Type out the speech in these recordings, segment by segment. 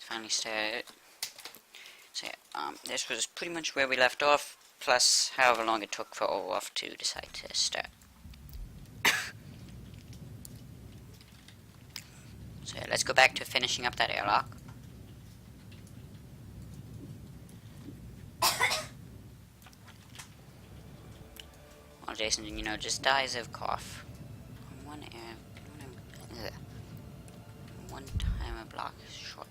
finally started. So yeah, this was pretty much where we left off, plus however long it took for Olaf to decide to start. So yeah, let's go back to finishing up that airlock. While Jason, just dies of cough. One time a block is short.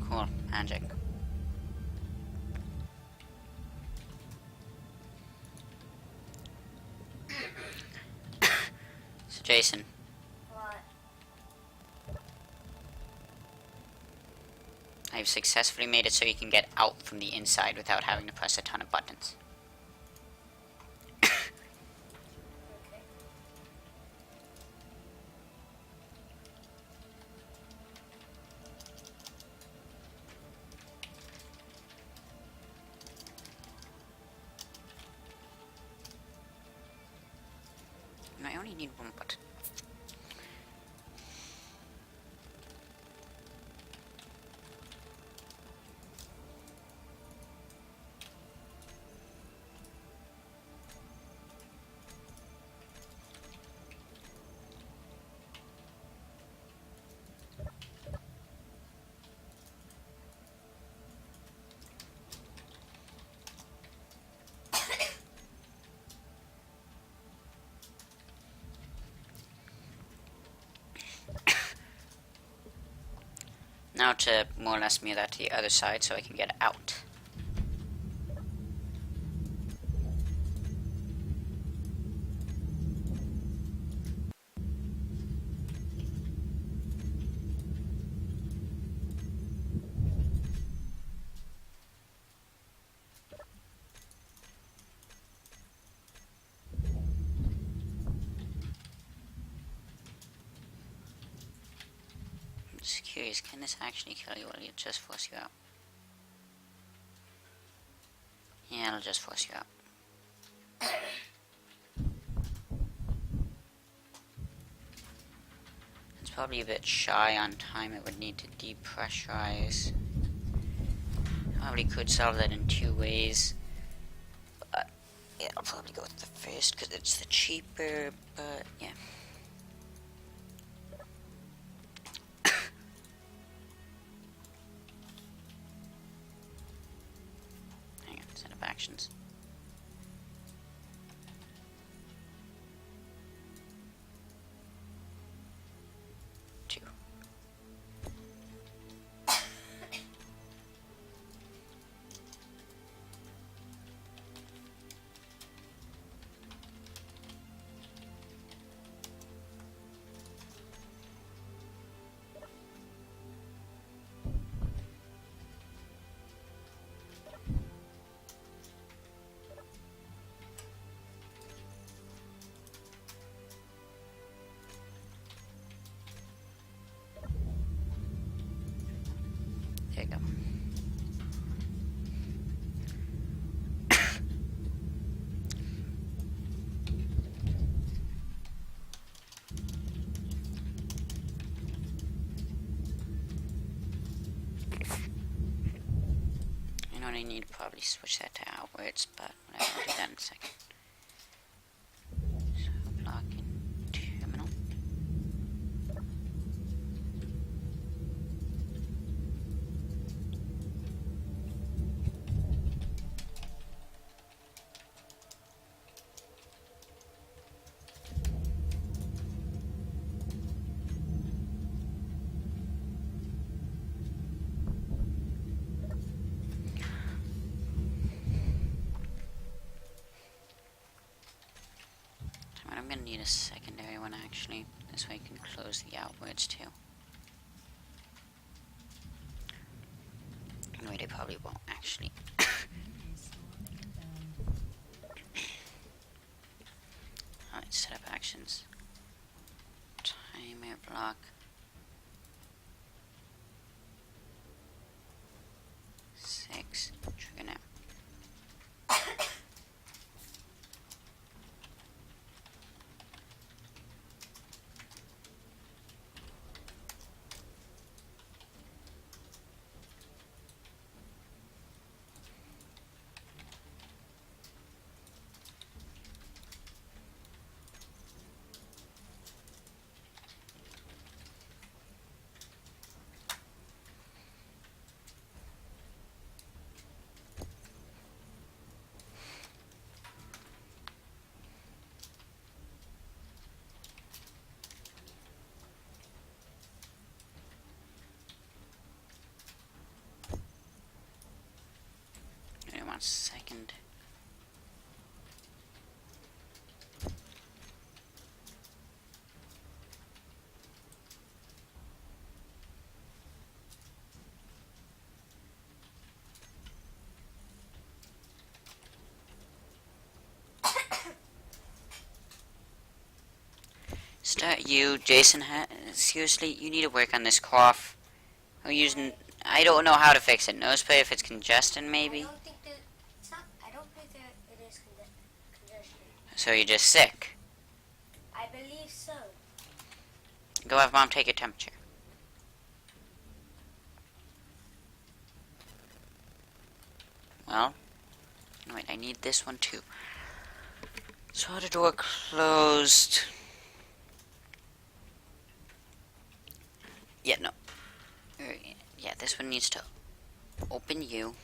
Cool, magic. So Jason, What? I've successfully made it so you can get out from the inside without having to press a ton of buttons. Okay. And I only need one button. Now to more or less mirror that to the other side so I can get out. I'm just curious, can this actually kill you or will it just force you out? Yeah, it'll just force you out. It's probably a bit shy on time. It would need to depressurize. Probably could solve that in 2 ways. But yeah, I'll probably go with the first because it's the cheaper, but yeah. Hang on, set of actions. Two. only need to probably switch that to outwards, but whatever, I'll do that in a second. So block and terminal. I'm gonna need a secondary one actually. This way you can close the outwards too. No, they probably won't actually. Alright, set up actions. Timer block. 6. Trigger now. Wait 1 second. Start you, Jason. Seriously, you need to work on this cough. We're using. I don't know how to fix it. Nose spray if it's congestion, maybe. I don't think that it's not. I don't think that it is congestion. So you're just sick. I believe so. Go have mom take your temperature. Well, no, wait, I need this one too. So the door closed. Yeah, no. Yeah, this one needs to open you.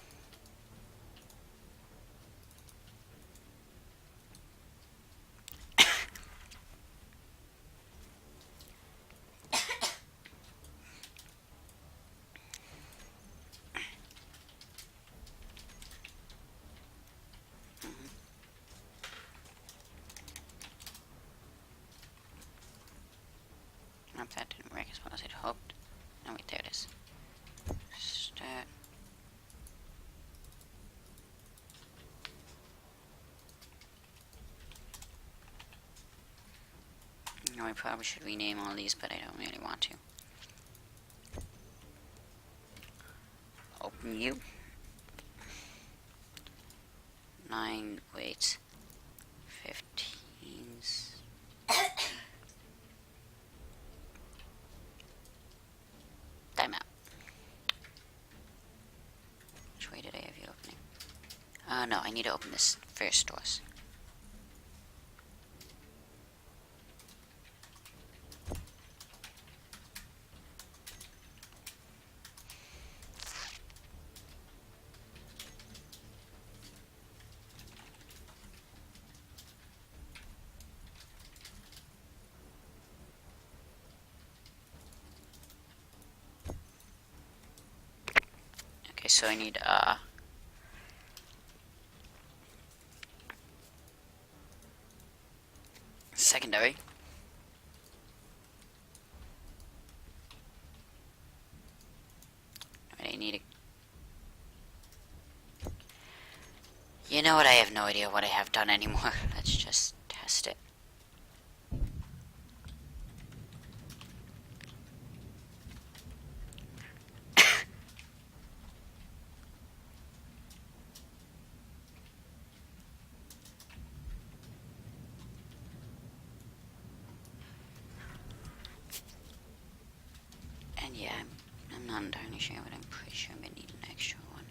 Nope, that didn't work as well as I'd hoped. No, wait, there it is. Start. No, I probably should rename all these, but I don't really want to. Open you. 9, wait. 15s. Timeout. Which way did I have you opening? No, I need to open this first doors. Okay, so I need, secondary. I need a... You know what, I have no idea what I have done anymore. Let's just test it. And yeah, I'm not entirely sure, but I'm pretty sure I'm gonna need an extra one.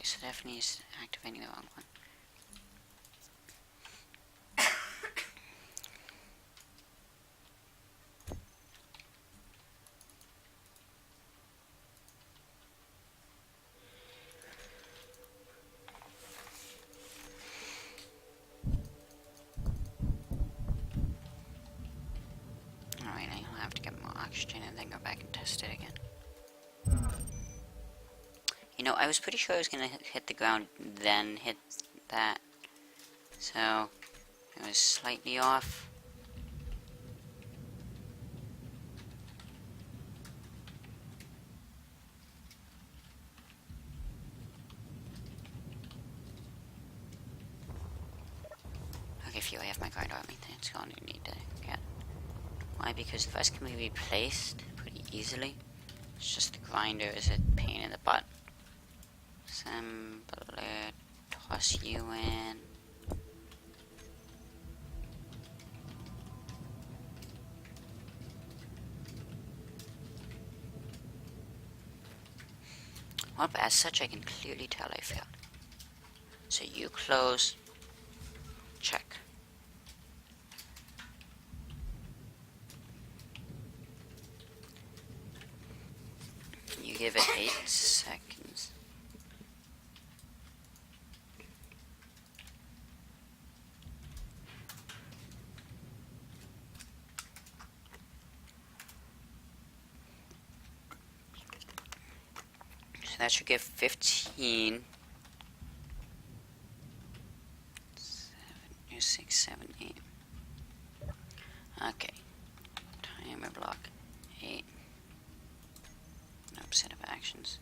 Okay, so definitely is activating the wrong one. Alright, I'll have to get more oxygen and then go back and test it again. You know, I was pretty sure I was gonna hit the ground, then hit that. So, it was slightly off. Okay, phew, I have my guard on me. That's all you need to get. Why? Because the rest can be replaced pretty easily. It's just the grinder is a pain in the butt. Assembler, toss you in. Well, as such, I can clearly tell I failed. So you close. Check. You give it 8 seconds. So that should give 15. 6, 7, 8. Okay. Timer block 8. Nope, set of actions.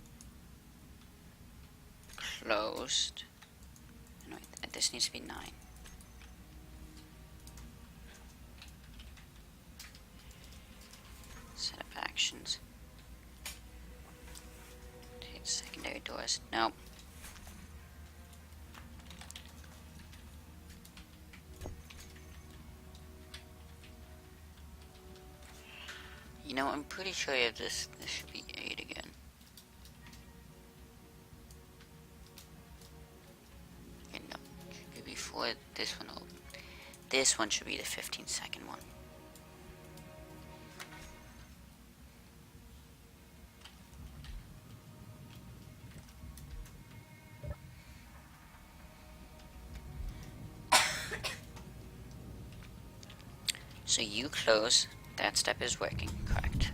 Closed. No, wait, this needs to be 9. Set of actions. Take secondary doors. Nope. You know, I'm pretty sure this should be 8 again. Okay, no, it should be before this one. This one should be the 15-second one. So you close. That step is working, correct.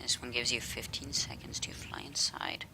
This one gives you 15 seconds to fly inside.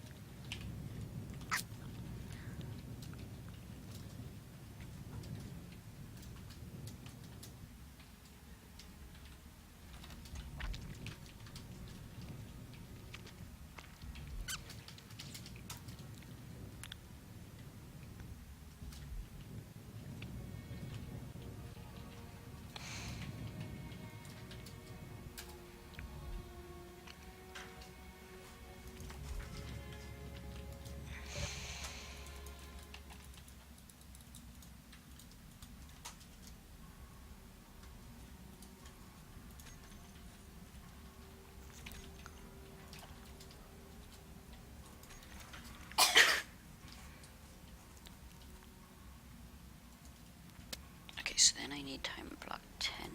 So then I need time block 10.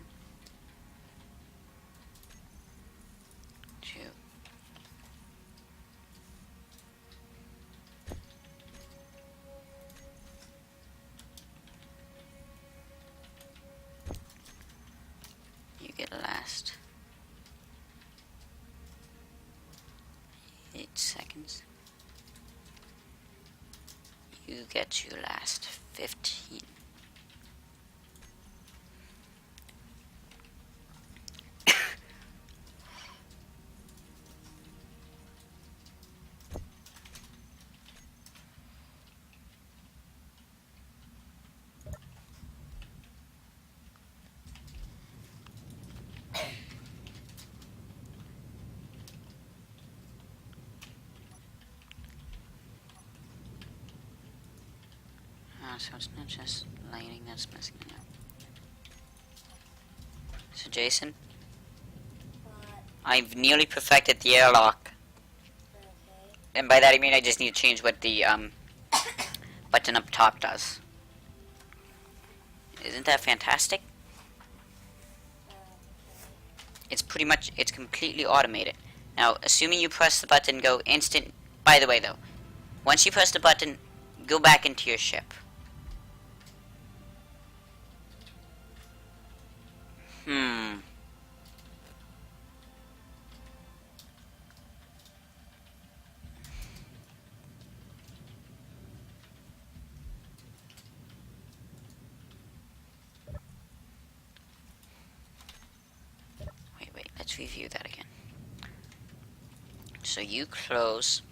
2. You get last. 8 seconds. You get to last 15. So it's not just lighting that's messing it up. So Jason, What? I've nearly perfected the airlock. Okay. And by that I mean I just need to change what the button up top does. Isn't that fantastic? Okay. It's pretty much, it's completely automated. Now, assuming you press the button, go instant. By the way, though, once you press the button, go back into your ship. Hmm. Wait, let's review that again. So you close.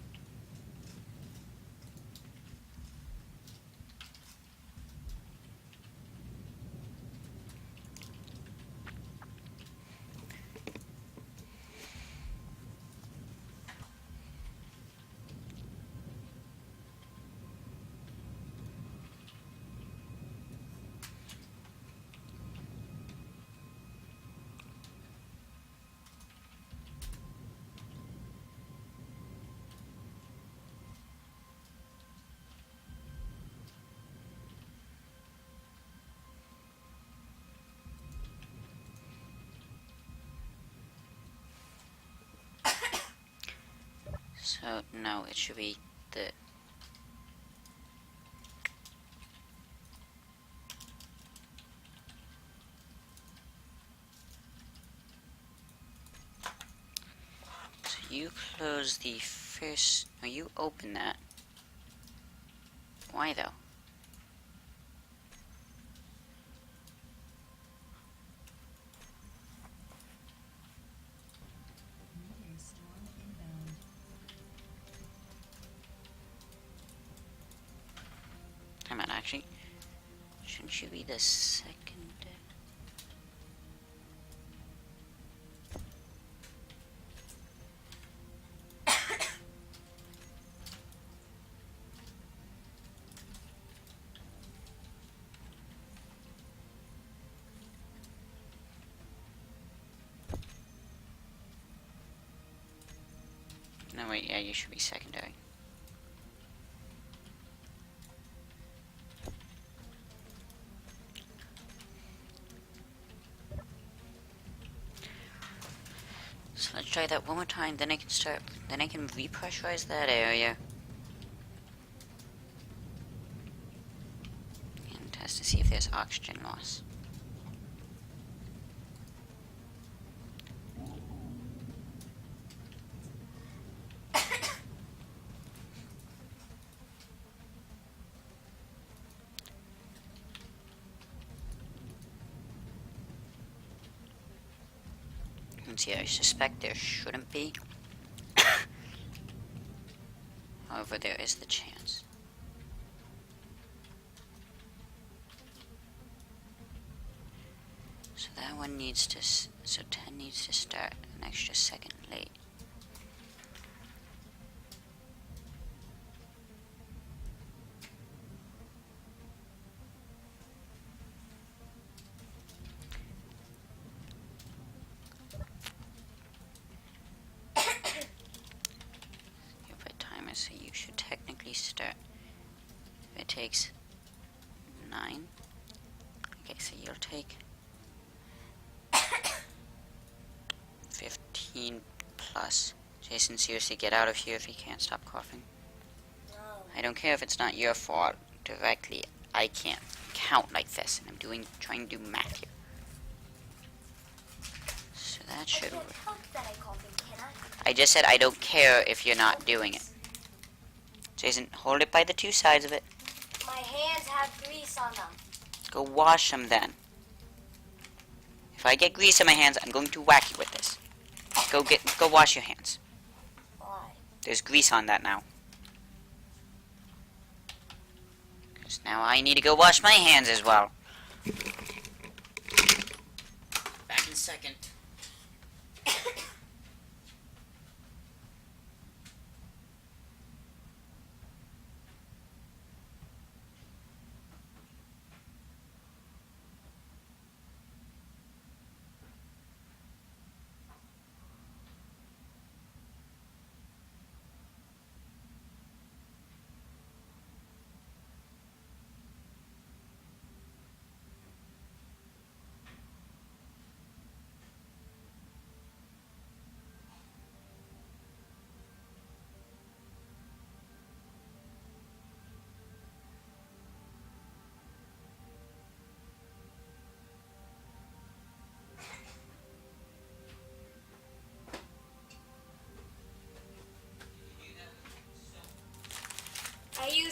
So, no, it should be the... So you close the first... No, you open that. Why, though? Come on, actually. Shouldn't you be the second? No, wait, yeah, you should be secondary. So let's try that one more time, then I can start, then I can repressurize that area. And test to see if there's oxygen loss. And see, I suspect there shouldn't be. However, there is the chance. So that one needs to, so 10 needs to start an extra second late. You put timer, so you should technically start. If it takes 9. Okay, so you'll take 15 plus. Jason, seriously, get out of here if you can't stop coughing. No. I don't care if it's not your fault directly. I can't count like this, and I'm trying to do math here. So that I should can't work. help that I coughing, can I? I just said I don't care if you're not doing it. Jason, hold it by the two sides of it. My hands have grease on them. Go wash them then. If I get grease on my hands, I'm going to whack you with this. Go wash your hands. Why? There's grease on that now. 'Cause now I need to go wash my hands as well. Back in a second.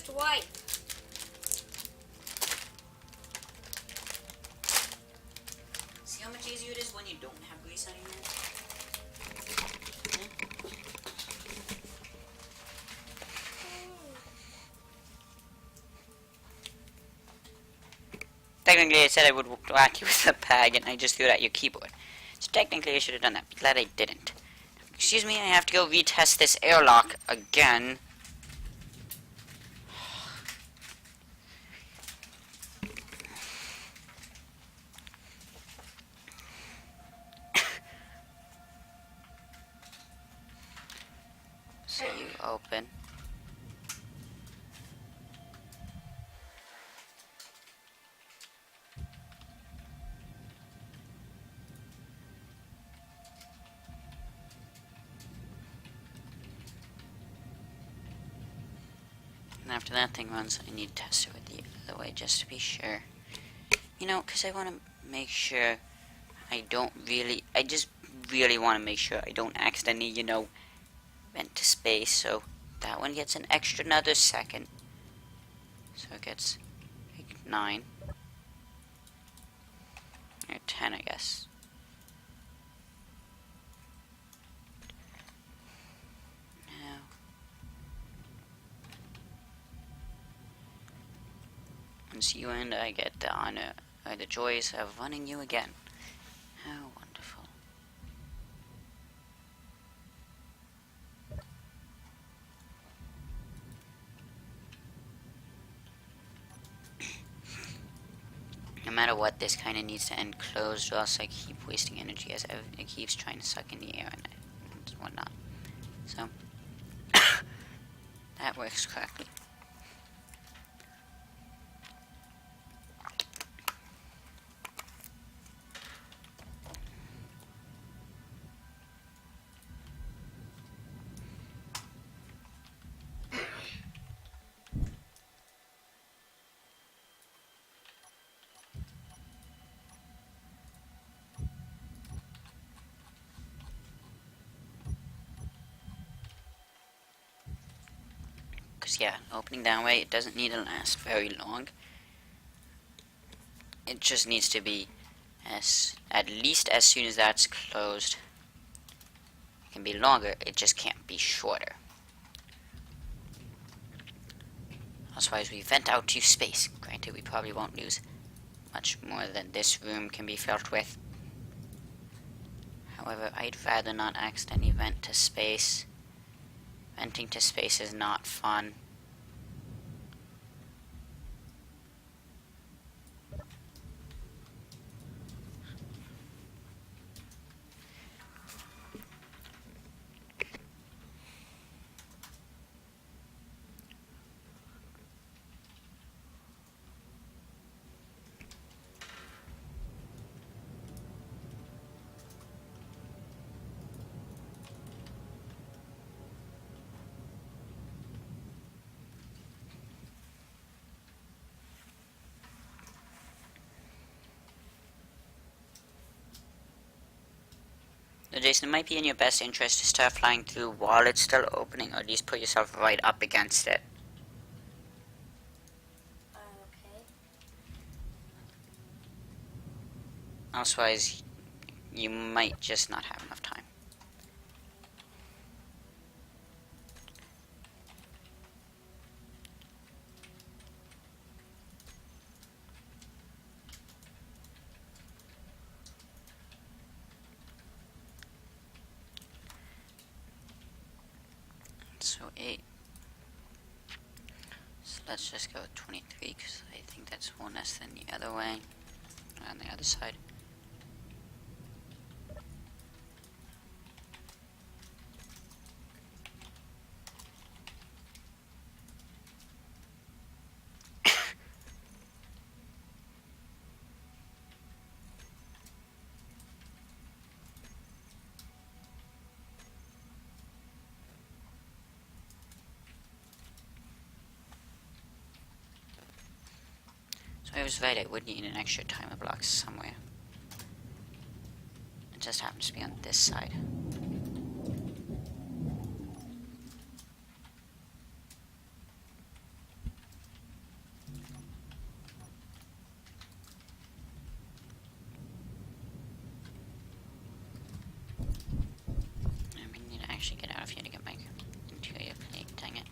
swipe. See how much easier it is when you don't have grease on your hands? Technically, I said I would whack you with a bag, and I just threw it at your keyboard. So technically, I should have done that. Be glad I didn't. Excuse me, I have to go retest this airlock again. So you open. And after that thing runs, I need to test it with the other way just to be sure. You know, because I want to make sure I just really want to make sure I don't accidentally, you know, vent to space. So that one gets an extra another second. So it gets like 9. Or 10, I guess. Now. Once you and I get the honor, or the joys of running you again. How wonderful. No matter what, this kind of needs to end closed, or else I keep wasting energy as it keeps trying to suck in the air and whatnot. So, that works correctly. Because, yeah, opening that way, it doesn't need to last very long. It just needs to be at least as soon as that's closed. It can be longer, it just can't be shorter. Otherwise, we vent out to space. Granted, we probably won't lose much more than this room can be filled with. However, I'd rather not accidentally vent to space. Venting to space is not fun. So Jason, it might be in your best interest to start flying through while it's still opening, or at least put yourself right up against it. Okay. Otherwise, you might just not have enough time. So 8. So let's just go with 23, because I think that's one less than the other way. On the other side. So I was right, I would need an extra timer block somewhere. It just happens to be on this side. actually get out of here to get my interior plate, dang it.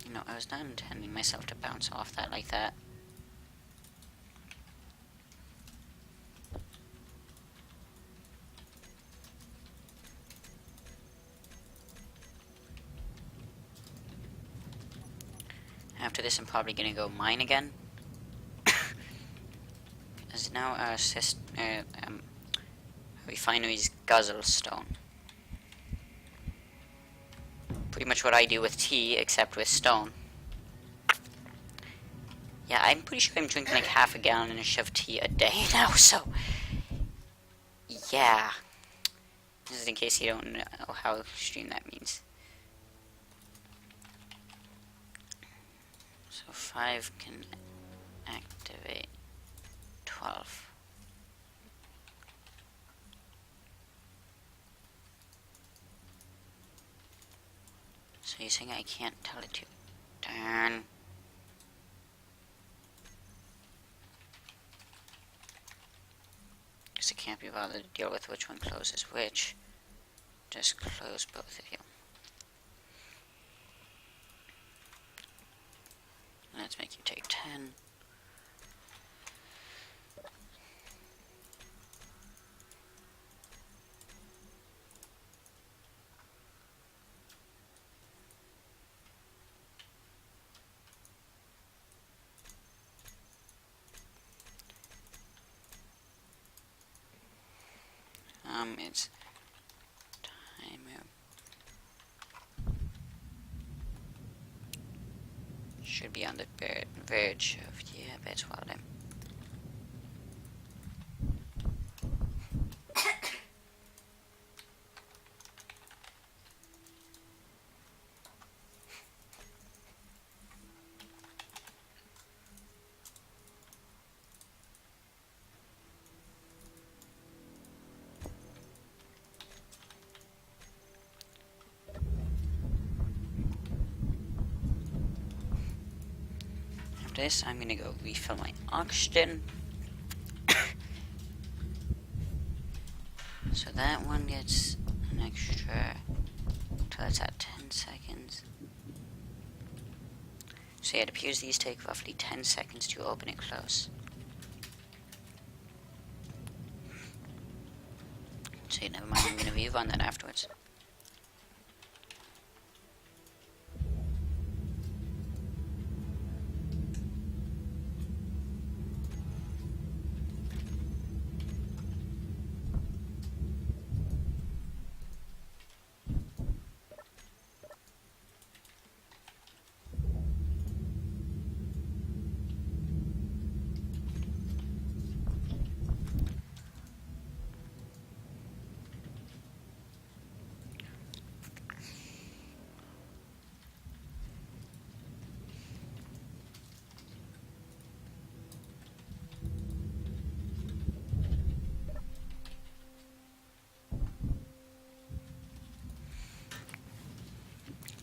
You know, I was not intending myself to bounce off that like that. After this, I'm probably gonna go mine again. As now our refinery's guzzle stone. Pretty much what I do with tea, except with stone. Yeah, I'm pretty sure I'm drinking like half a gallon of tea a day now, so... Yeah. This is in case you don't know how extreme that means. So 5 can activate 12. So you're saying I can't tell it to turn? Because I can't be bothered to deal with which one closes which. Just close both of you. Let's make you take 10. It's timer. Should be on the verge of the bed welding. After this, I'm gonna go refill my oxygen. So that one gets an extra until it's at 10 seconds. So yeah, it appears these take roughly 10 seconds to open and close. So yeah, never mind, I'm gonna rerun that afterwards.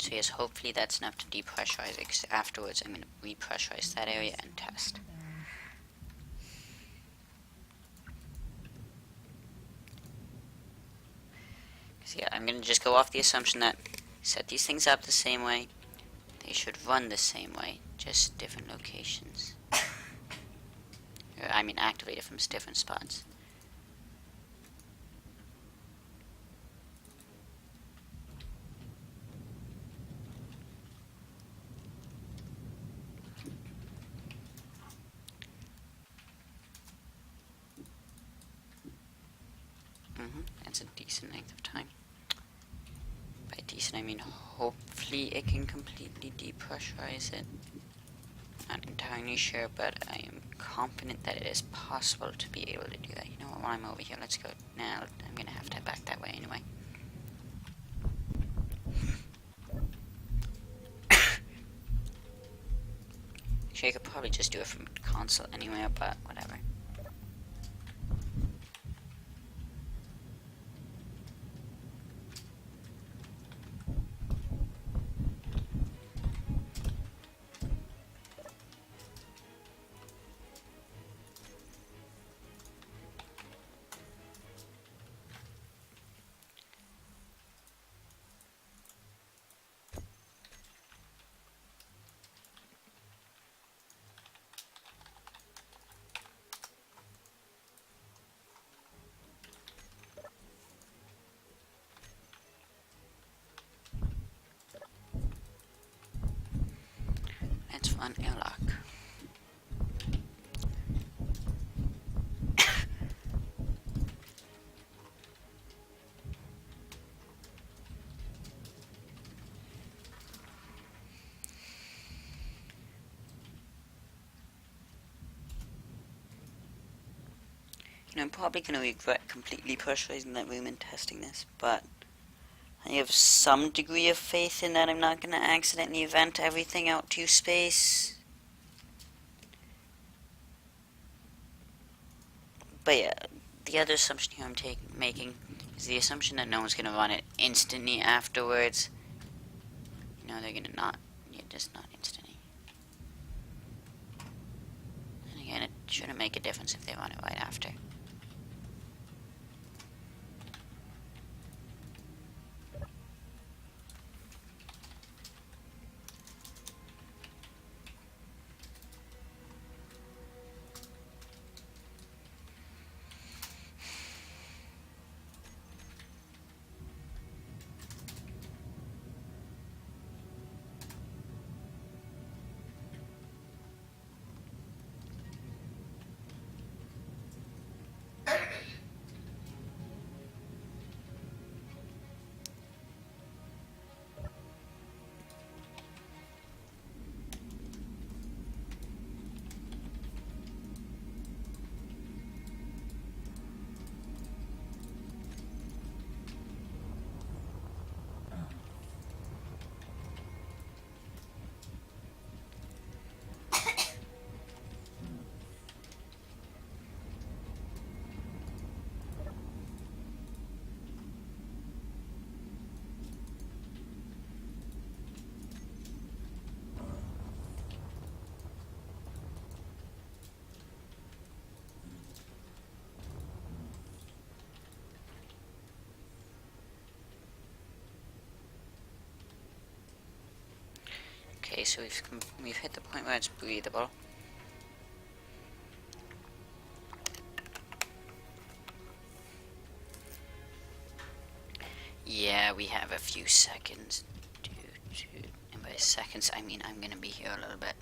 So yes, hopefully that's enough to depressurize it, 'cause afterwards I'm going to repressurize that area and test. So yeah, I'm going to just go off the assumption that set these things up the same way, they should run the same way, just different locations. I mean activated from different spots. That's a decent length of time. By decent, I mean hopefully it can completely depressurize it. Not entirely sure, but I am confident that it is possible to be able to do that. You know what, while I'm over here, let's go now. I'm gonna have to head back that way anyway. Actually, I could probably just do it from console anyway, but whatever. on airlock. You know, I'm probably going to regret completely pressurizing that room and testing this, but I have some degree of faith in that I'm not going to accidentally vent everything out to space. But yeah, the other assumption here I'm making is the assumption that no one's going to run it instantly afterwards. You know, they're going to not, yeah, just not instantly. And again, it shouldn't make a difference if they run it right after. Okay, so we've hit the point where it's breathable. Yeah, we have a few seconds and by seconds I mean I'm gonna be here a little bit.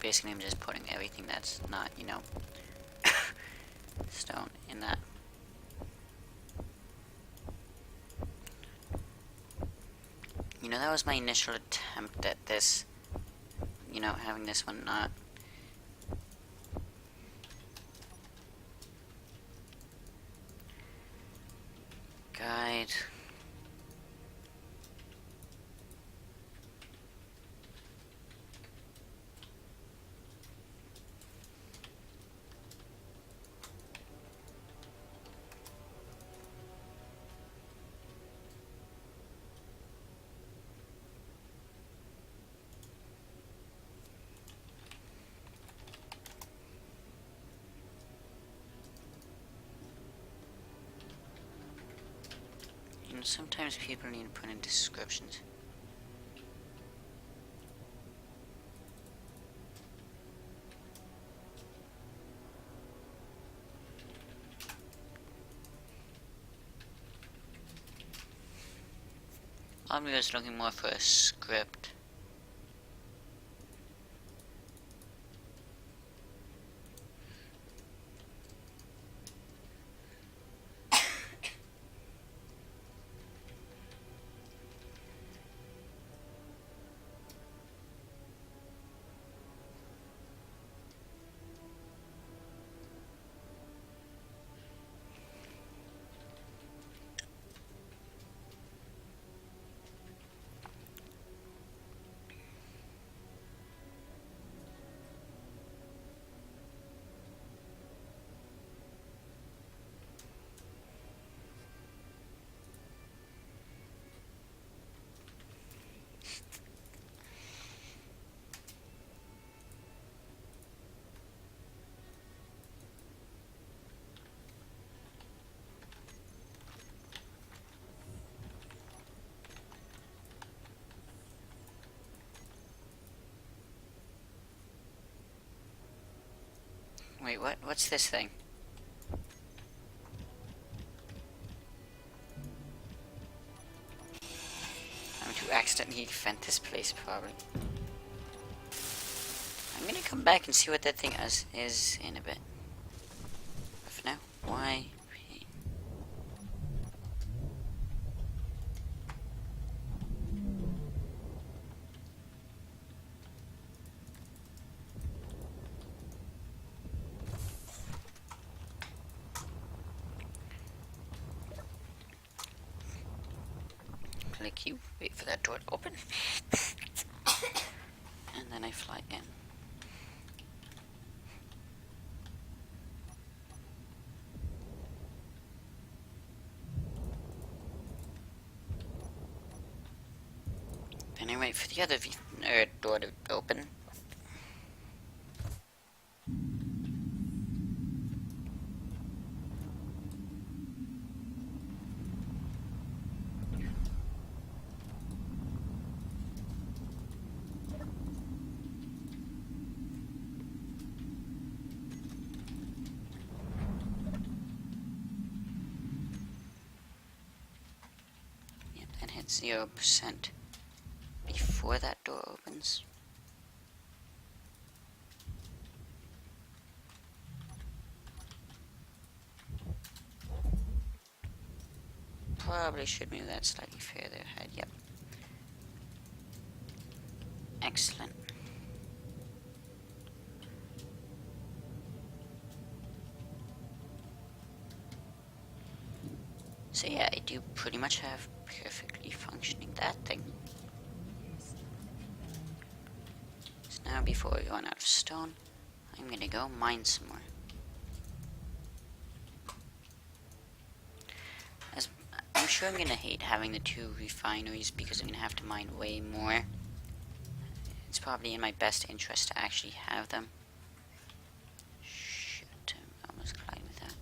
Basically, I'm just putting everything that's not, you know, stone in that. You know, that was my initial attempt at this, you know, having this one not. Guide. You know, sometimes people need to put in descriptions. I'm just looking more for a script. Wait, what? What's this thing? I'm to accidentally vent this place, probably. I'm gonna come back and see what that thing is in a bit. But for now, why? Click you, wait for that door to open. And then I fly in. Then I wait for the other door to open. Yep, then hit 0% before that door opens. Probably should move that slightly further ahead, yep. Excellent. So yeah, I do pretty much have perfectly functioning that thing. So now before we run out of stone, I'm gonna go mine some more. As I'm sure I'm gonna hate having the two refineries because I'm gonna have to mine way more. It's probably in my best interest to actually have them. Shit, I almost collided with that.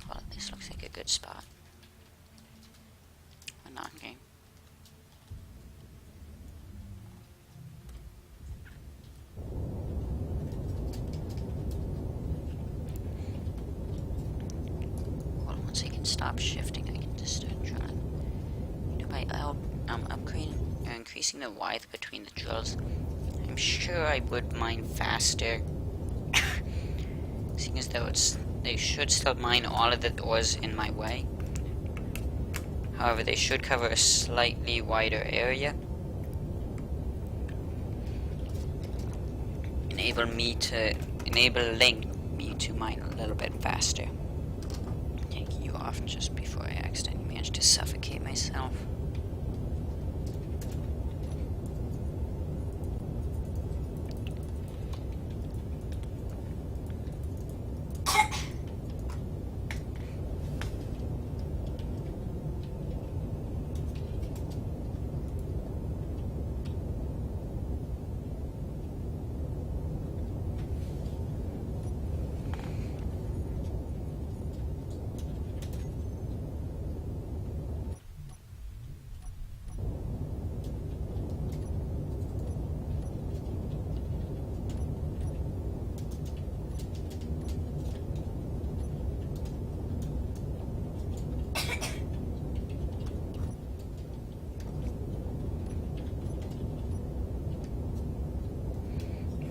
Well, this looks like a good spot. Or not, okay. Well, once I can stop shifting, I can just start drilling. You know, by upgrading or increasing the width between the drills, I'm sure I would mine faster. Seeing as though they should still mine all of the ores in my way. However, they should cover a slightly wider area. Enabling me to mine a little bit faster. Take you off just before I accidentally manage to suffocate myself.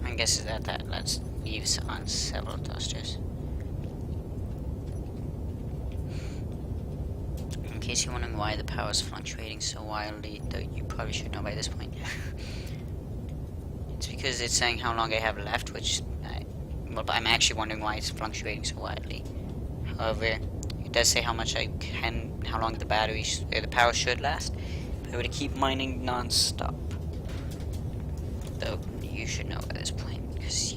My guess is that lets leaves on several dusters. In case you're wondering why the power is fluctuating so wildly, though you probably should know by this point. It's because it's saying how long I have left, which well, I'm actually wondering why it's fluctuating so wildly. However, it does say how long the the power should last. If I were to keep mining non-stop, though you should know by this point because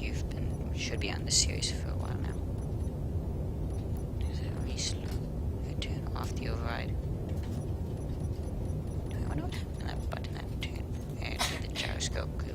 should be on this series for a while now. There's a reload. I turn off the override. I wonder what happened to that button that turned to the gyroscope group.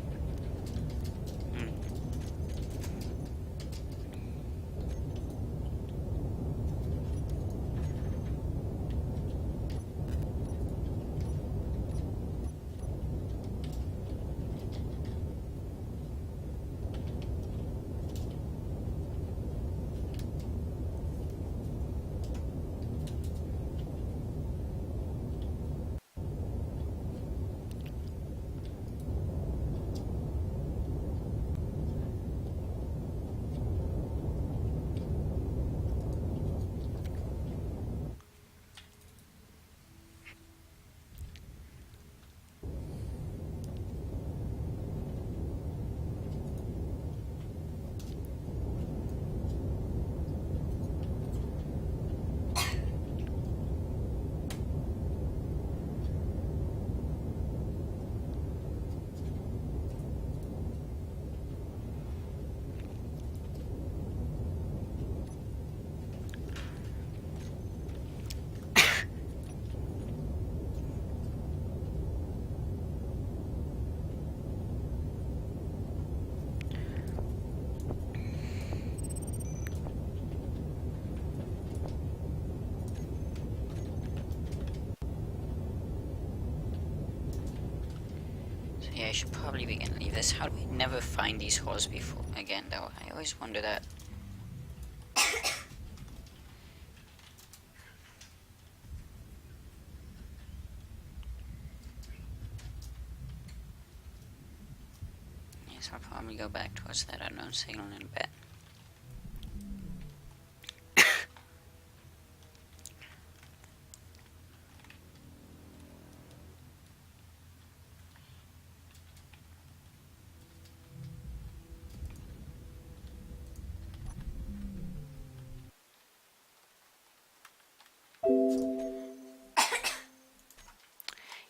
I should probably begin to leave this. How do we never find these holes before again, though? I always wonder that. Yes, I'll probably go back towards that unknown signal in a bit.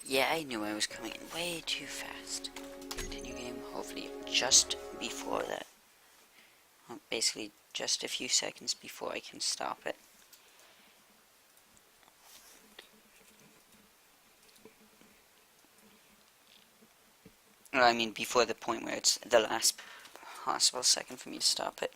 Yeah, I knew I was coming in way too fast. Continue game, hopefully just before that. Well, basically just a few seconds before I can stop it. Well, I mean before the point where it's the last possible second for me to stop it.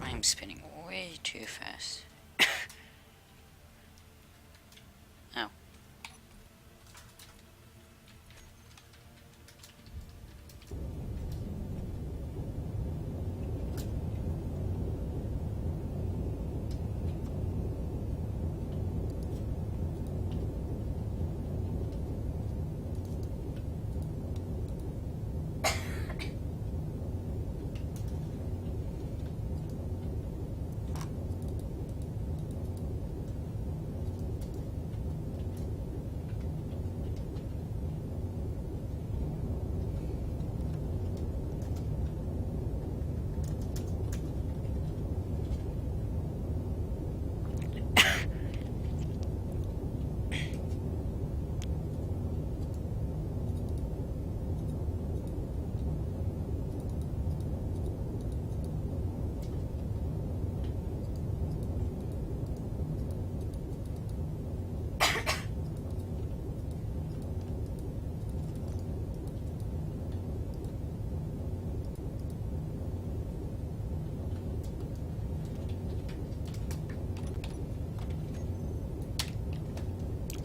I'm spinning way too fast. Oh.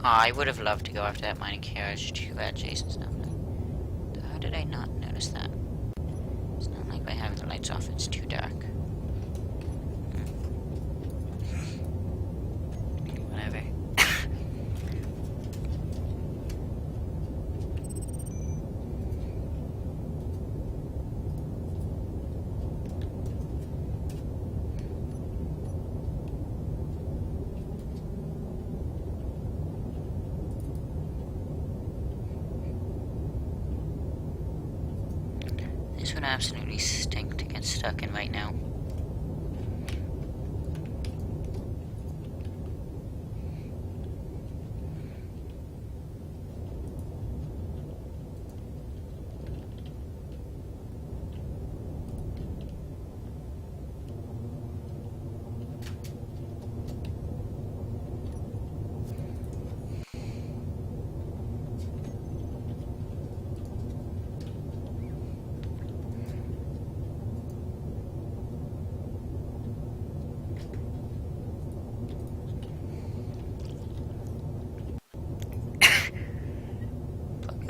Oh, I would have loved to go after that mining carriage. Too bad Jason's not there. How did I not notice that? It's not like by having the lights off it's too dark. Whatever. This would absolutely stink to get stuck in right now.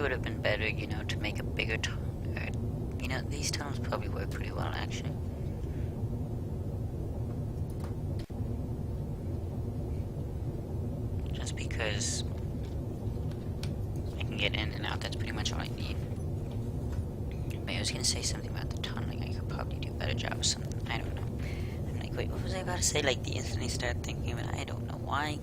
would have been better, you know, to make a bigger you know, these tunnels probably work pretty well, actually. Just because I can get in and out, that's pretty much all I need. Wait, I was gonna say something about the tunneling. I could probably do a better job or something. I don't know. I'm like, wait, what was I about to say? Like, the instant I started thinking of it, I don't know why.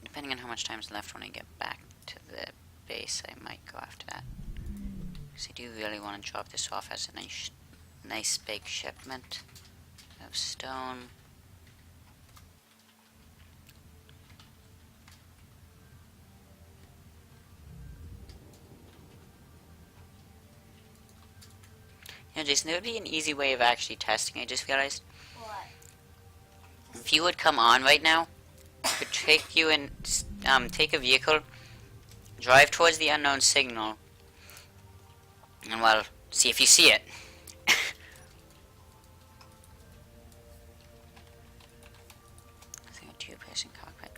Depending on how much time's left when I get back to the base, I might go after that. Because I do really want to drop this off as a nice big shipment of stone. You know, Jason, there would be an easy way of actually testing, I just realized. What? If you would come on right now, I could take you and take a vehicle, drive towards the unknown signal, and well, see if you see it. I think a two-person cockpit.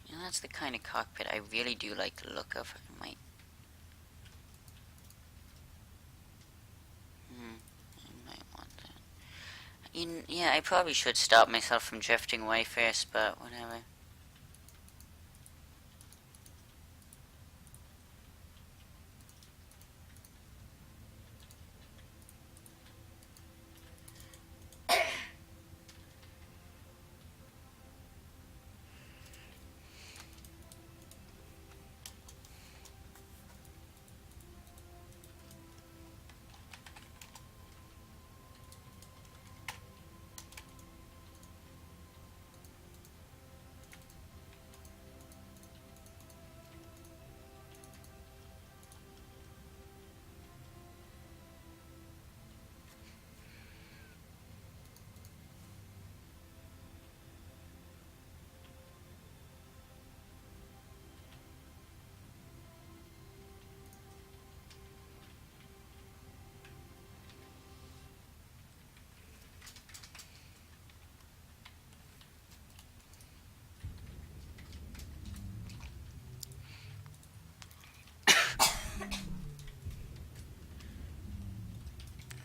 You know, that's the kind of cockpit I really do like the look of. I might want that. Yeah, I probably should stop myself from drifting away first, but whatever.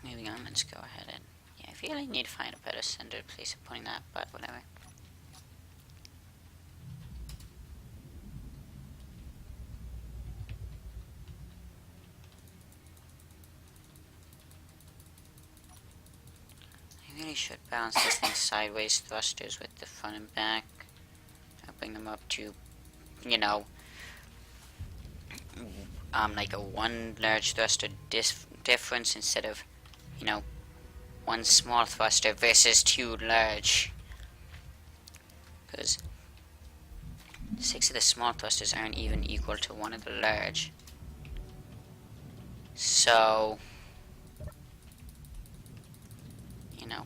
Moving on, let's go ahead and... Yeah, I feel I need to find a better center place of putting that, but whatever. I really should balance this thing sideways thrusters with the front and back. I'll bring them up to, you know, like a one large thruster difference instead of, you know, one small thruster versus two large. Because 6 of the small thrusters aren't even equal to one of the large. So, you know,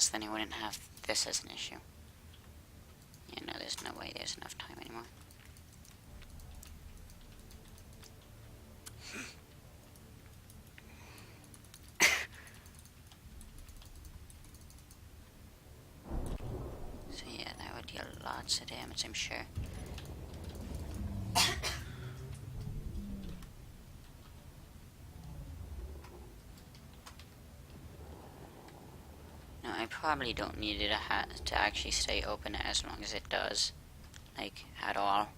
Unless then he wouldn't have this as an issue. Yeah, no, there's no way there's enough time anymore. So yeah, that would deal lots of damage, I'm sure. No, I probably don't need it to actually stay open as long as it does. Like, at all.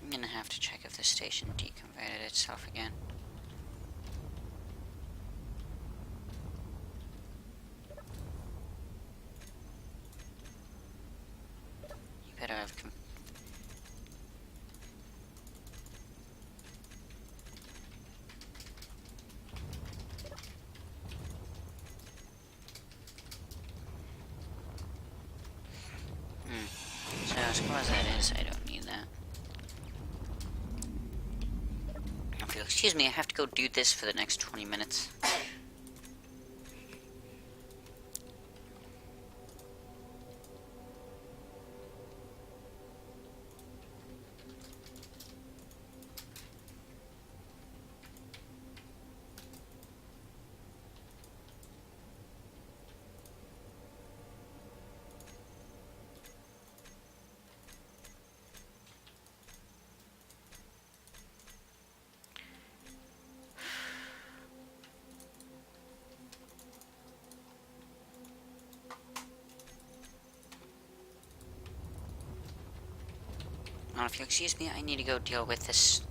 I'm gonna have to check if the station deconverted itself again. You better have So as far as that is, I don't need that. If you'll excuse me, I have to go do this for the next 20 minutes. Well, if you'll excuse me, I need to go deal with this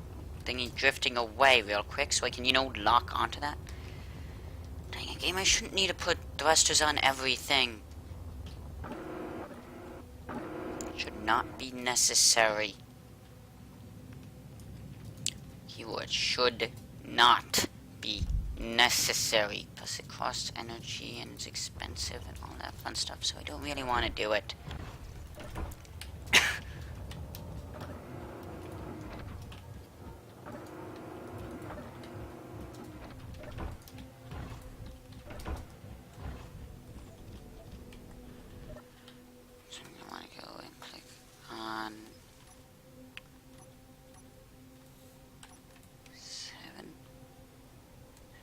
thingy drifting away real quick so I can, lock onto that. Dang it, game, I shouldn't need to put thrusters on everything. Should not be necessary. Keyword, should not be necessary. Plus it costs energy and it's expensive and all that fun stuff, so I don't really want to do it.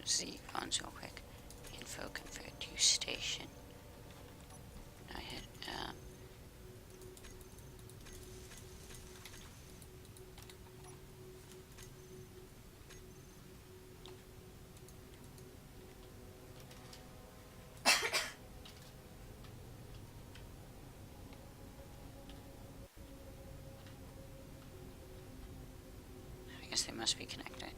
Z runs real quick. Info convert to station. I hit I guess they must be connected.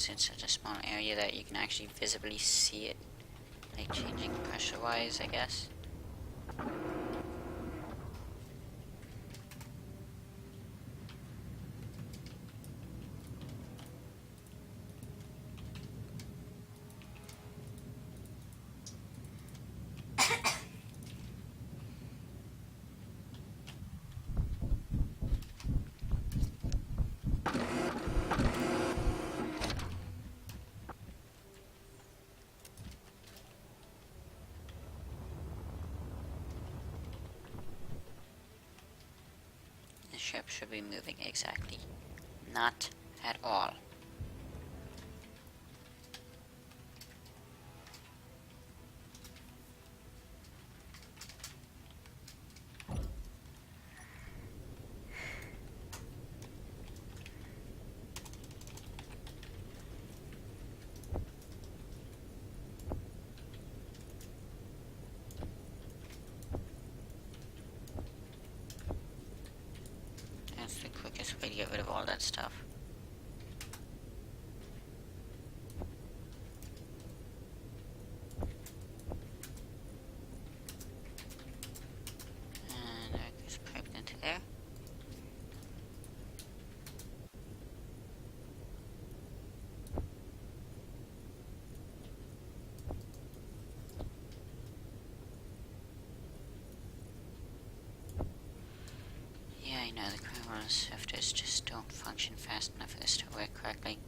It's such a small area that you can actually visibly see it, like changing pressure wise, I guess. ship should be moving exactly. Not at all. That's the quickest way to get rid of all that stuff. And that goes piped into there. Yeah, I know the criminal sifters just don't function fast enough for this to work correctly.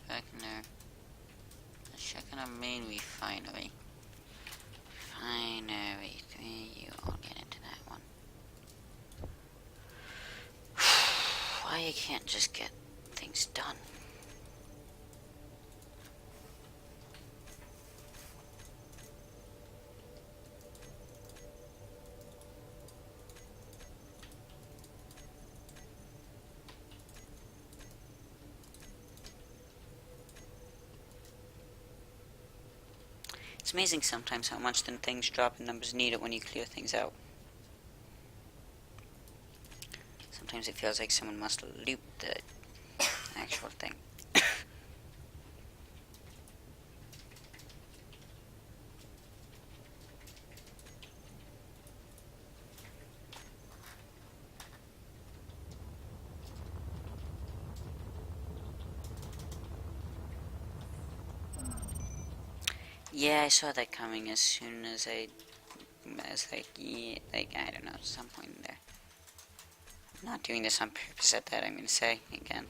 Back in there. Let's check on our main refinery. Refinery 3, you all get into that one. Why you can't just get things done? It's amazing sometimes how much then things drop in numbers needed when you clear things out. Sometimes it feels like someone must loop the actual thing. Yeah, I saw that coming as soon as I don't know, at some point in there. I'm not doing this on purpose at that, I'm gonna say, again.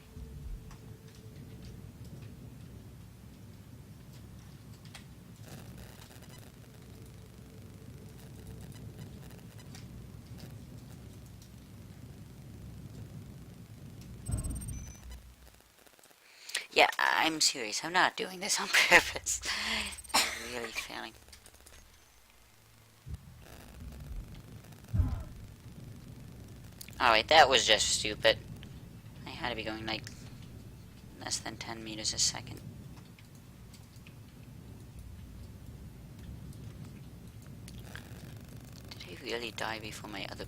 Yeah, I'm serious, I'm not doing this on purpose. I'm really failing. Alright, that was just stupid. I had to be going like less than 10 meters a second. Did he really die before my other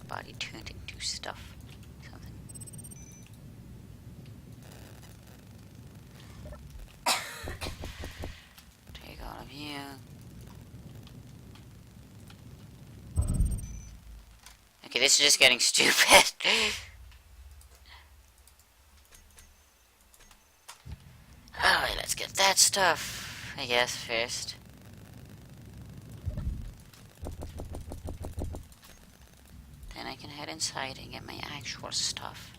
body turned into stuff? Something. Take all of you. Okay, this is just getting stupid. Alright, let's get that stuff, I guess, first. Then I can head inside and get my actual stuff.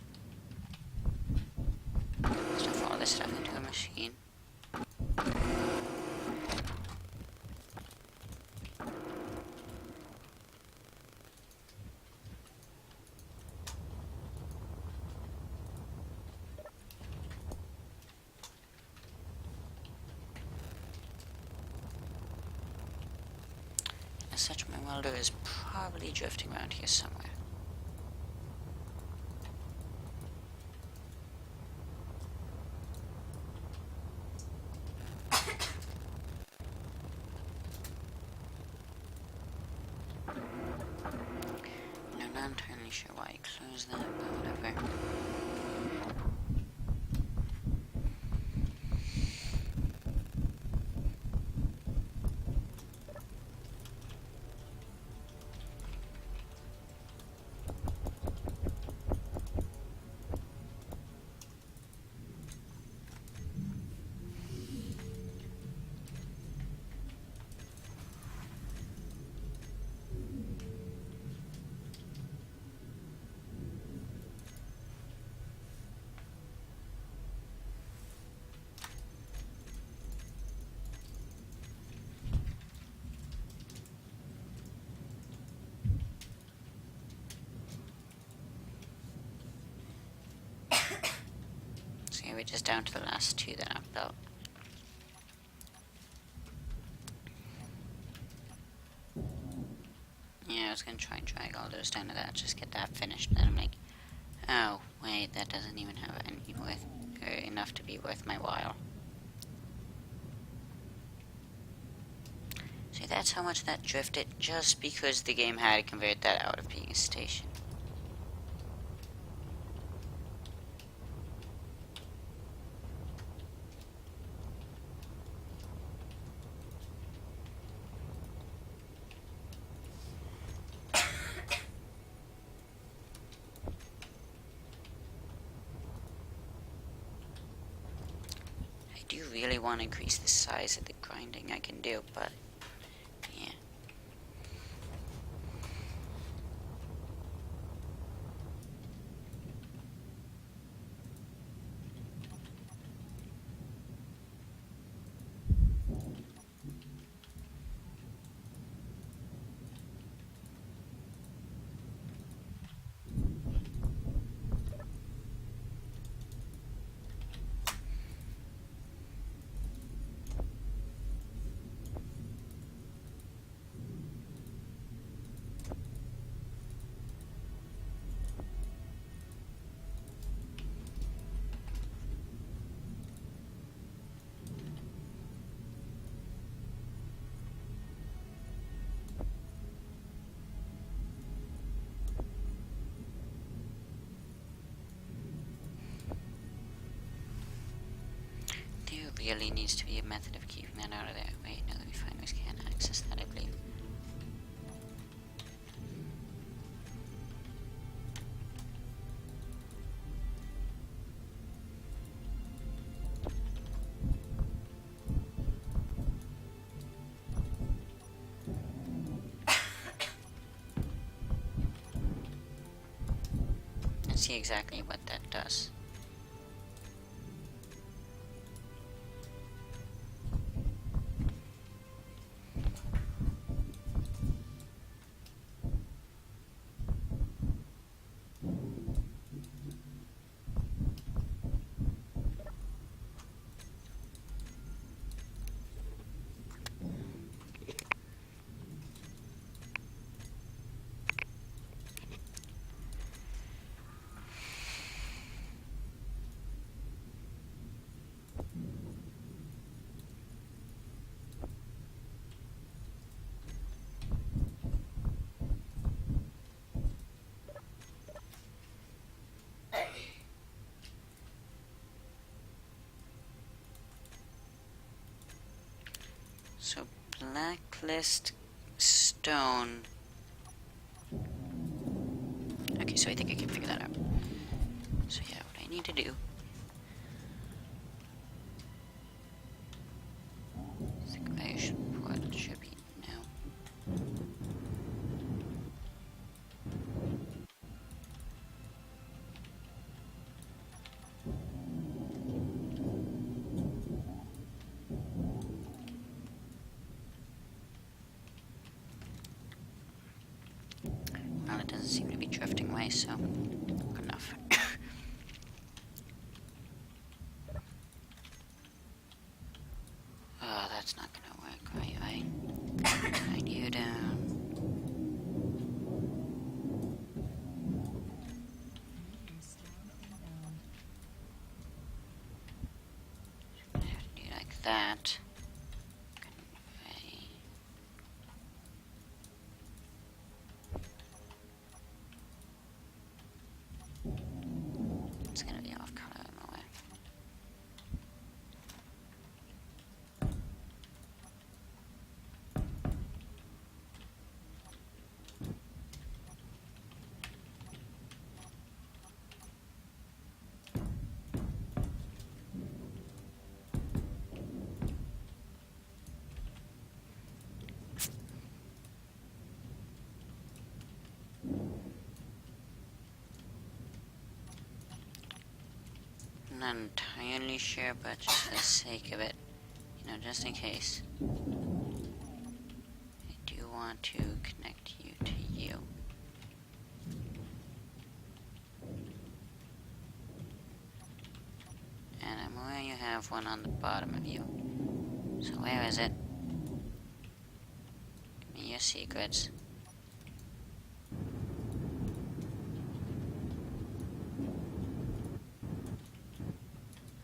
Stuff all this stuff into a machine. As such, my welder is probably drifting around here somewhere. I'm not entirely sure why I closed that, but whatever. we're just down to the last two that I've built. Yeah, I was gonna try and drag all those down to that, just get that finished, and then I'm like, oh, wait, that doesn't even have any worth, or enough to be worth my while. See, that's how much that drifted, just because the game had to convert that out of being a station. I do really want to increase the size of the grinding I can do, but yeah. There really needs to be a method of keeping that out of there. Wait, no, the refineries can't access that, I believe. Let's see exactly what that does. So, blacklist stone. Okay, so I think I can figure that out. So yeah, what I need to do is excavation port should be no. Well, it doesn't seem to be drifting away, so good enough. Oh, that's not gonna work, right? Drag you down. I have to do like that. Convey. It's gonna be off color in my way. Not entirely sure, but just for the sake of it, you know, just in case, I do want to connect you to you. And have one on the bottom of you. So where is it? Give me your secrets.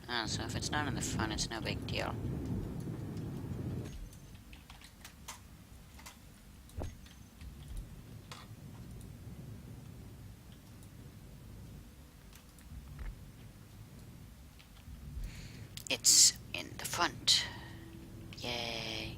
Oh, so if it's not in the front, it's no big deal. It's in the front. Yay.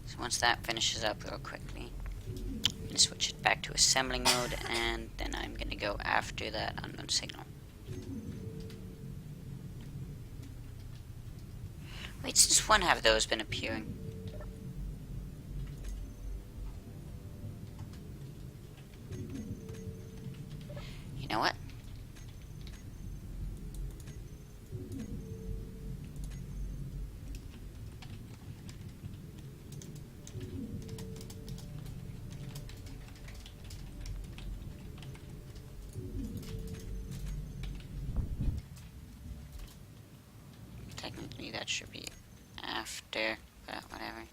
So once that finishes up real quickly, I'm going to switch it back to assembling mode, and then I'm going to go after that unknown signal. Wait, since when have those been appearing? You know what? Technically that should be after, but whatever.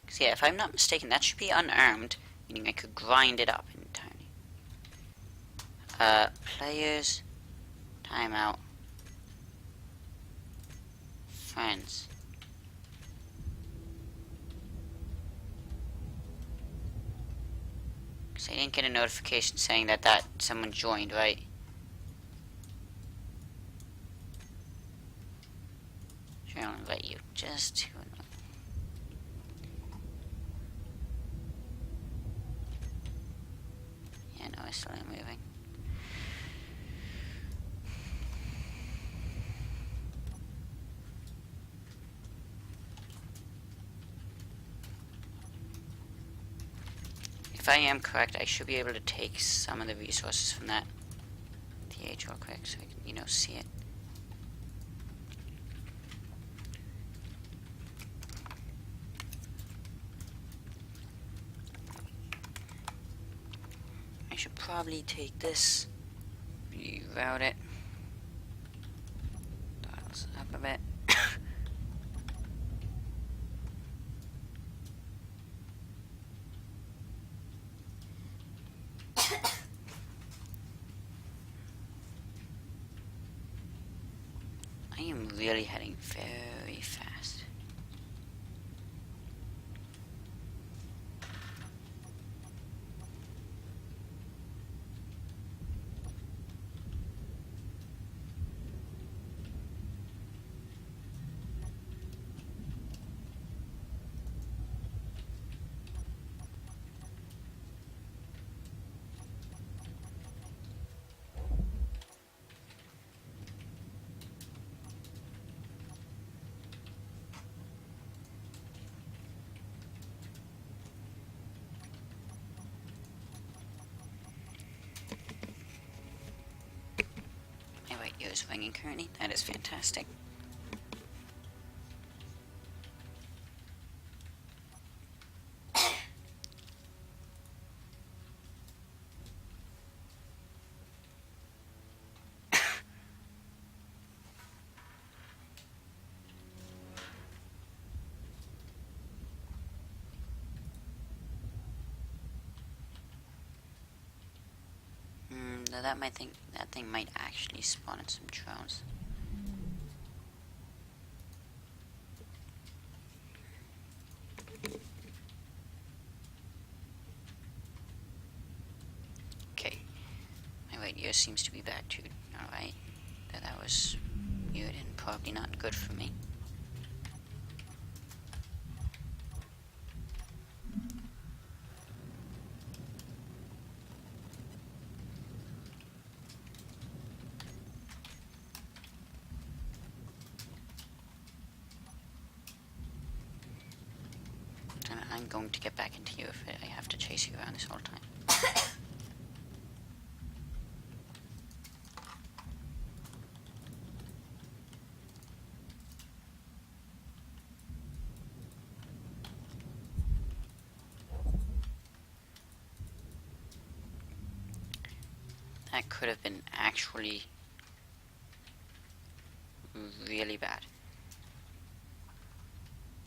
So yeah, if I'm not mistaken, that should be unarmed, meaning I could grind it up entirely. Players, timeout, friends. Because I didn't get a notification saying that someone joined, right? Sure, I'll invite you just to annoy. Yeah, no, I still am moving. If I am correct, I should be able to take some of the resources from that TH real quick so I can, you know, see it. I should probably take this, reroute it, dials up a bit. I am really heading very fast. ears ringing currently. That is fantastic. Though that thing might actually spawn in some drones. Okay, my right ear seems to be back too. Alright, that was weird and probably not good for me. I'm going to get back into you if I have to chase you around this whole time. That could have been actually really bad.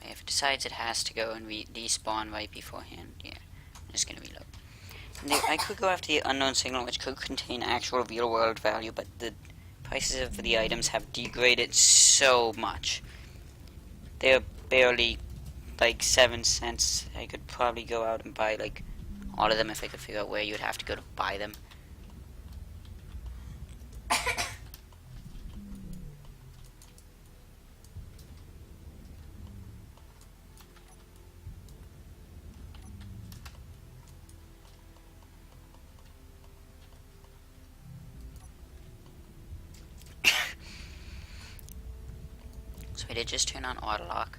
But if it decides it has to go and despawn right beforehand, yeah, I'm just gonna reload. I could go after the unknown signal, which could contain actual real-world value, but the prices of the items have degraded so much. They're barely like 7 cents. I could probably go out and buy like all of them if I could figure out where you'd have to go to buy them. So I did just turn on auto lock.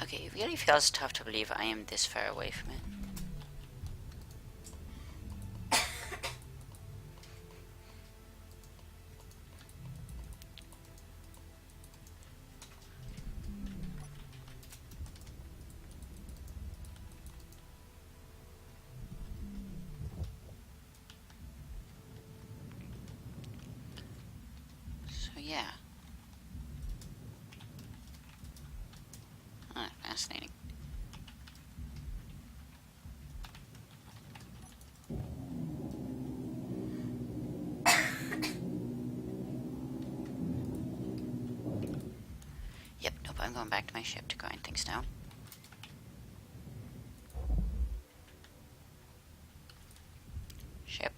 Okay, it really feels tough to believe I am this far away from it. So yeah. Fascinating. Yep, nope, I'm going back to my ship to grind things down. Ship.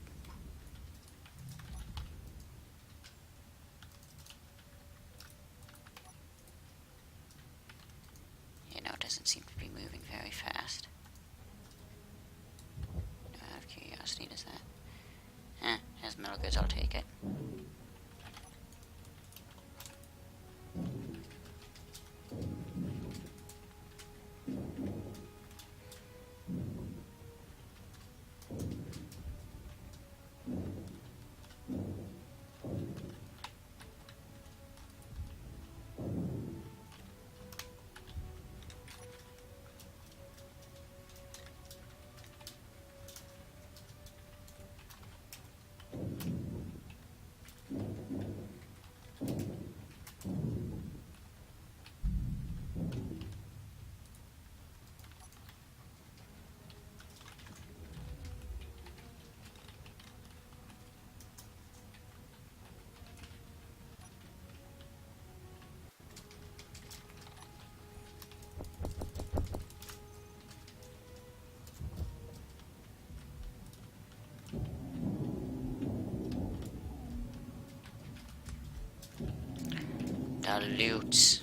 Yeah, no, it doesn't seem to be moving very fast. Out of curiosity, does that? Has metal goods, I'll take it. The loot.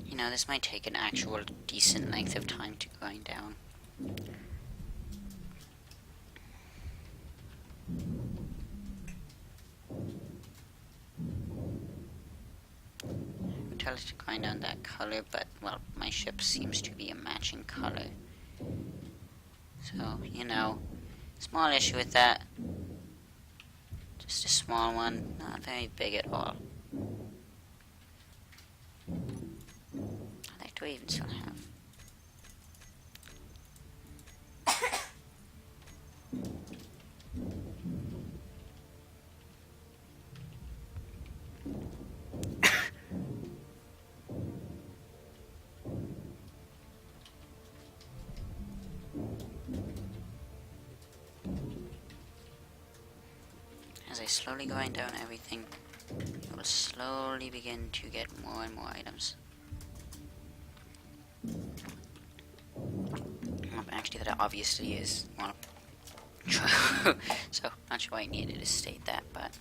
You know, this might take an actual decent length of time to grind down. I would tell it to grind down that color, but, well, my ship seems to be a matching color. So, you know, small issue with that. Just a small one, not very big at all. How much do I even still have? As I slowly grind down everything, it will slowly begin to get more and more items. Actually, that obviously is, well, true. So, not sure why I needed to state that, but...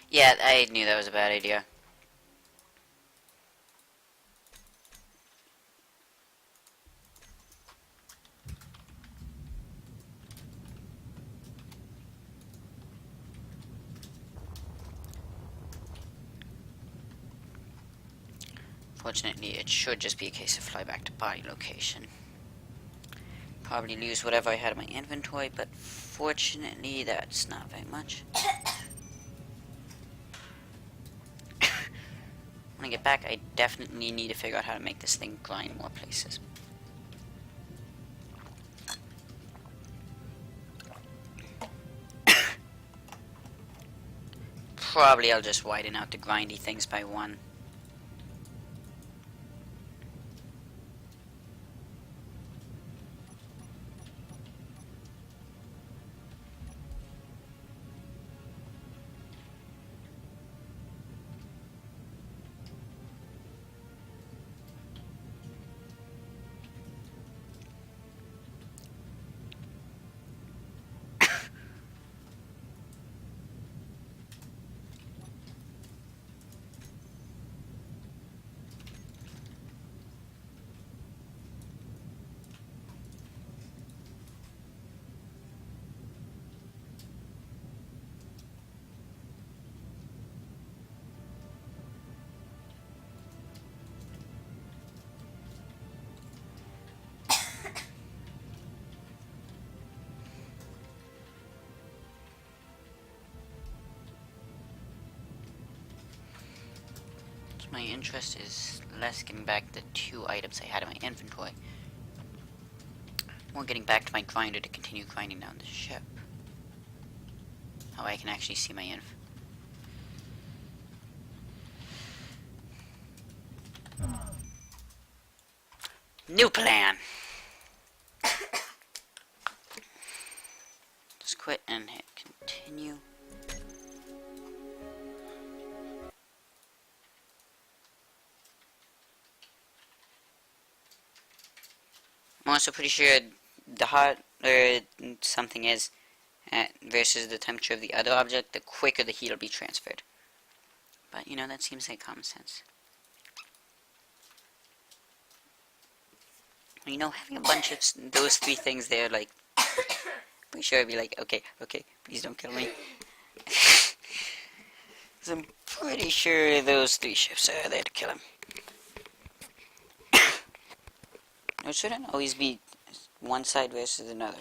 Yeah, I knew that was a bad idea. Fortunately, it should just be a case of fly back to body location. Probably lose whatever I had in my inventory, but fortunately, that's not very much. When I get back, I definitely need to figure out how to make this thing grind more places. Probably I'll just widen out the grindy things by one. My interest is less getting back the 2 items I had in my inventory. More getting back to my grinder to continue grinding down the ship. Oh, I can actually see my inf. New plan! Just quit and hit continue. also pretty sure the hotter something is versus the temperature of the other object, the quicker the heat will be transferred. But, you know, that seems like common sense. You know, having a bunch of those three things there, like, pretty sure I'd be like, okay, please don't kill me. So I'm pretty sure those three ships are there to kill him. No, it shouldn't always be one side versus another.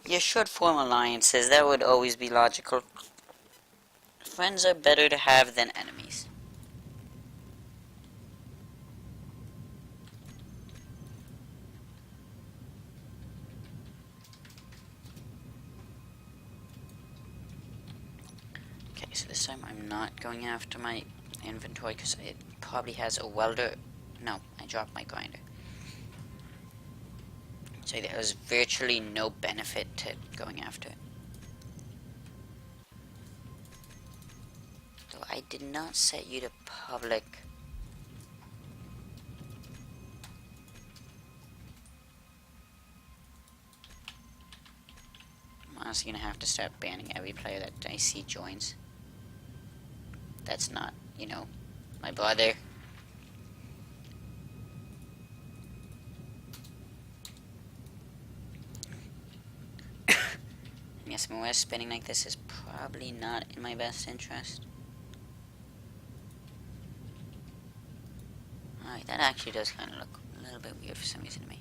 You should form alliances, that would always be logical. Friends are better to have than enemies. Okay, so this time I'm not going after my inventory because it probably has a welder. No, I dropped my grinder. So there's virtually no benefit to going after it. Though I did not set you to public. I'm honestly gonna have to start banning every player that I see joins. That's not, you know, my brother. Yes, I mean, spinning like this is probably not in my best interest. Alright, that actually does kind of look a little bit weird for some reason to me.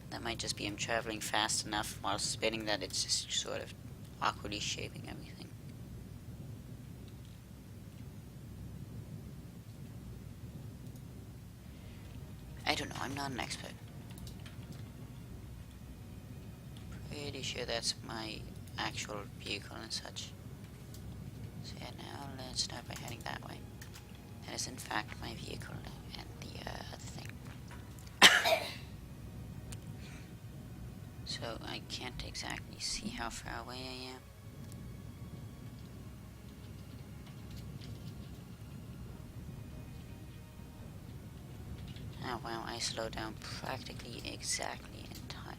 That might just be him traveling fast enough while spinning that it's just sort of awkwardly shaping everything. I don't know, I'm not an expert. Pretty sure that's my actual vehicle and such. So yeah, now let's start by heading that way. That is in fact my vehicle and the other thing. So I can't exactly see how far away I am. Oh wow, I slowed down practically exactly in time.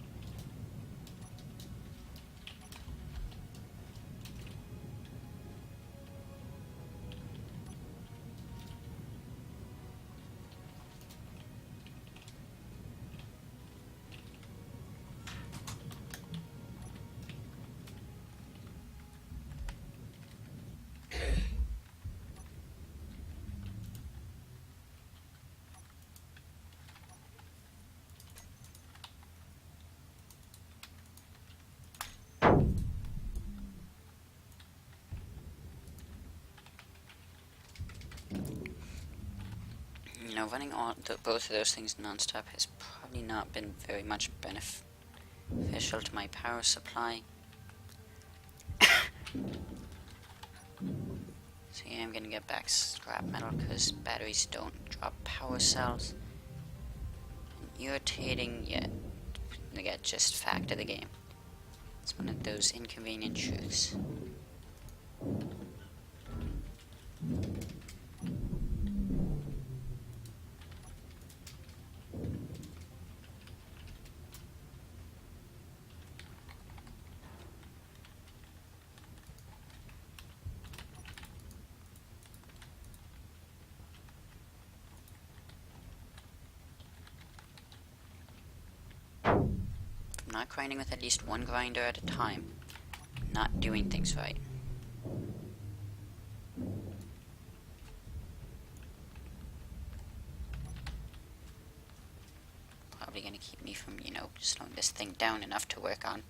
You know, running both of those things non-stop has probably not been very much beneficial to my power supply. So yeah, I'm gonna get back scrap metal because batteries don't drop power cells. Irritating, yet again, just fact of the game. It's one of those inconvenient truths. I'm not grinding with at least one grinder at a time. I'm not doing things right. Probably gonna keep me from, you know, slowing this thing down enough to work on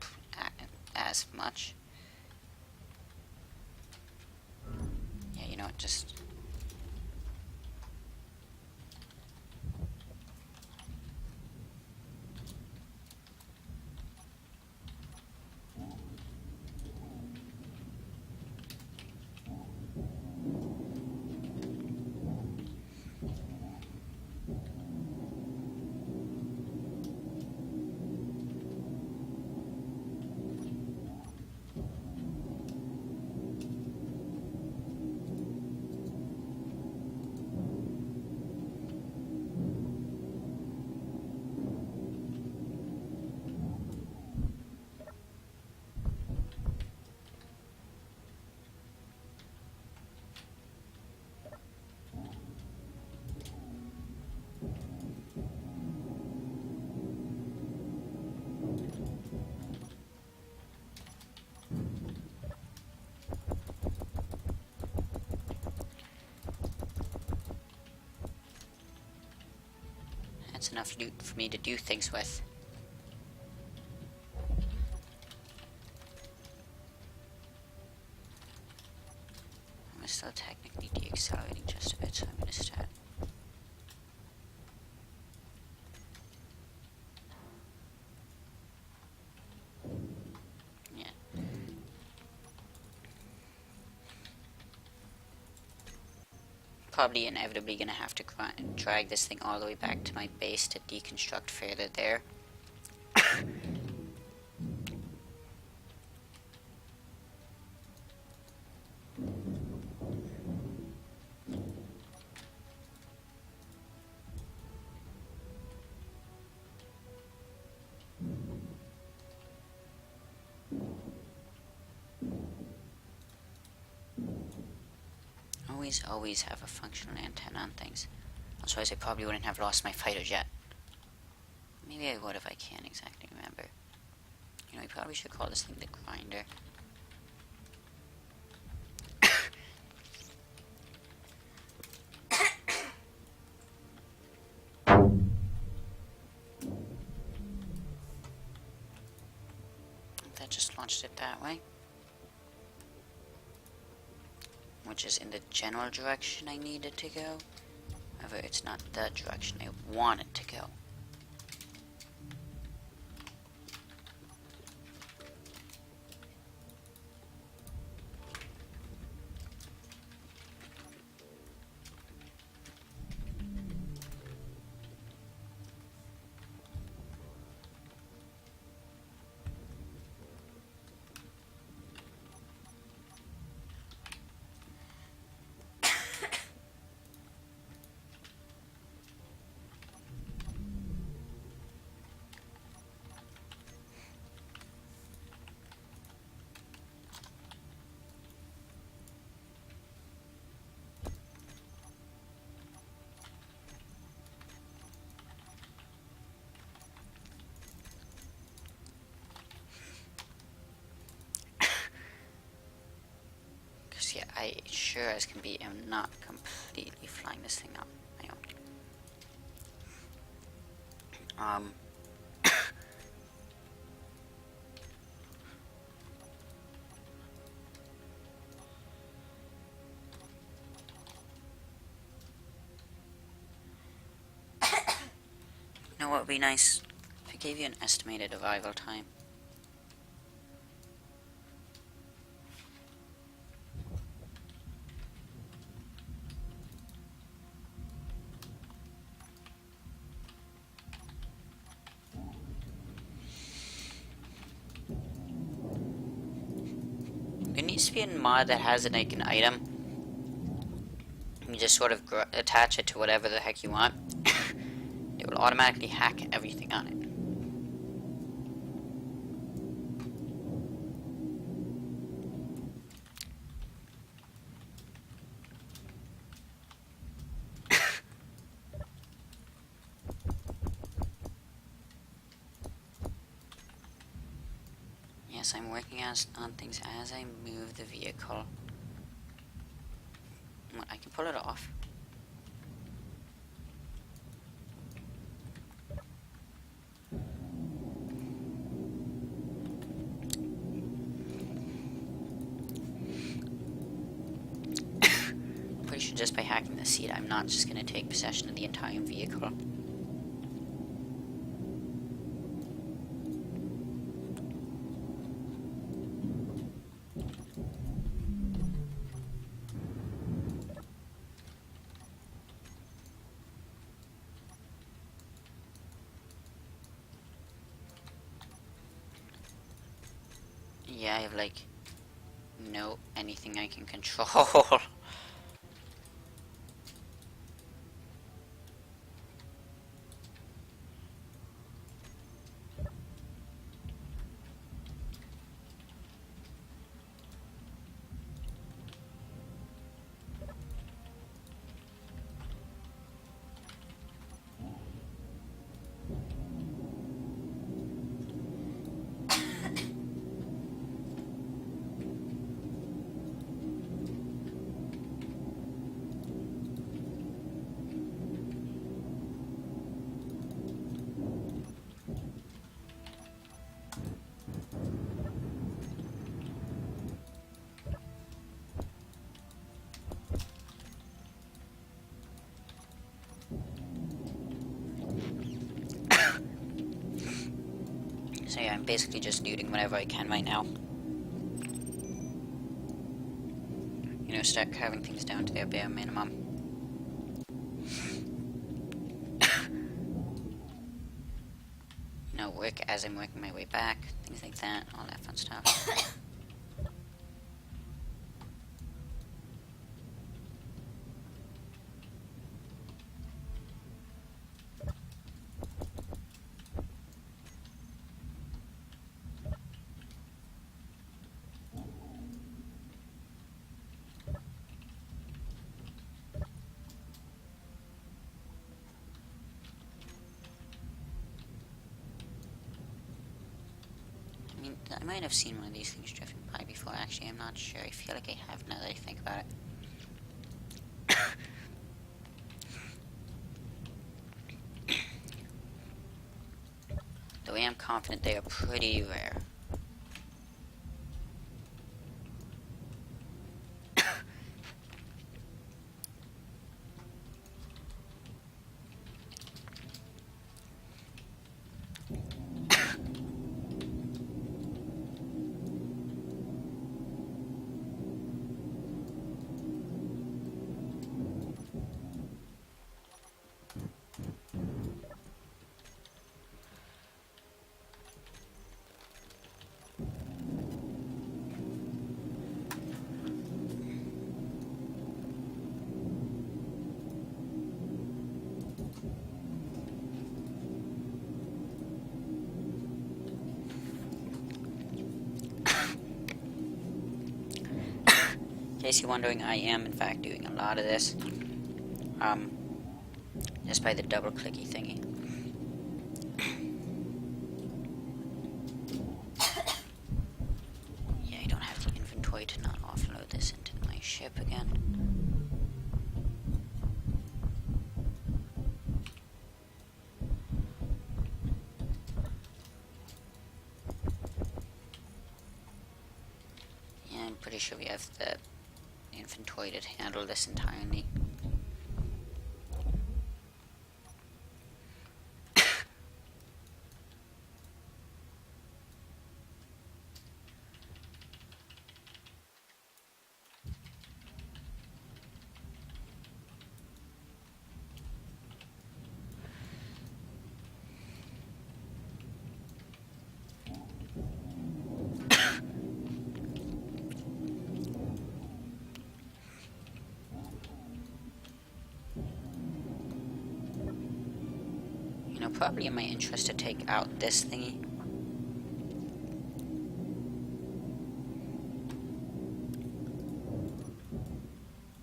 as much. Yeah, you know what, just... That's enough loot for me to do things with. I'm still technically deaccelerating just a bit, so I'm gonna start. Yeah. Probably inevitably gonna have to drag this thing all the way back to my base to deconstruct further there. Always have a functional antenna on things. Otherwise I probably wouldn't have lost my fighter jet. Maybe I would if I can't exactly remember. You know, we probably should call this thing the grinder. That just launched it that way. Which is in the general direction I needed to go. However, it's not the direction I wanted to go. Yeah, I sure as can be am not completely flying this thing up my own. You know what would be nice? If I gave you an estimated arrival time. There needs to be a mod that has like an item. You just sort of attach it to whatever the heck you want. It will automatically hack everything on it. Yes, I'm working on things as I move the vehicle. I can pull it off. Pretty sure just by hacking the seat, I'm not just going to take possession of the entire vehicle. Yeah, I have like no anything I can control. So yeah, I'm basically just looting whatever I can right now. You know, start carving things down to their bare minimum. You know, work as I'm working my way back, things like that, all that fun stuff. I mean, I might have seen one of these things drifting by before, actually, I'm not sure. I feel like I have now that I think about it. Though I am confident they are pretty rare. In case you're wondering, I am in fact doing a lot of this. Just by the double clicky thingy. Yeah, I don't have the inventory to not offload this into my ship again. Yeah, I'm pretty sure we have the inventory to handle this entirely. You know, probably in my interest to take out this thingy.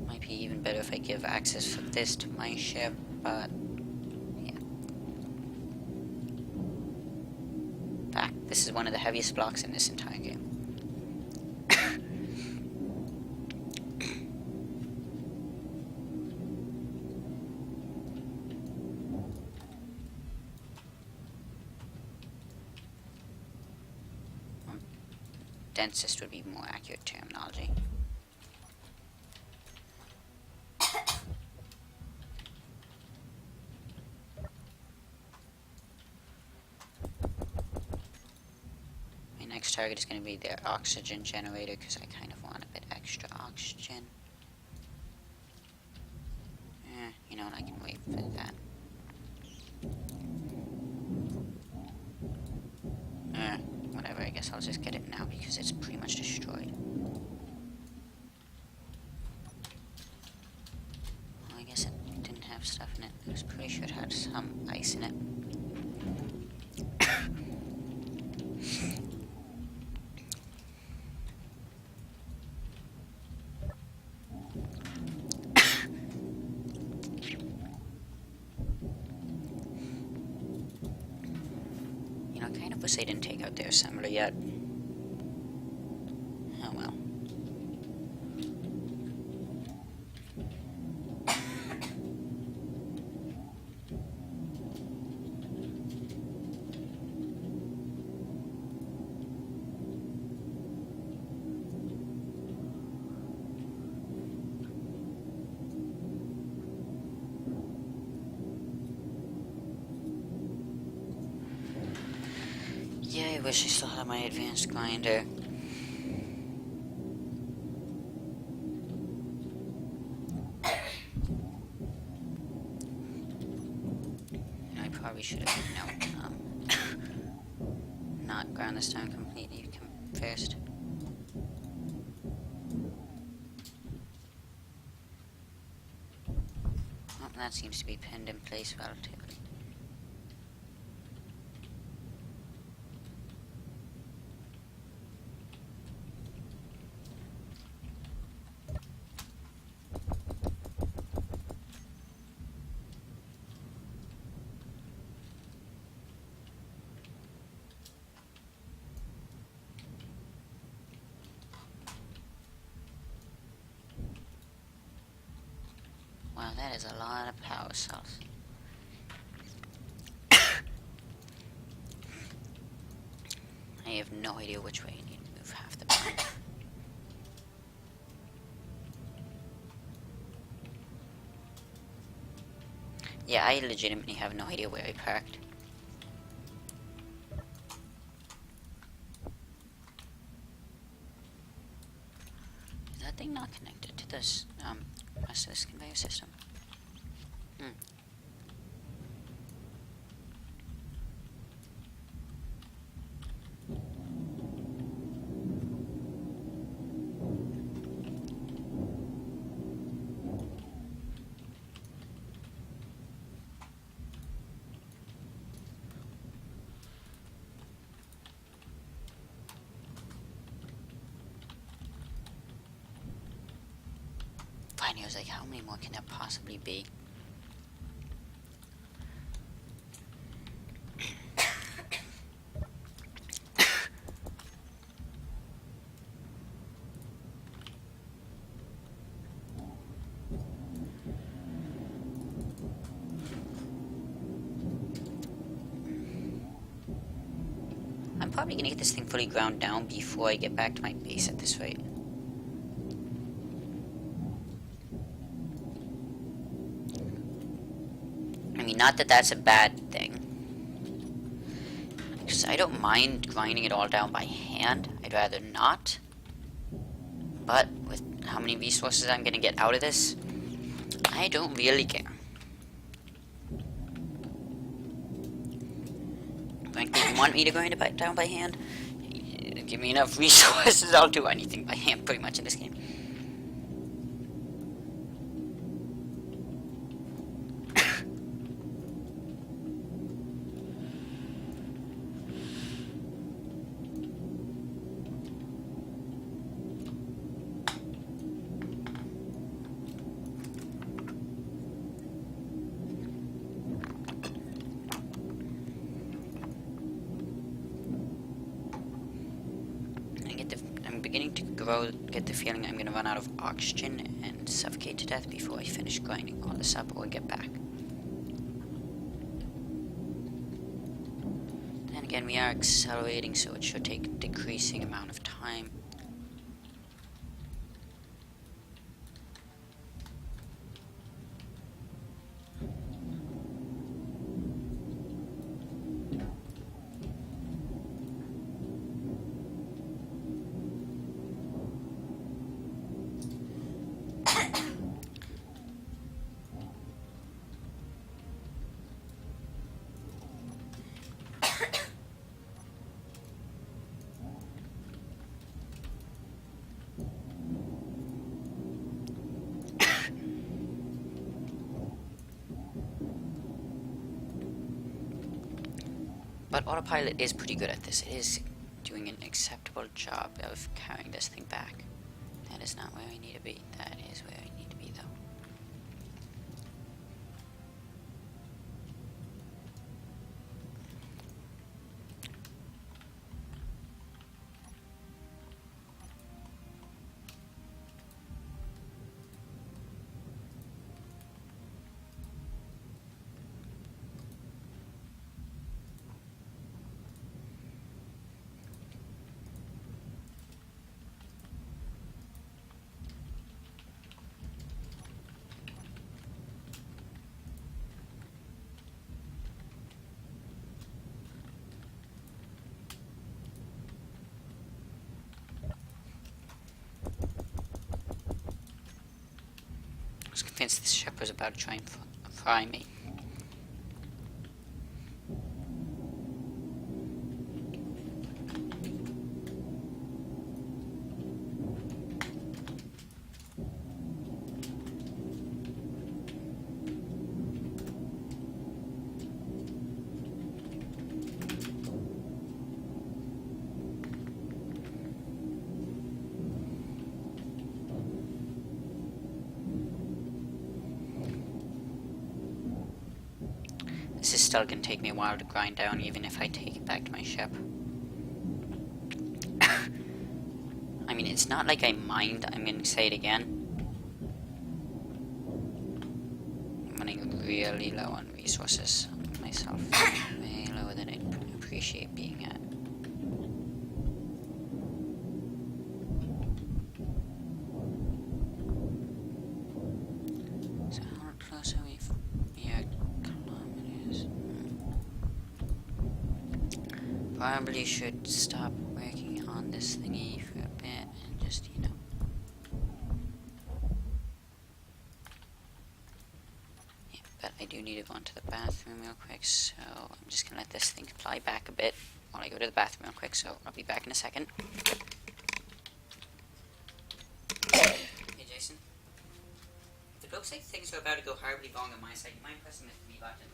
Might be even better if I give access for this to my ship, but yeah. In fact, this is one of the heaviest blocks in this entire game. Densest would be more accurate terminology. My next target is going to be their oxygen generator because I kind of want a bit extra oxygen. You know what, I can wait for that. Whatever, I guess I'll just get it now because it's pretty much destroyed. Well, I guess it didn't have stuff in it. I was pretty sure it had some ice in it. You know, I kind of wish they didn't take out their assembler yet. Oh well. Yeah, I wish I still had my advanced grinder. I probably should have, not ground this down completely first. Oh, that seems to be pinned in place relatively. Wow, that is a lot of power cells. I have no idea which way I need to move half the time. Yeah, I legitimately have no idea where I parked. Is that thing not connected to this, rest of this conveyor system? Hmm. Finally, I was like, how many more can there possibly be? I'm probably gonna get this thing fully ground down before I get back to my base at this rate. I mean, not that that's a bad thing. Because I don't mind grinding it all down by hand. I'd rather not. But with how many resources I'm gonna get out of this, I don't really care. Frankly, if you want me to grind it down by hand, give me enough resources, I'll do anything by hand pretty much in this game. I'm beginning to get the feeling I'm gonna run out of oxygen and suffocate to death before I finish grinding all this up or get back. Then again, we are accelerating, so it should take a decreasing amount of time. But autopilot is pretty good at this. It is doing an acceptable job of carrying this thing back. That is not where I need to be. That is where I need to be, though. chance this ship was about to try and fry me. This is still going to take me a while to grind down, even if I take it back to my ship. I mean, it's not like I mind. I'm going to say it again. I'm running really low on resources myself. Way lower than I'd appreciate being at. So how close are we? Yeah, kilometers. Probably should stop working on this thingy for a bit and just, you know. Yeah, but I do need to go into the bathroom real quick, so I'm just gonna let this thing fly back a bit while I go to the bathroom real quick, so I'll be back in a second. Hey Jason. If it looks like things are about to go horribly wrong on my side, you mind pressing the B button?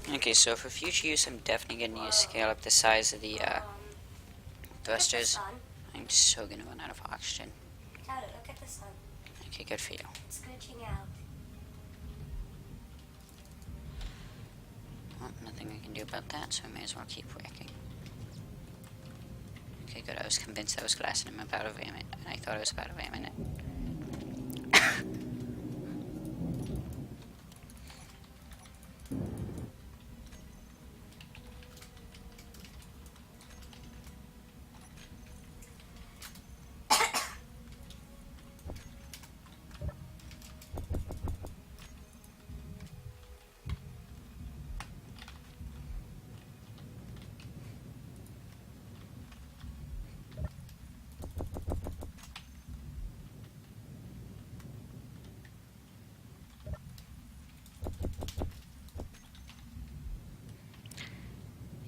Okay, so for future use, I'm definitely going to need to scale up the size of the thrusters. Sun. I'm so going to run out of oxygen. Tyler, look at the sun. Okay, good for you. It's glitching out. Well, nothing I can do about that, so I may as well keep working. Okay, good. I was convinced that was glass and I'm about to ram it, and I thought I was about to ram it.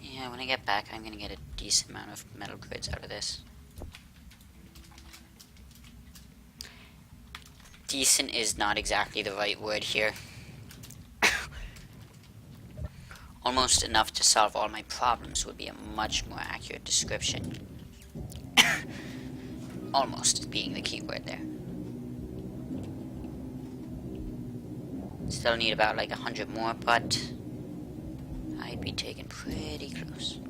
Yeah, when I get back, I'm gonna get a decent amount of metal grids out of this. Decent is not exactly the right word here. Almost enough to solve all my problems would be a much more accurate description. Almost being the key word there. Still need about like 100 more, but I'd be taken pretty close.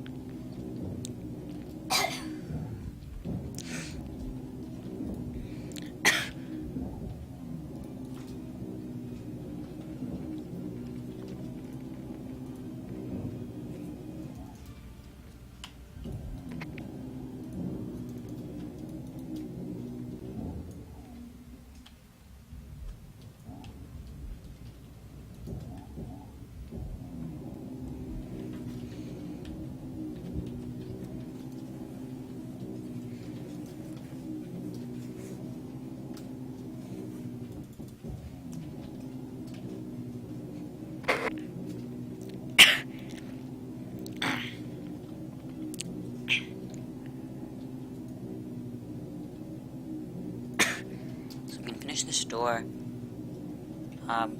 Finish this door.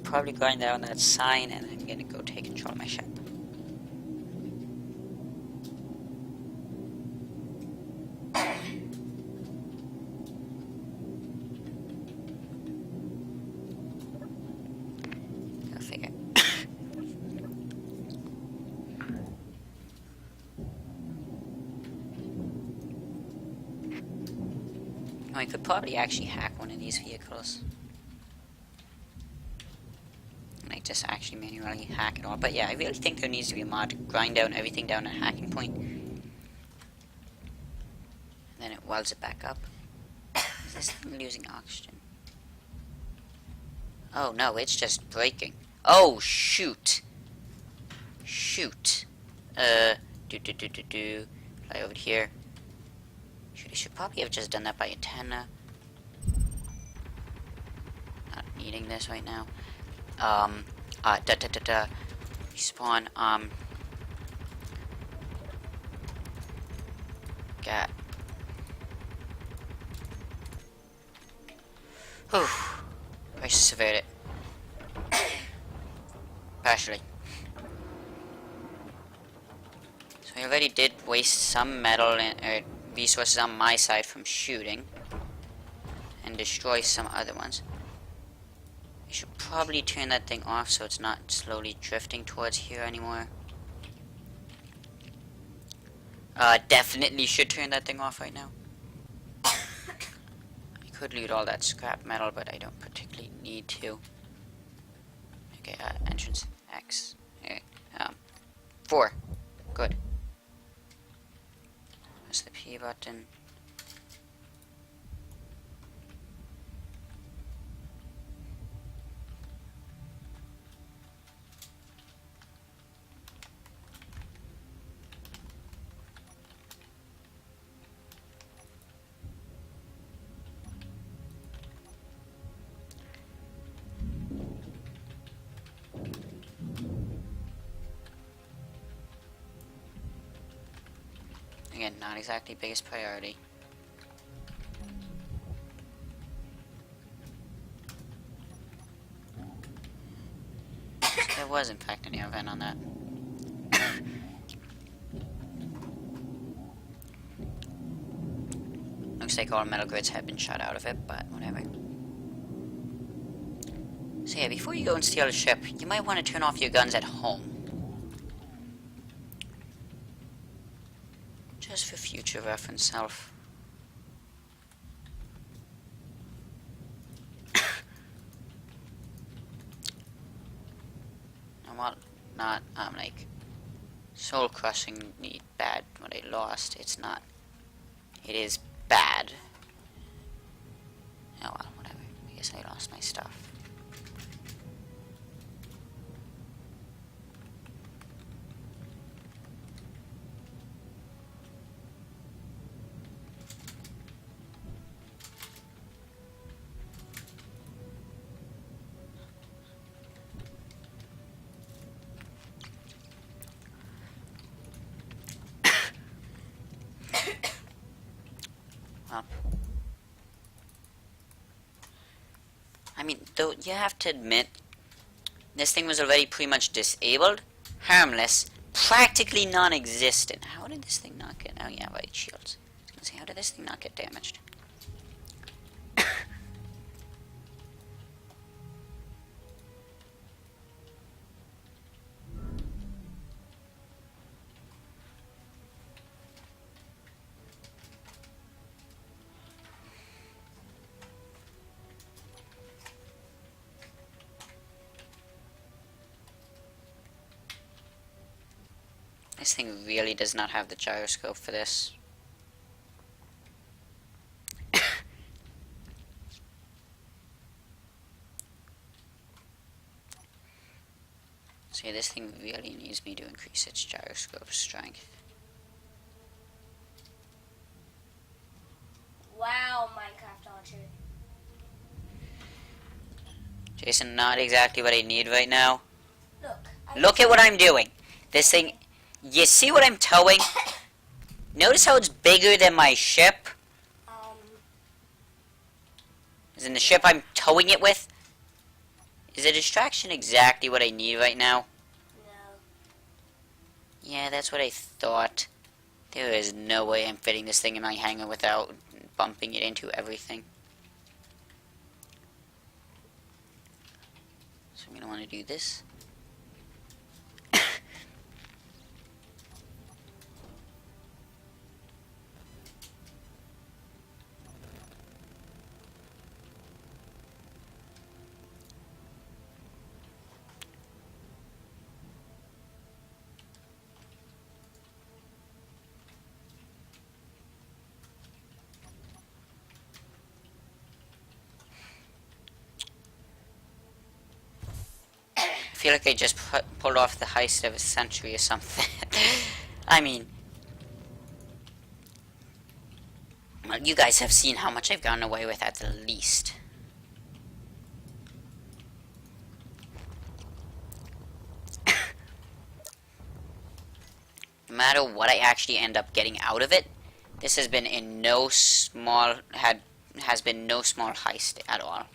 Probably grind down that sign, and I'm gonna go take control of my ship. I could probably actually hack one of these vehicles. Like, just actually manually hack it all. But yeah, I really think there needs to be a mod to grind down everything down to hacking point. And then it welds it back up. Is this thing losing oxygen? Oh no, it's just breaking. Oh shoot! Shoot. Fly over here. I should probably have just done that by antenna. Not needing this right now. Respawn, got. Whew. I surveyed it. Partially. So I already did waste some metal and resources on my side from shooting. And destroy some other ones. I should probably turn that thing off so it's not slowly drifting towards here anymore. Definitely should turn that thing off right now. I could loot all that scrap metal, but I don't particularly need to. Okay, entrance X. Okay, 4. Good. Press the P button. Again, not exactly biggest priority. So there was in fact an air vent on that. Looks like all metal grids have been shot out of it, but whatever. So yeah, before you go and steal a ship, you might want to turn off your guns at home. Just for future reference self. And while not, like, soul crushing me bad what I lost, it's not. It is bad. Oh well, whatever. I guess I lost my stuff. Well, I mean, though you have to admit, this thing was already pretty much disabled, harmless, practically non-existent. How did this thing not get? Oh yeah, right, shields. I was gonna say, how did this thing not get damaged? This thing really does not have the gyroscope for this. So yeah, this thing really needs me to increase its gyroscope strength. Wow, Minecraft launcher. Jason, not exactly what I need right now. Look. Look at what I'm doing. This thing, you see what I'm towing? Notice how it's bigger than my ship? Is in the ship I'm towing it with? Is the distraction exactly what I need right now? No. Yeah, that's what I thought. There is no way I'm fitting this thing in my hangar without bumping it into everything. So I'm going to want to do this. feel like I just pulled off the heist of a century or something. I mean, well, you guys have seen how much I've gotten away with at the least. No matter what I actually end up getting out of it, this has been in no small has been no small heist at all.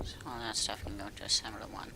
So all that stuff can go into assembler 1.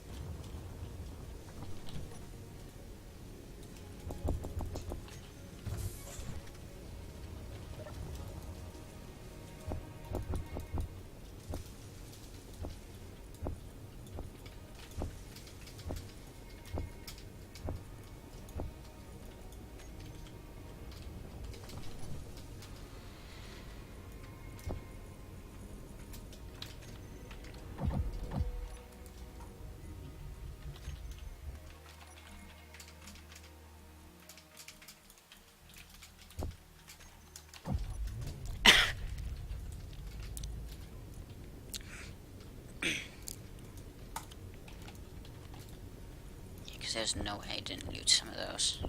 Because there's no way I didn't loot some of those.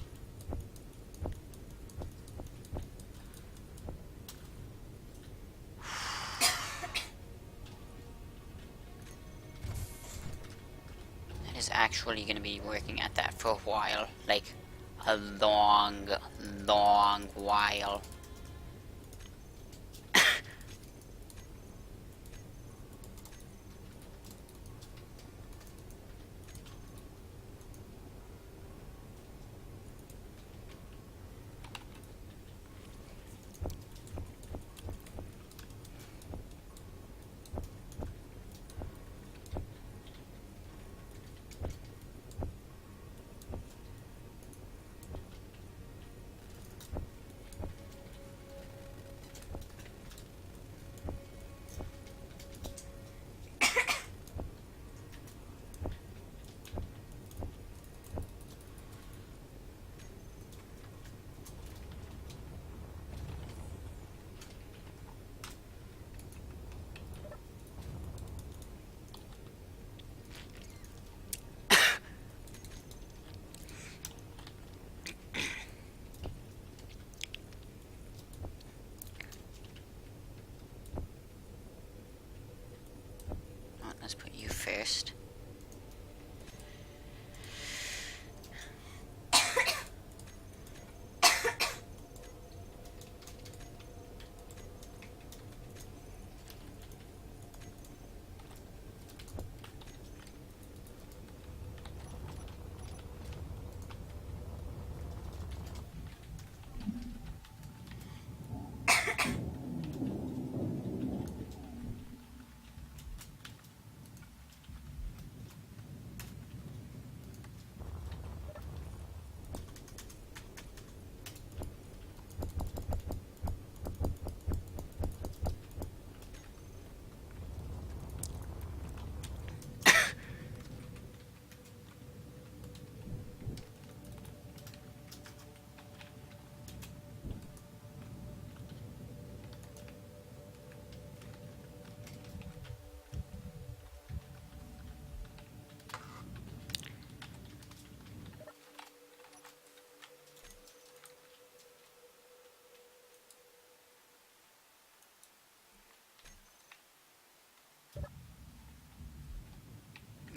That is actually going to be working at that for a while. Like, a long, long while.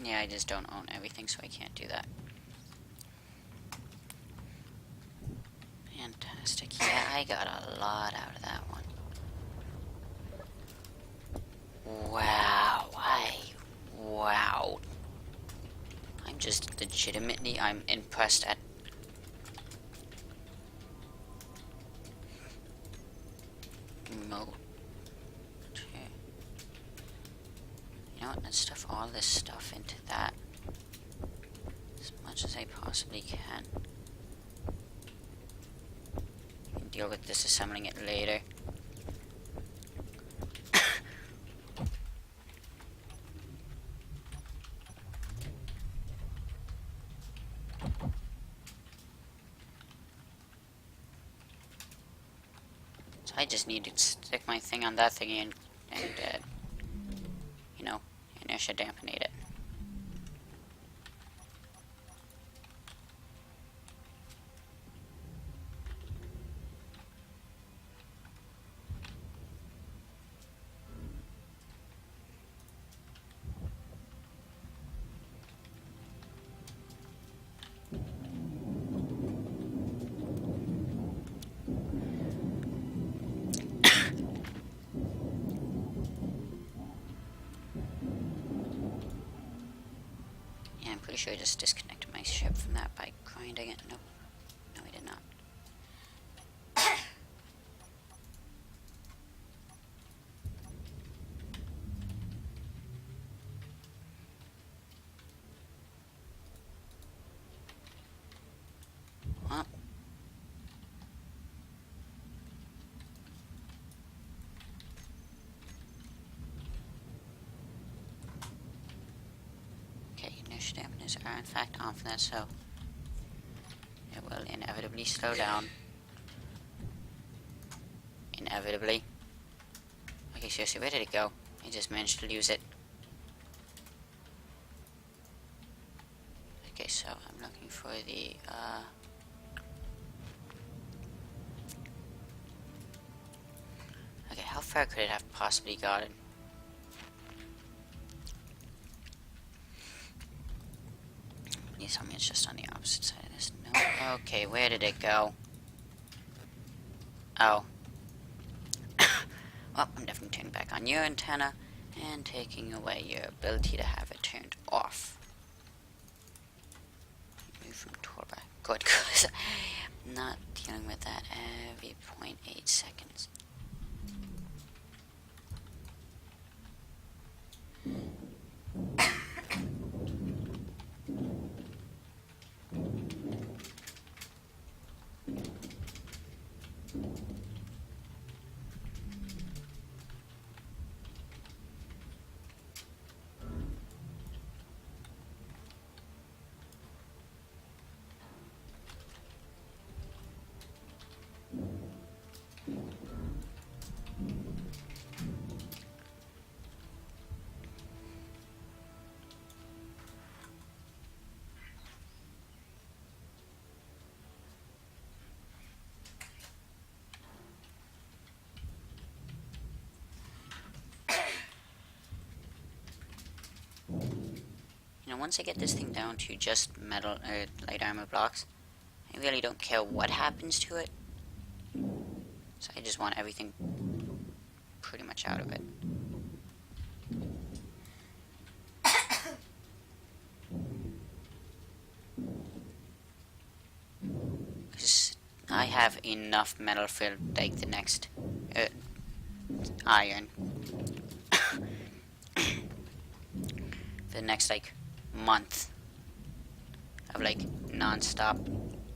Yeah, I just don't own everything, so I can't do that. Fantastic. Yeah, I got a lot out of that one. Wow. Wow. I'm just legitimately, I'm impressed at... Mo... You know what, let's stuff all this stuff into that. As much as I possibly can. I can deal with disassembling it later. So I just need to stick my thing on that thingy and you know, inertia dampenate it. Yeah, I'm pretty sure I just disconnected my ship from that by grinding it. Nope. No, I did not. Well. Okay, inertia dampeners are in fact on for that, so it will inevitably slow down. Inevitably. Okay, seriously, where did it go? I just managed to lose it. Okay, so I'm looking for the, okay, how far could it have possibly gotten? Please tell me it's just on the opposite side of this. No. Okay, where did it go? Oh. Well, I'm definitely turning back on your antenna and taking away your ability to have it turned off. Move from toolbar. Good, because I'm not dealing with that every 0.8 seconds. You know, once I get this thing down to just metal or light armor blocks, I really don't care what happens to it. So I just want everything pretty much out of it. Because I have enough metal for like the next iron. For the next like month of like non-stop,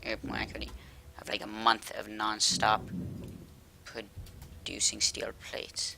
or more accurately, of like a month of non-stop producing steel plates.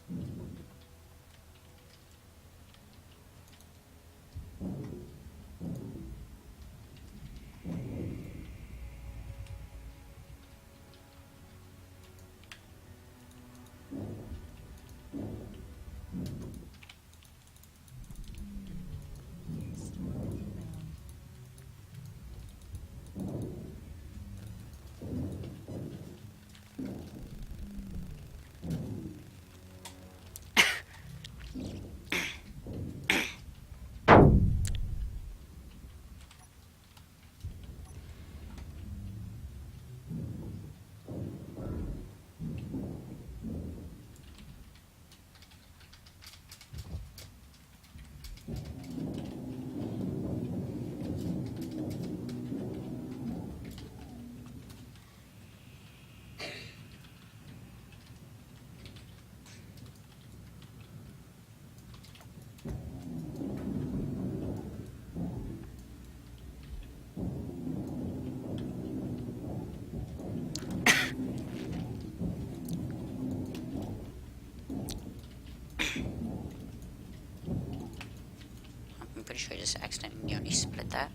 just accidentally nearly split that.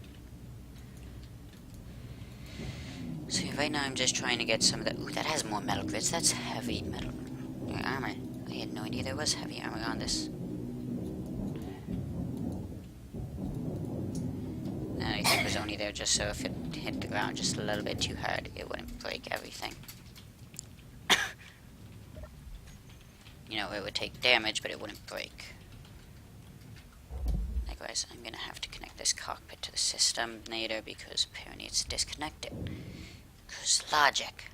So right now I'm just trying to get some of the... Ooh, that has more metal grids. That's heavy metal armor. I had no idea there was heavy armor on this. And I think it was only there just so if it hit the ground just a little bit too hard, it wouldn't break everything. You know, it would take damage, but it wouldn't break. Likewise, I'm gonna have to connect this cockpit to the system later because apparently it's disconnected. Because logic.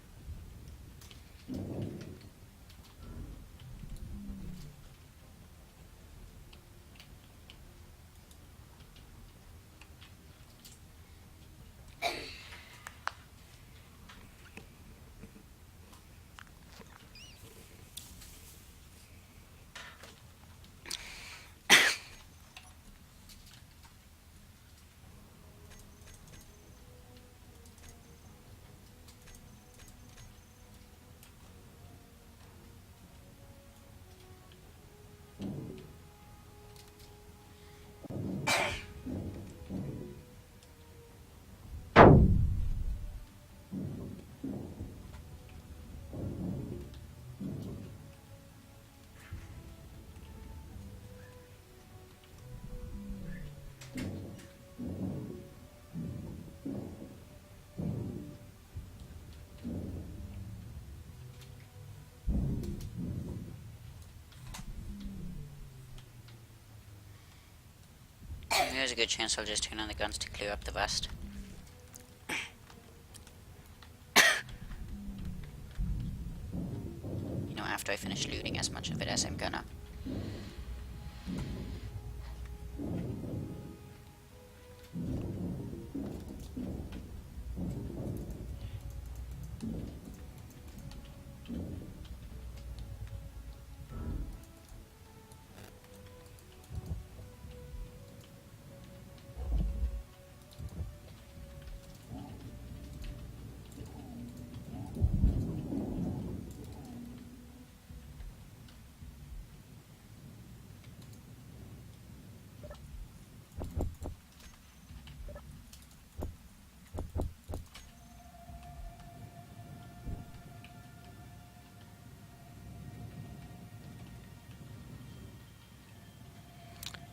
There's a good chance I'll just turn on the guns to clear up the rest. You know, after I finish looting as much of it as I'm gonna.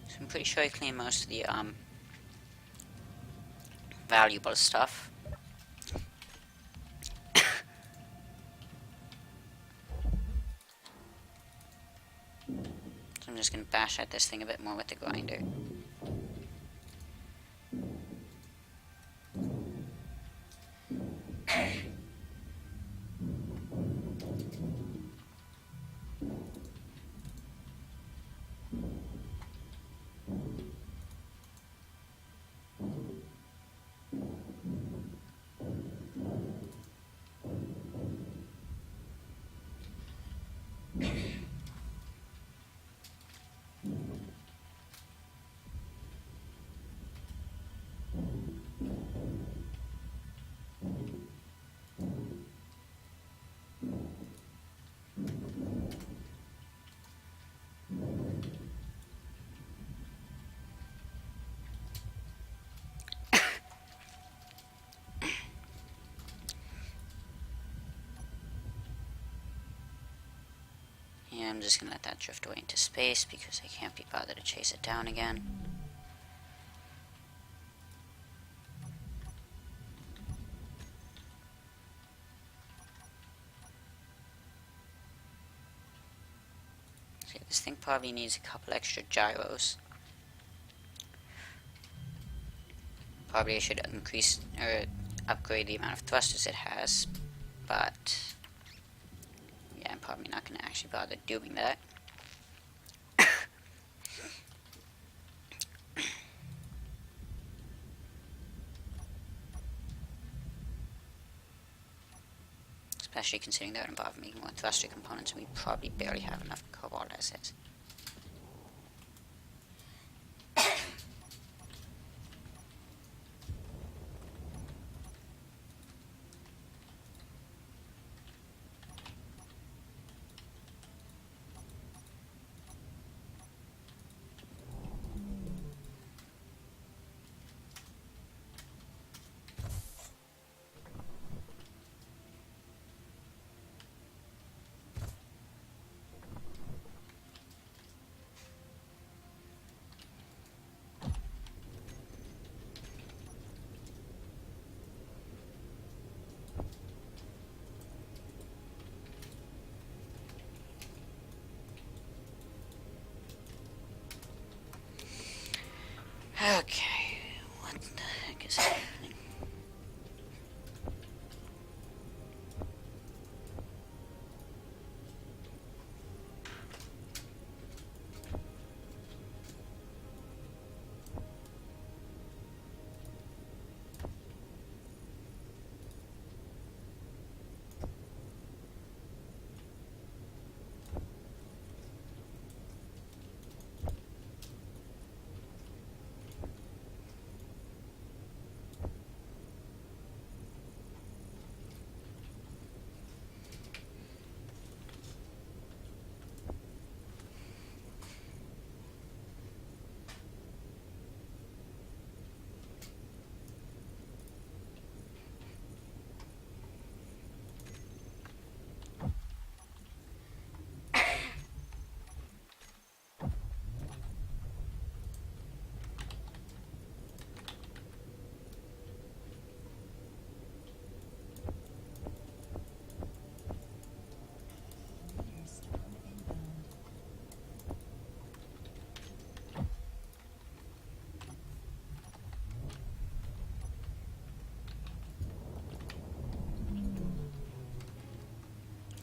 So I'm pretty sure I cleaned most of the valuable stuff. So I'm just gonna bash at this thing a bit more with the grinder. Yeah, I'm just gonna let that drift away into space because I can't be bothered to chase it down again. So this thing probably needs a couple extra gyros. Probably I should increase or upgrade the amount of thrusters it has, but yeah, I'm probably not going to actually bother doing that. Especially considering that would involve making more thruster components, and we probably barely have enough cobalt as is.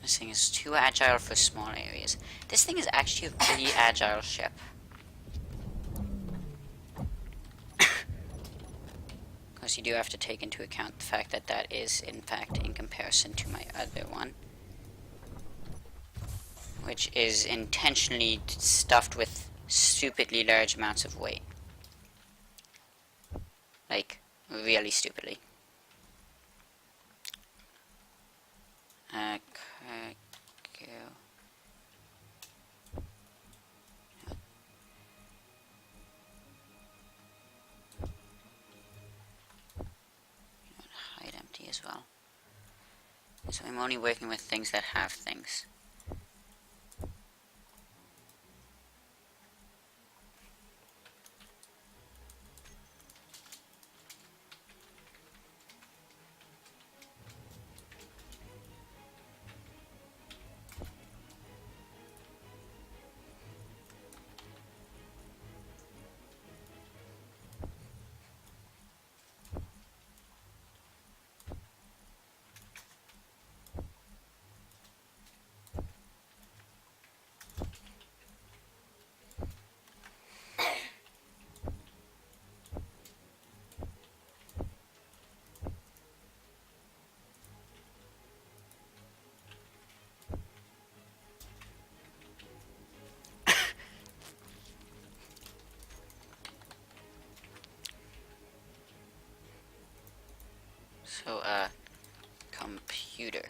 This thing is too agile for small areas. This thing is actually a pretty agile ship. Of course, you do have to take into account the fact that that is, in fact, in comparison to my other one, which is intentionally stuffed with stupidly large amounts of weight. Like, really stupidly. Cargo. Hide empty as well. So I'm only working with things that have things. So, computer.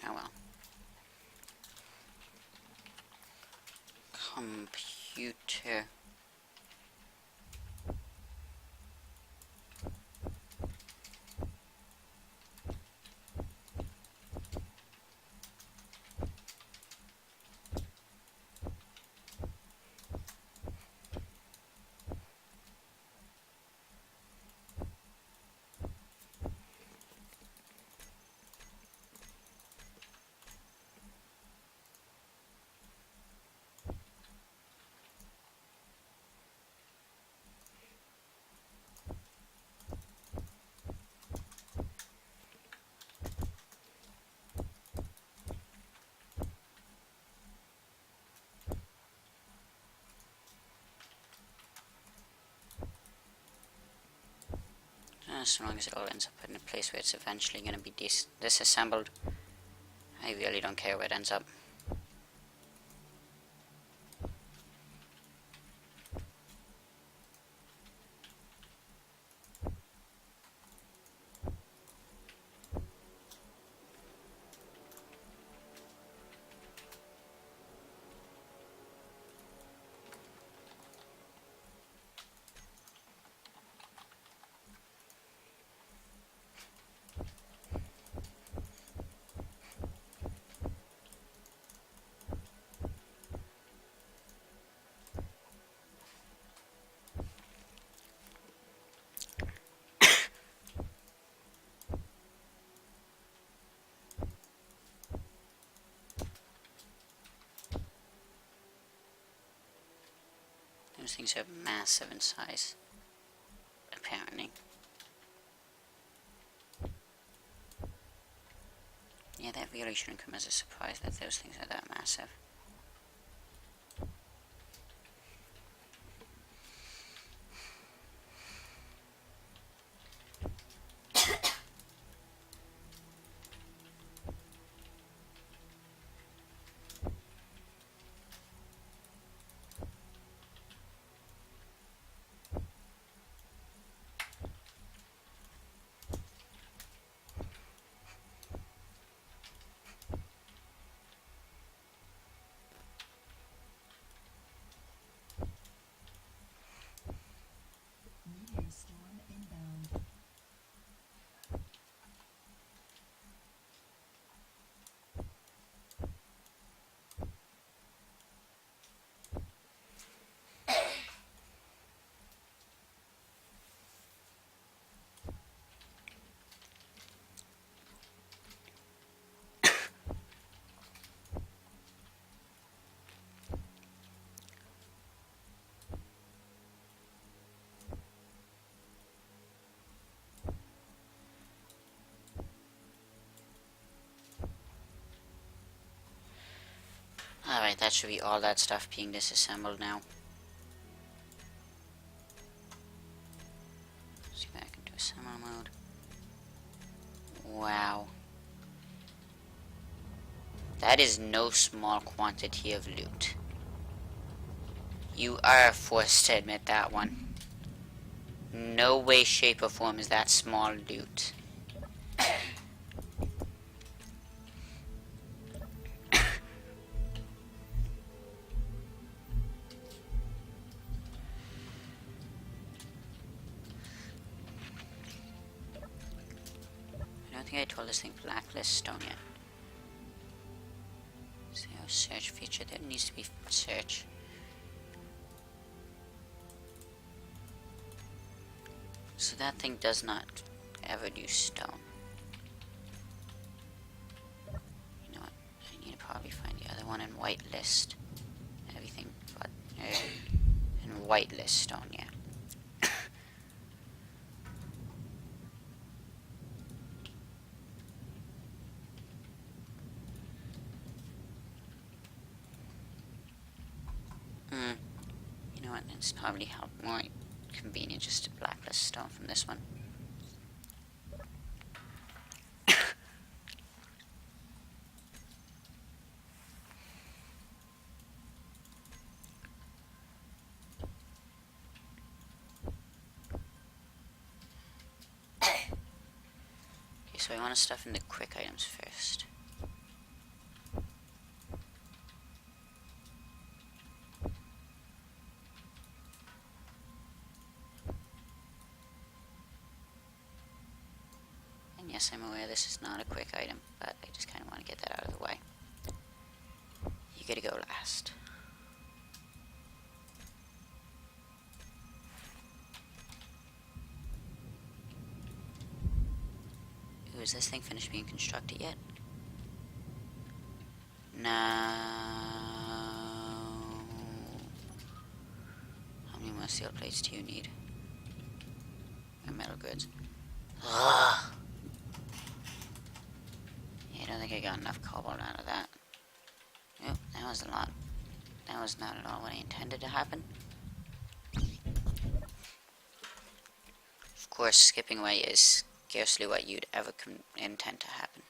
Oh well. Computer. As long as it all ends up in a place where it's eventually going to be disassembled, I really don't care where it ends up. Those things are massive in size, apparently. Yeah, that really shouldn't come as a surprise that those things are that massive. Alright, that should be all that stuff being disassembled now. Let's go back into assembly mode. Wow. That is no small quantity of loot. You are forced to admit that one. No way, shape, or form is that small loot. I don't think I told this thing blacklist stone yet. So search feature, there needs to be search. So that thing does not ever do stone. You know what, I need to probably find the other one in whitelist. Everything but in whitelist stone, yeah. You know what, it's probably more convenient just to blacklist stone from this one. Okay, so I want to stuff in the quick items first. Yes, I'm aware this is not a quick item, but I just kind of want to get that out of the way. You gotta go last. Ooh, is this thing finished being constructed yet? No. How many more steel plates do you need? Or metal goods? Ugh. I don't think I got enough cobalt out of that. Yep, that was a lot. That was not at all what I intended to happen. Of course, skipping away is scarcely what you'd ever intend to happen.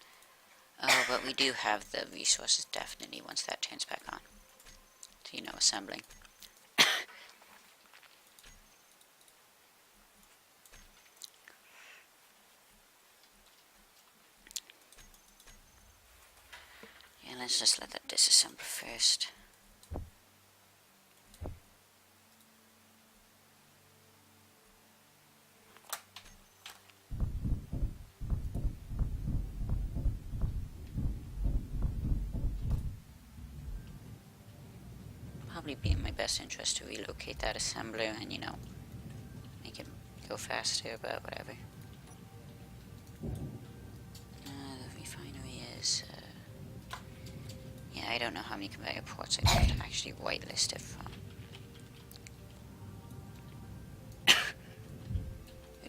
Oh, but we do have the resources definitely once that turns back on. So, you know, assembling. Yeah, let's just let that disassemble first. Probably be in my best interest to relocate that assembler and, you know, make it go faster, but whatever. The refinery is, yeah, I don't know how many conveyor ports I have to actually whitelist it from.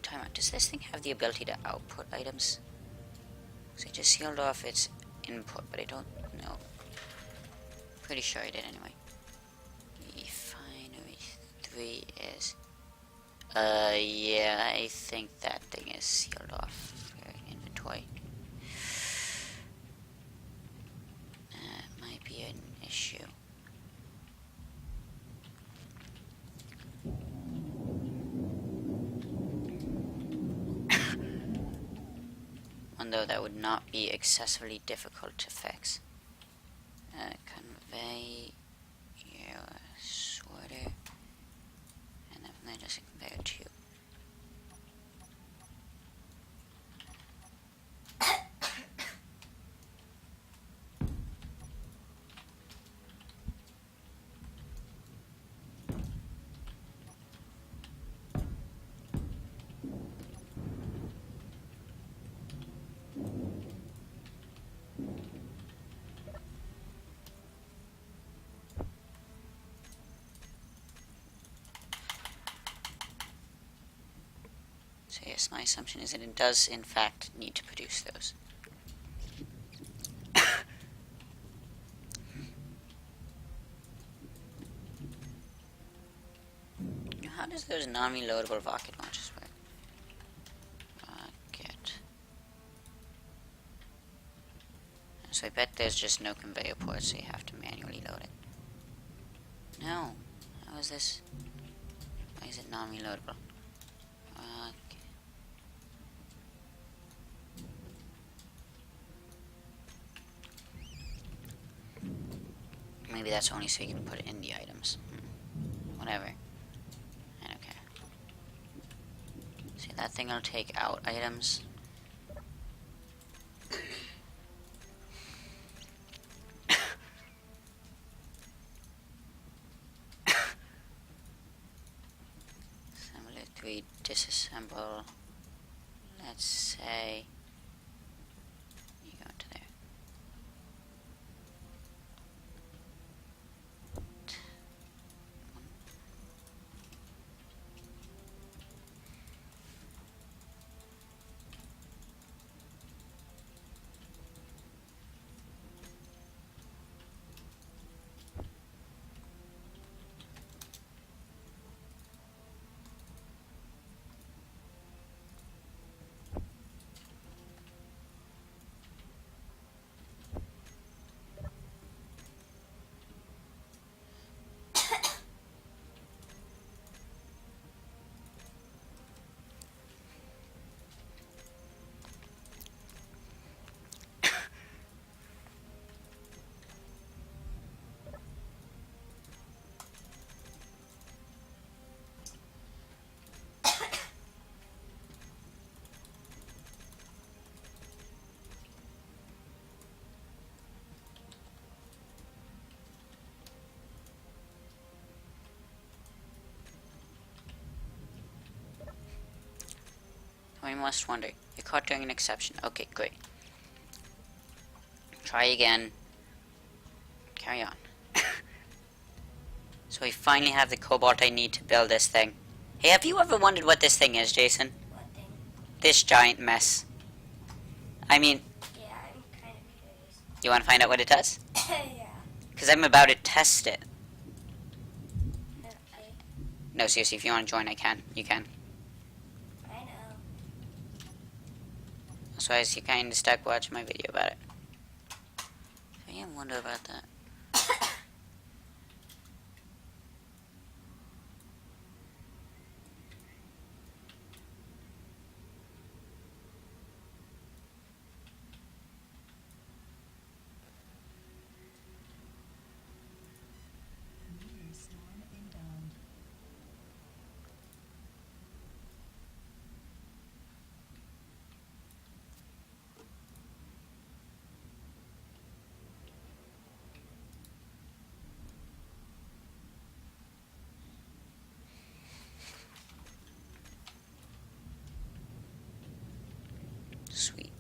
Time out. Does this thing have the ability to output items? So I just sealed off its input, but I don't know. Pretty sure I did anyway. Refinery 3 is... yeah, I think that thing is sealed off for inventory. That might be an issue. One though that would not be excessively difficult to fix. Convey your sorter, and then just a conveyor 2. So yes, my assumption is that it does in fact need to produce those. does those non-reloadable rocket launchers work? Rocket. So I bet there's just no conveyor ports, so you have to manually load it. No. How is this? Why is it non-reloadable? Okay. Maybe that's only so you can put it in the items. Whatever. I don't care. See, that thing will take out items. Assembly 3, disassemble. Let's say you go into there. We must wonder. You're caught during an exception. Okay, great. Try again. Carry on. So we finally have the cobalt I need to build this thing. Hey, have you ever wondered what this thing is, Jason? What thing? This giant mess. I mean, Yeah, I'm kind of curious. you want to find out what it does? Yeah. Because I'm about to test it. I No, seriously, if you want to join, I can. You can. know. That's why you kind of stuck watching my video about it. So yeah, I wonder about that. Sweet.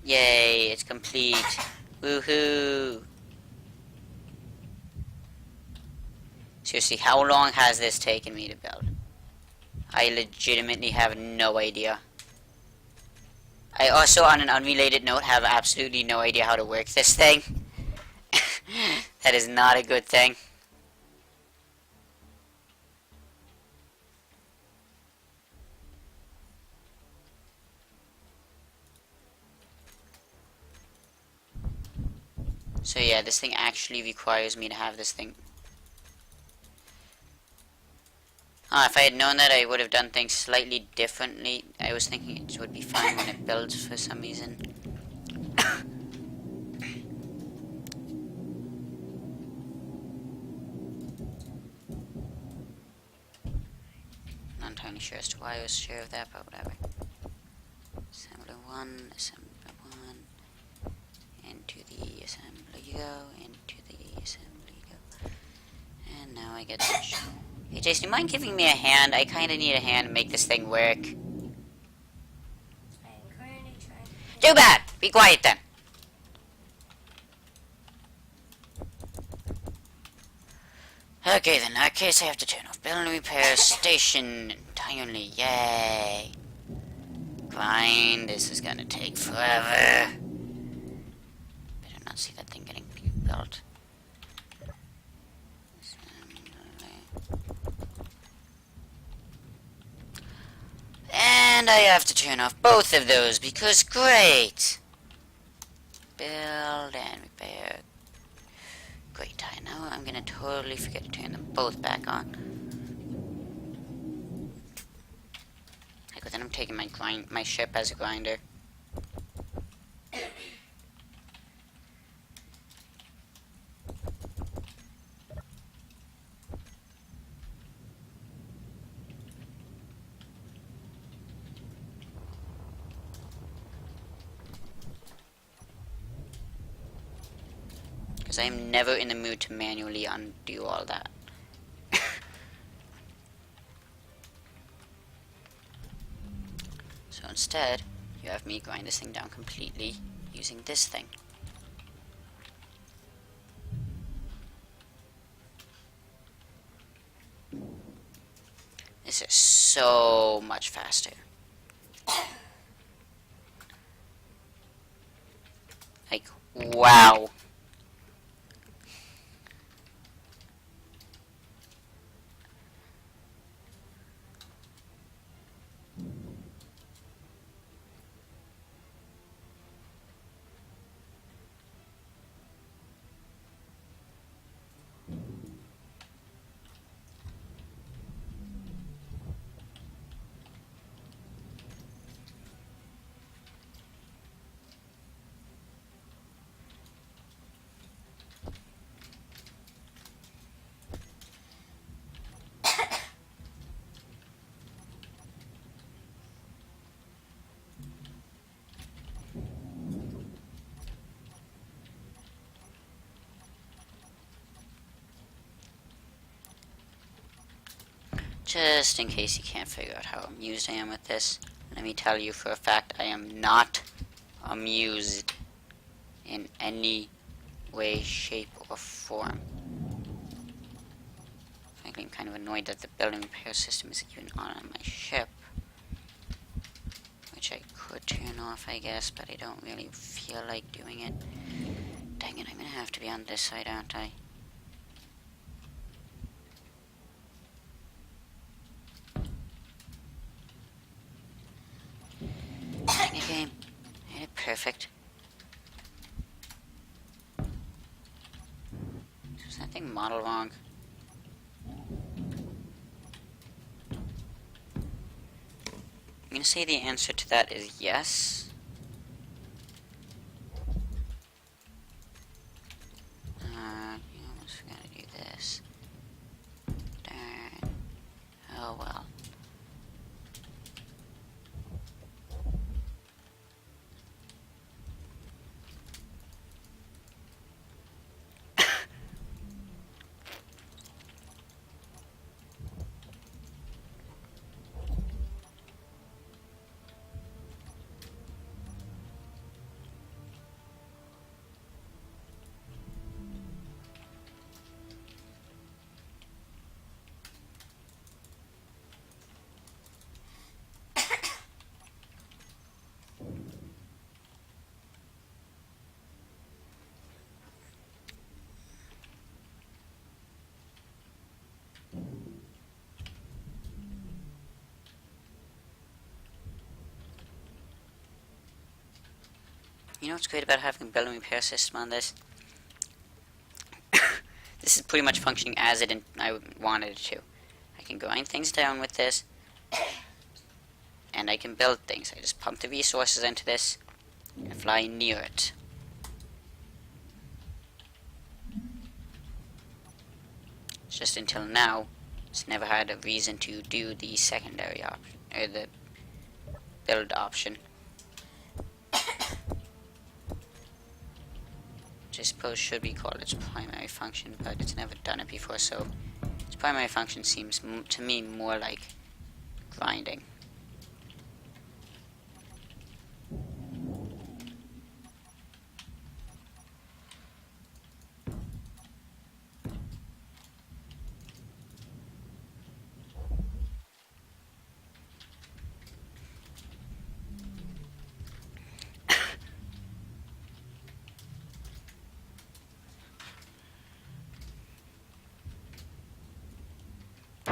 Yay, it's complete. Woohoo! Seriously, how long has this taken me to build? I legitimately have no idea. I also, on an unrelated note, have absolutely no idea how to work this thing. That is not a good thing. So yeah, this thing actually requires me to have this thing. If I had known that, I would have done things slightly differently. I was thinking it would be fine when it builds for some reason. Not entirely sure as to why I was sure of that, but whatever. Assembler 1, assembler 1. Into the assembly you go, into the assembly you go. And now I get to... Hey Jason, do you mind giving me a hand? I kinda need a hand to make this thing work. I am currently trying to... Too bad! Be quiet then. Okay then, in that case I have to turn off build and repair station entirely. Yay! grind. This is gonna take forever. Better not see that thing getting built. And I have to turn off both of those because great. Build and repair. Great. I know I'm gonna totally forget to turn them both back on. Like, then I'm taking my ship as a grinder. Because I'm never in the mood to manually undo all that. So instead, you have me grind this thing down completely using this thing. This is so much faster. Like, wow. Just in case you can't figure out how amused I am with this, let me tell you for a fact I am not amused in any way, shape, or form. Frankly, I'm kind of annoyed that the building repair system isn't even on my ship. Which I could turn off, I guess, but I don't really feel like doing it. Dang it, I'm gonna have to be on this side, aren't I? Dang it, game. Made it perfect. Is that thing modeled wrong? I'm gonna say the answer to that is yes. You almost forgot to do this. Darn. Oh well. You know what's great about having a building repair system on this? This is pretty much functioning as I wanted it to. I can grind things down with this, and I can build things. I just pump the resources into this and fly near it. It's just until now, it's never had a reason to do the secondary option, or the build option. Which I suppose should be called its primary function, but it's never done it before, so its primary function seems to me more like grinding.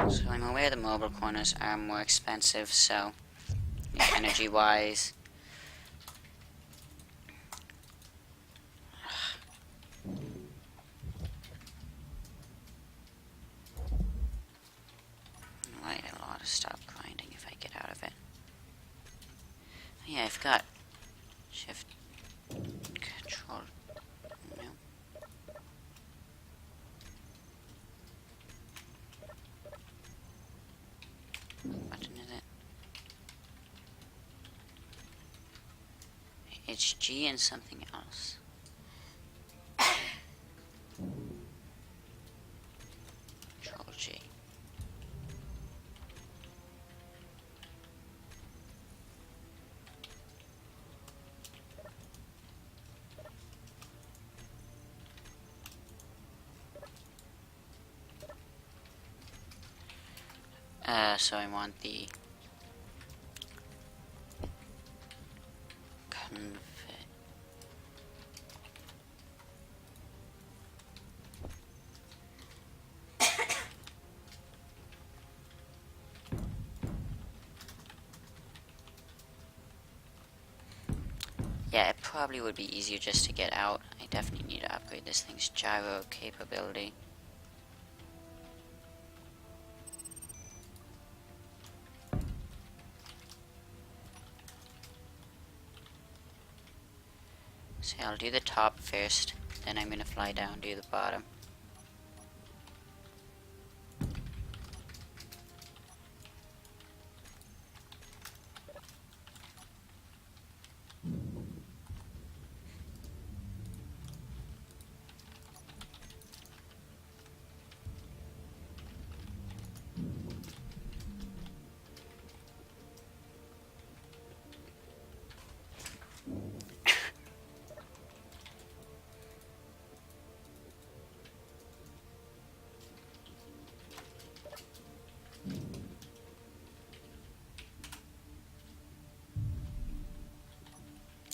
So I'm aware the mobile corners are more expensive, so energy-wise. Light a lot of stop grinding if I get out of it. Yeah, I've got shift control. No. What button is it? It's G and something else. Control G. So I want the convert. Yeah, it probably would be easier just to get out. I definitely need to upgrade this thing's gyro capability. So I'll do the top first, then I'm gonna fly down, do the bottom.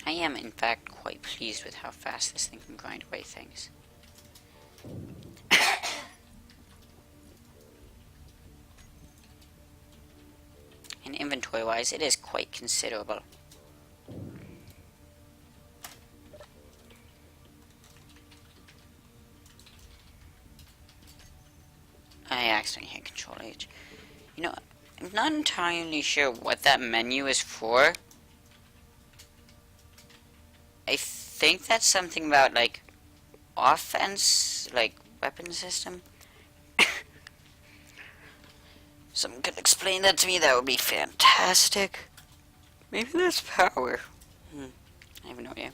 I am, in fact, quite pleased with how fast this thing can grind away things. And inventory-wise, it is quite considerable. I accidentally hit Control H. You know, I'm not entirely sure what that menu is for. I think that's something about, like, offense, like, weapon system. Someone could explain that to me, that would be fantastic. Maybe that's power. I have no idea.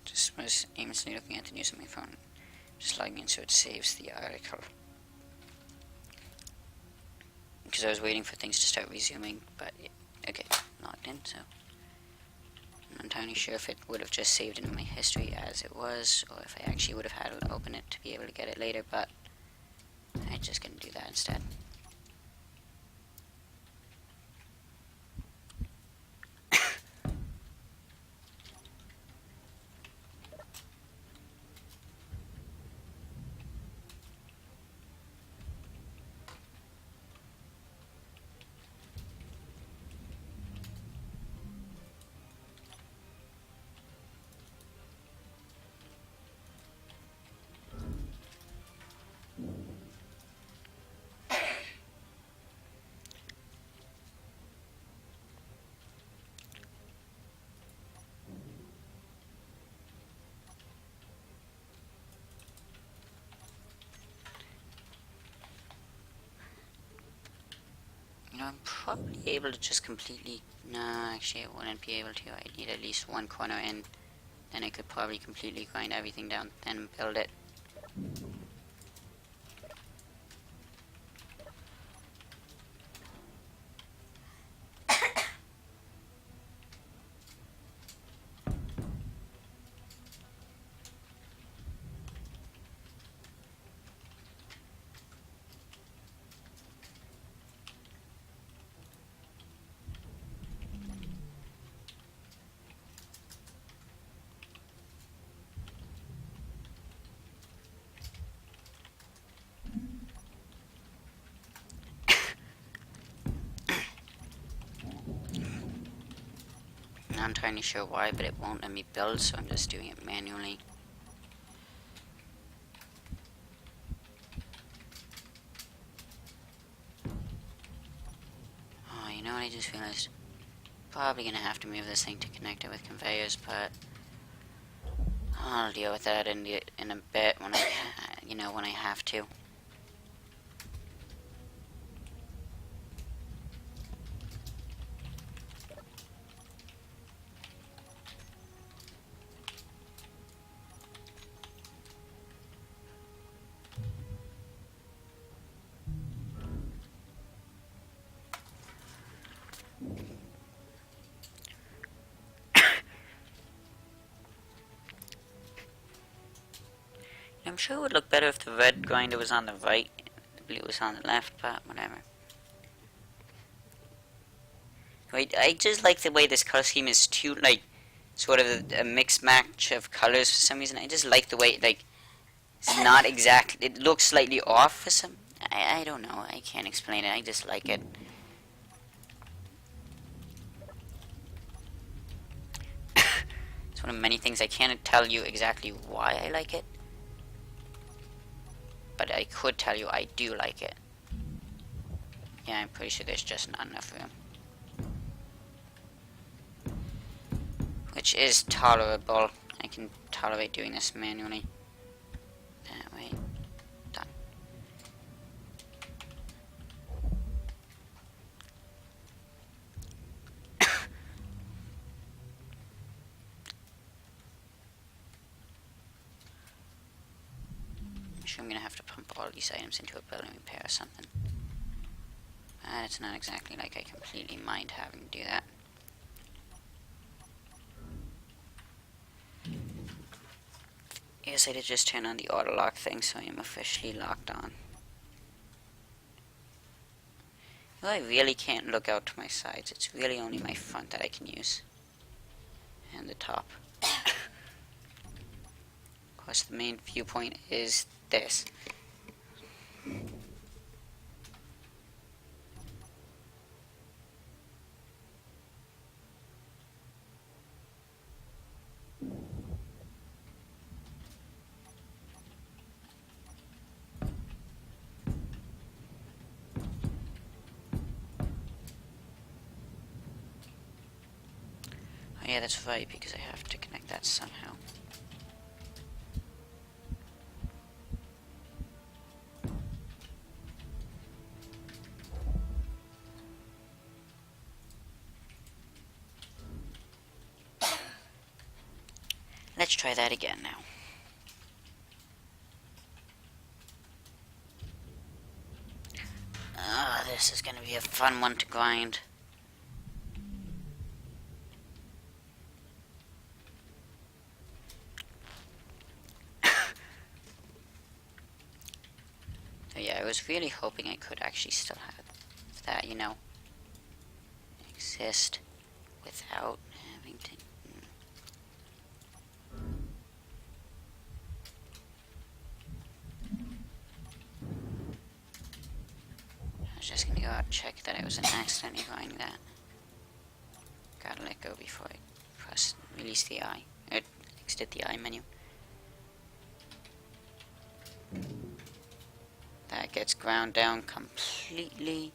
Just was aimlessly looking at the news on my phone. Just logging in so it saves the article. Because I was waiting for things to start resuming, but okay, logged in, so I'm not entirely sure if it would have just saved in my history as it was, or if I actually would have had to open it to be able to get it later, but I'm just gonna do that instead. You know, I'm probably able to just completely... No, actually I wouldn't be able to. I'd need at least one corner in. Then I could probably completely grind everything down, then build it. I'm not entirely sure why, but it won't let me build, so I'm just doing it manually. Oh, you know what I just realized? Probably gonna have to move this thing to connect it with conveyors, but I'll deal with that in a bit when when I have to. I'm sure it would look better if the red grinder was on the right, the blue was on the left, but whatever. Wait, I just like the way this color scheme is too, like, sort of a mixed match of colors for some reason. I just like the way, like, it's not exact, it looks slightly off for some, I don't know, I can't explain it, I just like it. It's one of many things I can't tell you exactly why I like it. But I could tell you I do like it. Yeah, I'm pretty sure there's just not enough room. Which is tolerable. I can tolerate doing this manually. That way. Done. I'm sure I'm gonna have to pump all these items into a building repair or something. But it's not exactly like I completely mind having to do that. Yes, I did just turn on the auto lock thing, so I am officially locked on. Well, I really can't look out to my sides. It's really only my front that I can use. And the top. Of course, the main viewpoint is this. Oh yeah, that's right, because I have to connect that somehow. Let's try that again now. Ah, this is gonna be a fun one to grind. So yeah, I was really hoping I could actually still have that, exist without having to... I was just gonna go out and check that I wasn't accidentally grinding that. Gotta let go before I release the eye, or exit the eye menu. That gets ground down completely.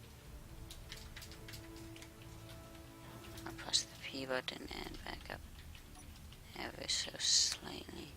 I'll press the P button and back up ever so slightly.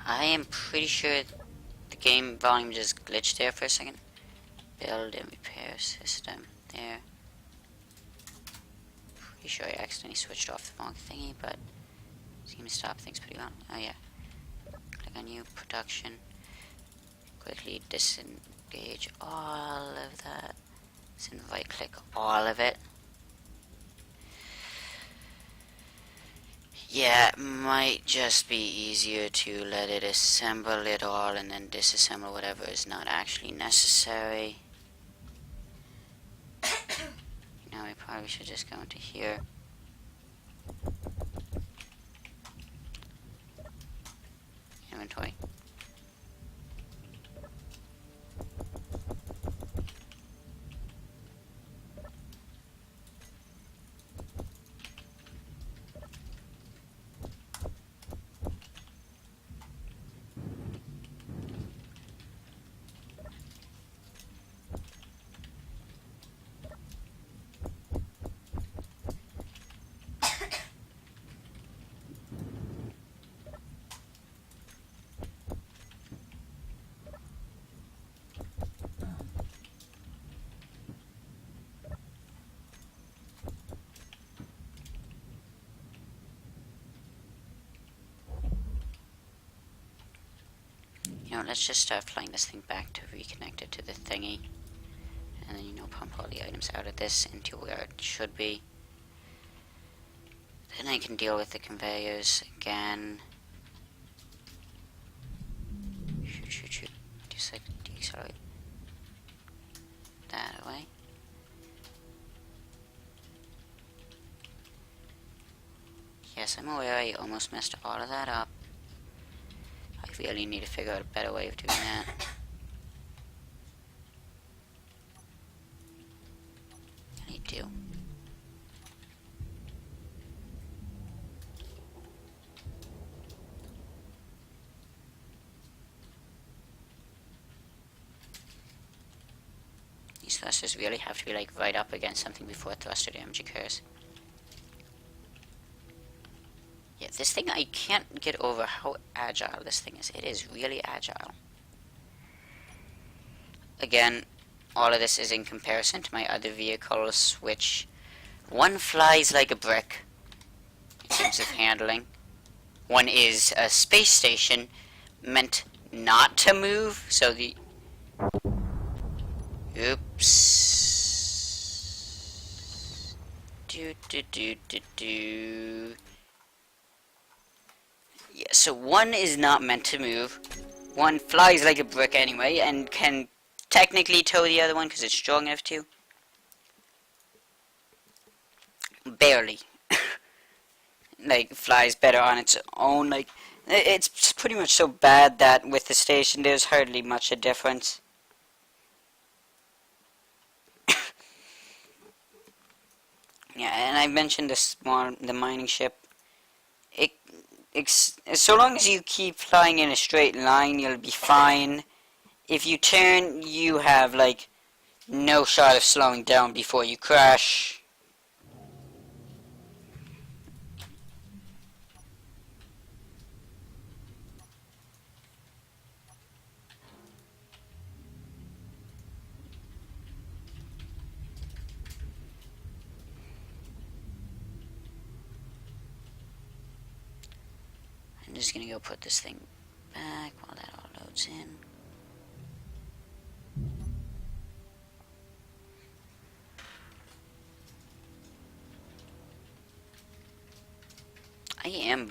I am pretty sure the game volume just glitched there for a second. Build and repair system there. Pretty sure I accidentally switched off the wrong thingy, but it's gonna stop things pretty well. Oh yeah. Click on new production. Quickly Gauge all of that. Then right click all of it. Yeah, it might just be easier to let it assemble it all and then disassemble whatever is not actually necessary. Now we probably should just go into here. Inventory. You know, let's just start flying this thing back to reconnect it to the thingy. And then, you know, pump all the items out of this into where it should be. Then I can deal with the conveyors again. Shoot. Just like decelerate that away. Yes, I'm aware I almost messed all of that up. I really need to figure out a better way of doing that. I need to. These thrusters really have to be like right up against something before thruster damage occurs. Yeah, this thing, I can't get over how agile this thing is. It is really agile. Again, all of this is in comparison to my other vehicles, which one flies like a brick in terms of handling. One is a space station meant not to move, so the... Oops. Yeah, so one is not meant to move. One flies like a brick anyway, and can technically tow the other one because it's strong enough to. Barely. Like, flies better on its own. Like, it's pretty much so bad that with the station there's hardly much a difference. Yeah, and I mentioned the mining ship. So long as you keep flying in a straight line, you'll be fine. If you turn, you have, like, no shot of slowing down before you crash. I'm just gonna go put this thing back while that all loads in. I am,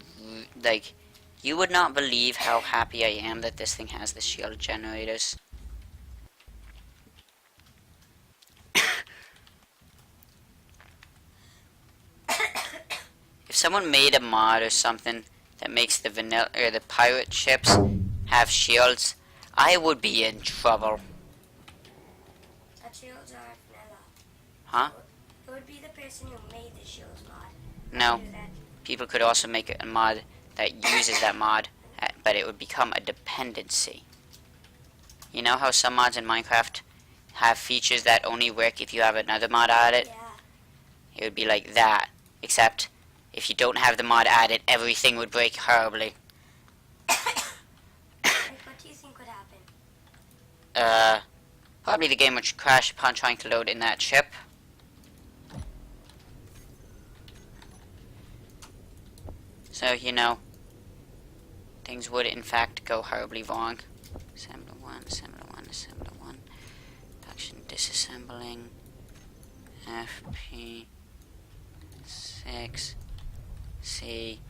like, you would not believe how happy I am that this thing has the shield generators. If someone made a mod or something that makes the vanilla or the pirate ships have shields, I would be in trouble. That shields are vanilla. Huh? It would be the person who made the shields mod. No. Do that. People could also make a mod that uses that mod, but it would become a dependency. You know how some mods in Minecraft have features that only work if you have another mod added? Yeah. It would be like that, except if you don't have the mod added, everything would break horribly. Like, what do you think would happen? Probably the game would crash upon trying to load in that ship. So, you know, things would in fact go horribly wrong. Assembler 1, assembler 1, assembler 1. Action disassembling. FP 6. C.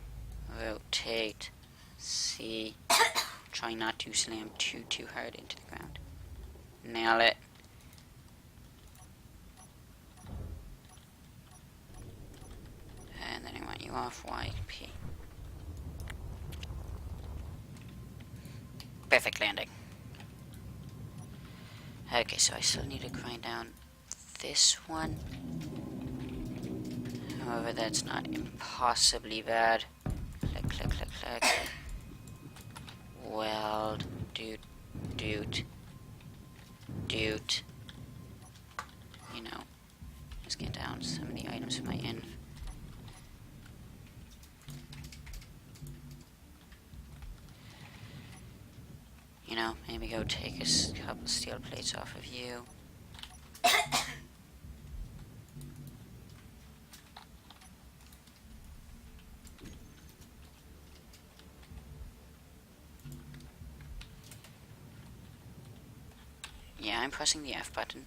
Rotate. C. Try not to slam too hard into the ground. Nail it. And then I want you off Y, P. Perfect landing. Okay, so I still need to grind down this one. However, that's not impossibly bad. Click, click, click, click. Weld, doot. You know, let's get down some of the items from my inv. You know, maybe go take a couple steel plates off of you. Yeah, I'm pressing the F button.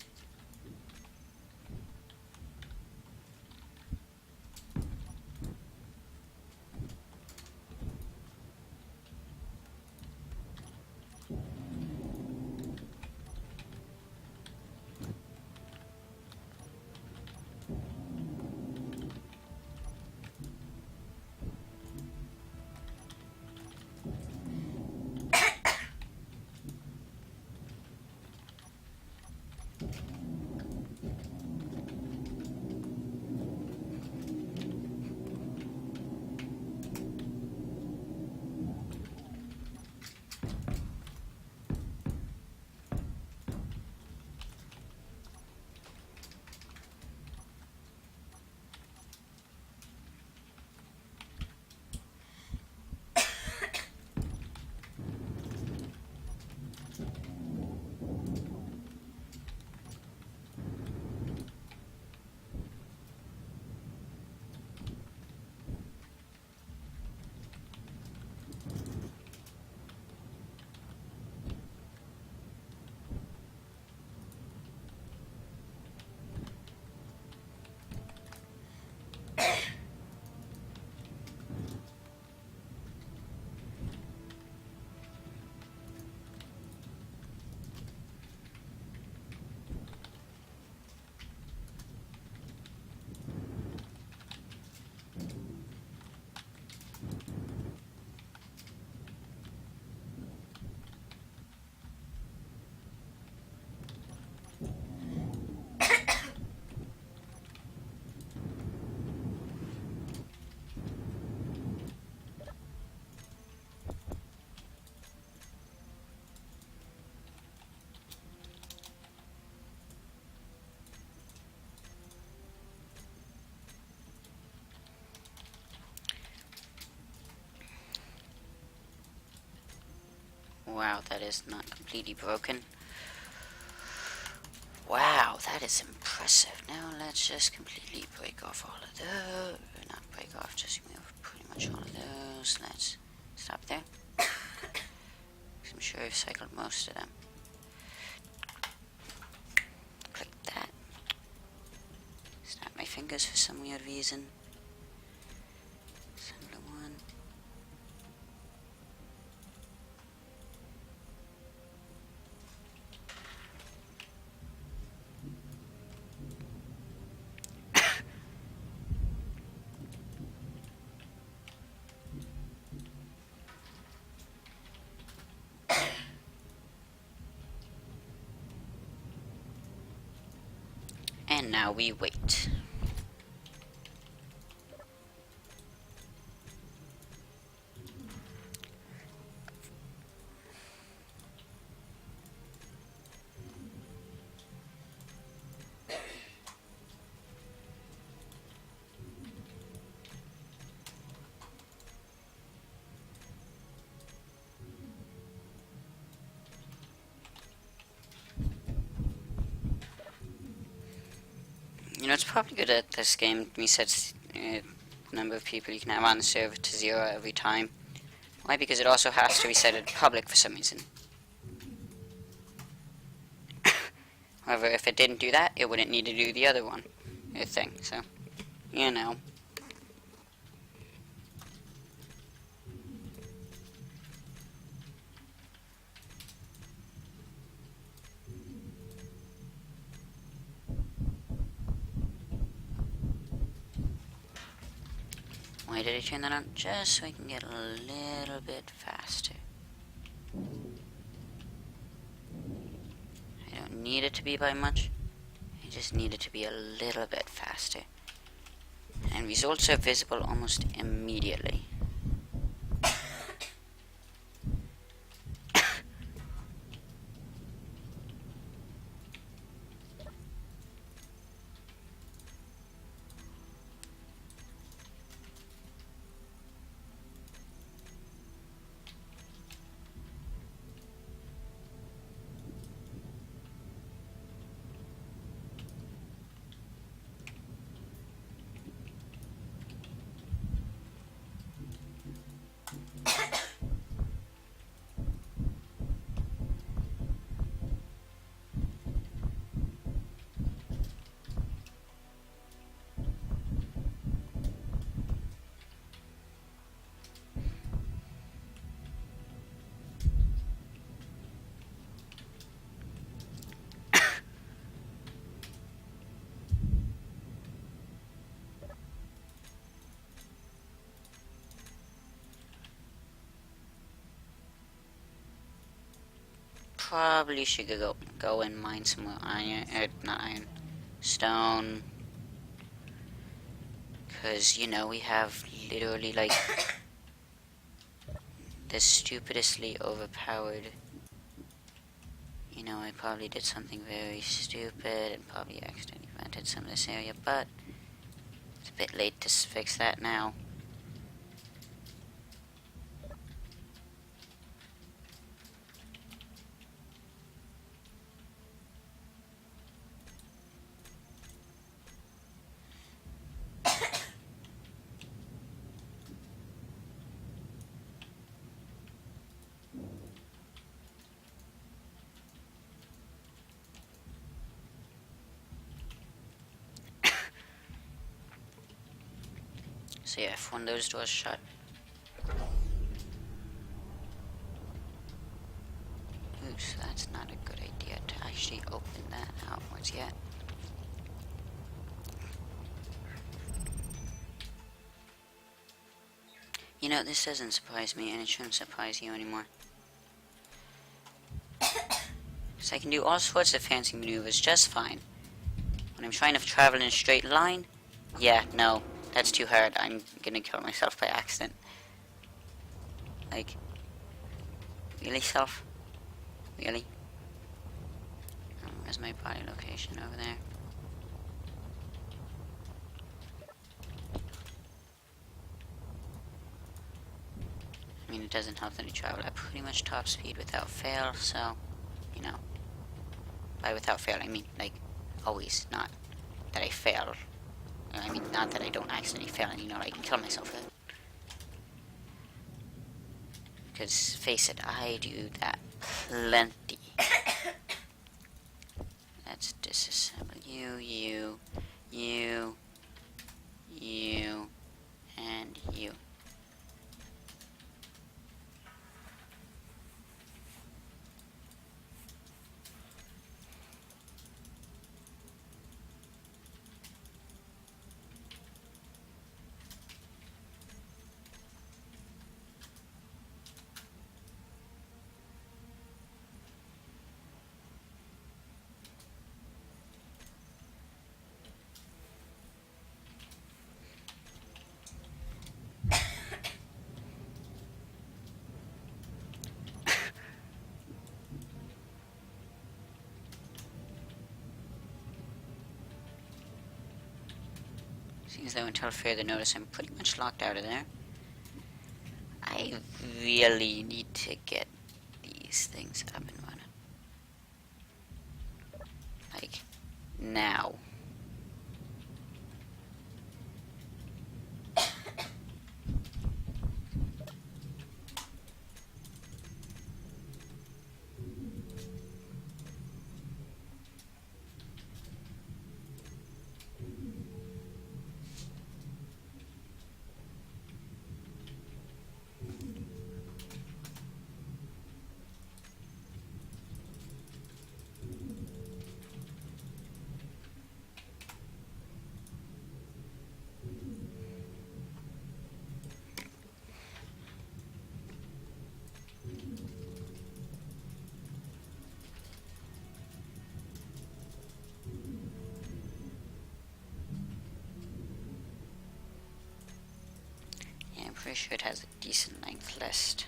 Wow, that is not completely broken. Wow, that is impressive. Now let's just completely break off all of those. Not break off, just remove pretty much all of those. Let's stop there. I'm sure I've cycled most of them. Click that. Snap my fingers for some weird reason. Assembler 1. And now we wait. You know, it's probably good that this game resets the number of people you can have on the server to 0 every time. Why? Because it also has to reset it public for some reason. However, if it didn't do that, it wouldn't need to do the other one. Thing, so, you know. Why did I turn that on? Just so I can get a little bit faster. I don't need it to be by much. I just need it to be a little bit faster. And results are visible almost immediately. Probably should go and mine some more iron, not iron, stone. Because, you know, we have literally, like, the stupidestly overpowered. You know, I probably did something very stupid and probably accidentally rented some of this area, but it's a bit late to fix that now. So yeah, if one of those doors shut. Oops, that's not a good idea to actually open that outwards yet. You know, this doesn't surprise me, and it shouldn't surprise you anymore. So I can do all sorts of fancy maneuvers just fine. When I'm trying to travel in a straight line, yeah, no, that's too hard. I'm gonna kill myself by accident. Like, really, self? Really? Oh, where's my body location? Over there. I mean, it doesn't help that I travel at pretty much top speed without fail, so, you know. By without fail, I mean, like, always, not that I fail. I mean, not that I don't accidentally fail and, you know, I can kill myself with it. Because, face it, I do that plenty. Let's disassemble you, and you. Seems though until further notice I'm pretty much locked out of there. I really need to get these things up and running. Like, now. sure it has a decent length list.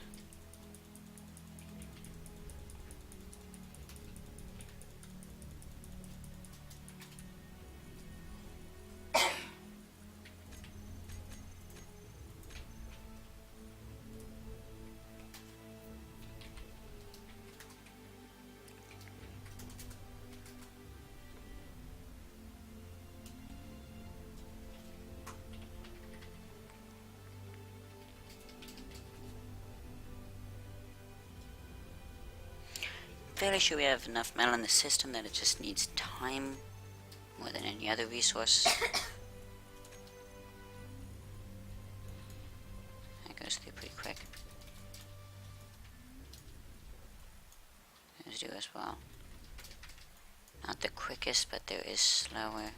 Fairly sure we have enough metal in the system that it just needs time more than any other resource. That goes through pretty quick. Those do as well. Not the quickest, but there is slower.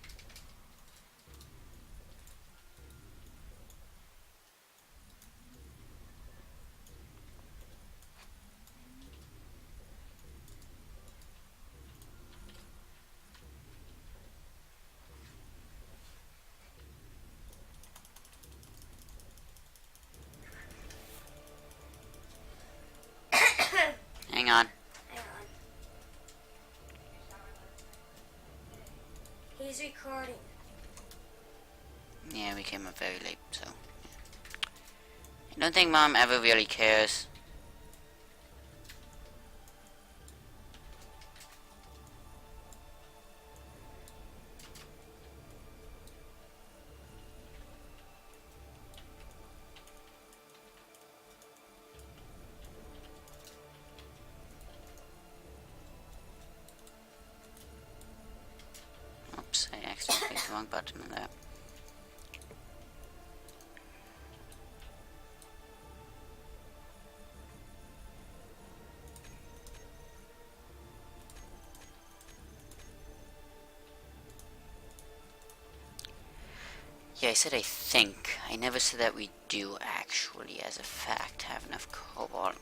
Hang on. Hang on. He's recording. Yeah, we came up very late, so. I don't think Mom ever really cares. Oops, I accidentally clicked the wrong button on that. Yeah, I said I think. I never said that we do actually, as a fact, have enough cobalt.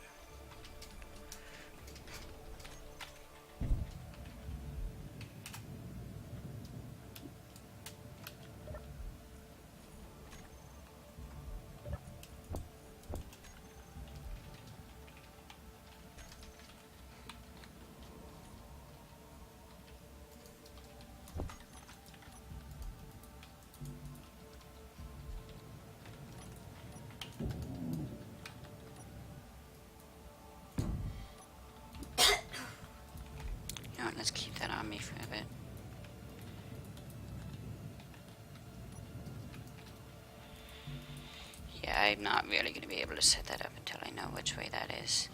You know what, let's keep that on me for a bit. Yeah, I'm not really going to be able to set that up until I know which way that is.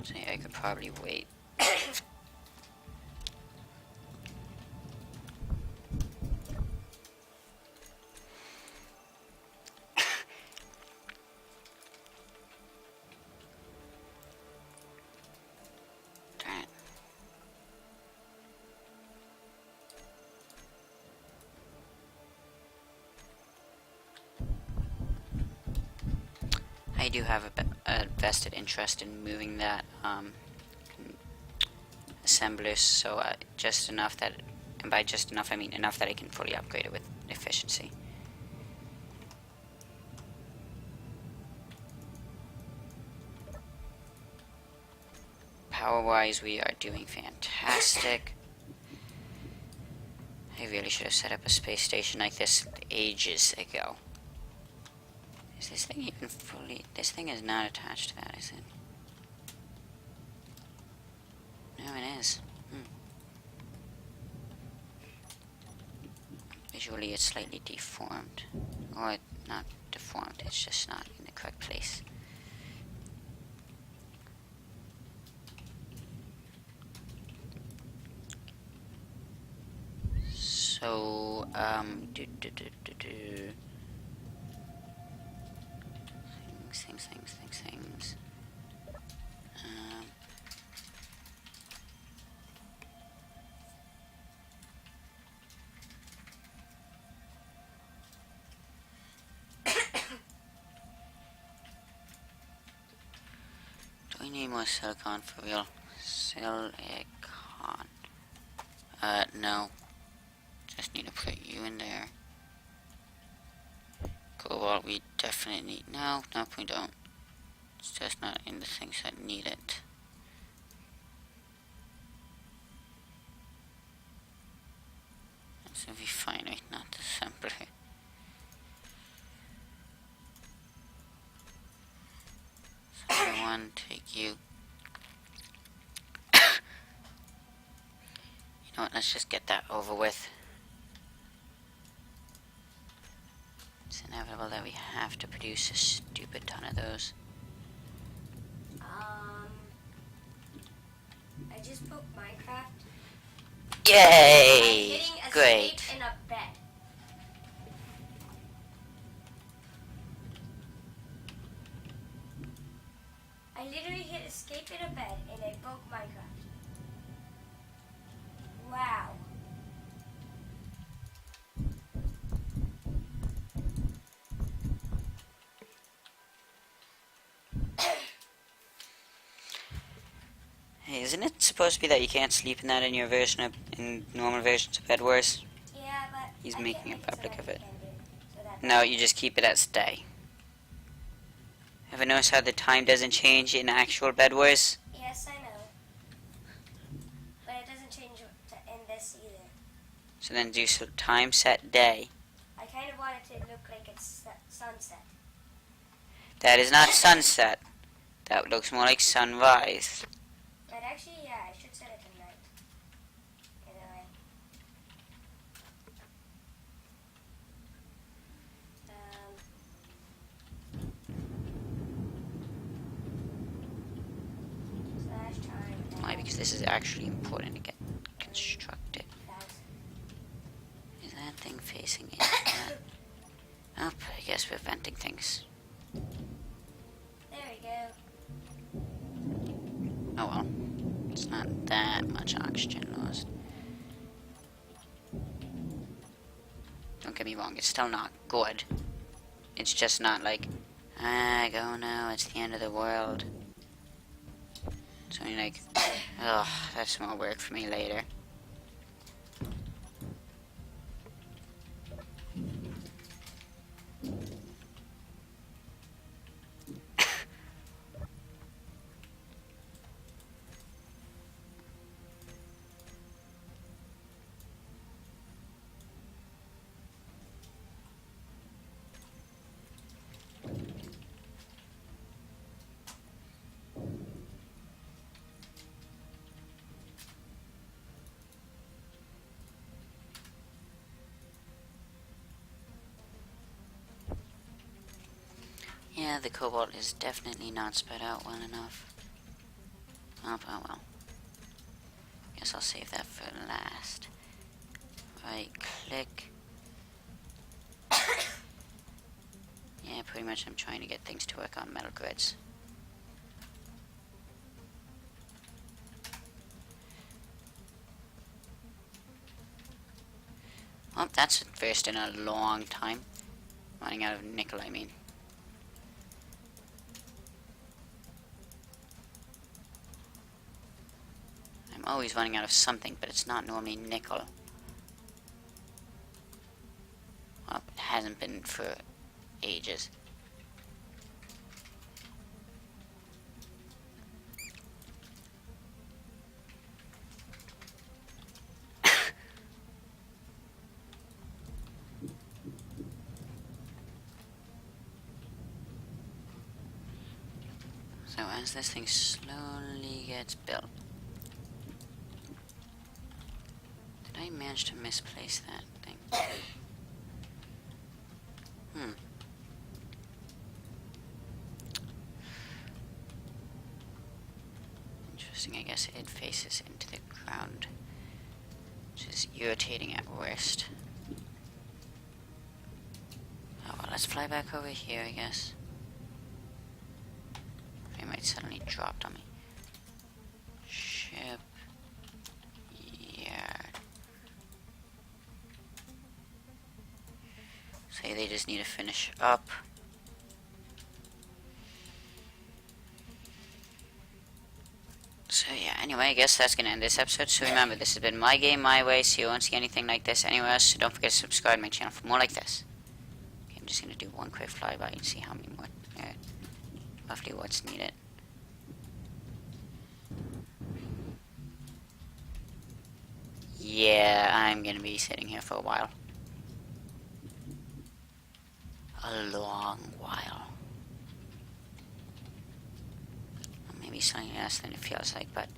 So yeah, I could probably wait. Darn it. I do have a vested interest in moving that assembler, so just enough that, and by just enough I mean enough that I can fully upgrade it with efficiency. Power-wise, we are doing fantastic. I really should have set up a space station like this ages ago. Is this thing even fully... This thing is not attached to that, is it? No, it is. Visually, it's slightly deformed. Or, not deformed, it's just not in the correct place. So, things. Do we need more silicon for real? Silicon. No. in there. Cobalt we definitely need. No, nope, we don't. It's just not in the things that need it. It's a refinery, not assembly. So one, take you. You know what, let's just get that over with. It's inevitable that we have to produce a stupid ton of those. I just broke Minecraft. Yay! I'm hitting escape Great. in a bed. I literally hit escape in a bed and I broke Minecraft. Wow. Hey, isn't it supposed to be that you can't sleep in that in your version of, in normal versions of Bed Wars? Yeah, but He's I making can't a make public so of that it. you can do it, so that- No, you just keep it as stay. Ever notice how the time doesn't change in actual Bed Wars? Yes, I know. But it doesn't change in this either. So then do so time set day. I kind of want it to look like it's sunset. That is not sunset. That looks more like sunrise. But actually, yeah, I should set it to night. Either way. Slash time. Why? Because this is actually important to get constructed. Is that thing facing into that? Oh, I guess we're venting things. There we go. Oh well. It's not that much oxygen lost. Don't get me wrong, it's still not good. It's just not like, go now, it's the end of the world. It's only like, oh, that's more work for me later. Yeah, the cobalt is definitely not spread out well enough. Oh well. Guess I'll save that for last. Right click. Yeah, pretty much I'm trying to get things to work on metal grids. Well, that's the first in a long time. Running out of nickel, I mean. I'm always running out of something, but it's not normally nickel. Well, it hasn't been for ages. So as this thing slowly gets built. Did I manage to misplace that thing? Interesting, I guess it faces into the ground. Which is irritating at worst. Oh well, let's fly back over here, I guess. It might suddenly dropped on me. Ship yard. Say they just need to finish up. So yeah, anyway, I guess that's gonna end this episode. So remember, this has been my game, my way, so you won't see anything like this anywhere else. So don't forget to subscribe to my channel for more like this. Okay, I'm just gonna do one quick flyby and see how many more, roughly what's needed. Yeah, I'm gonna be sitting here for a while. A long while. Or maybe something less than it feels like, but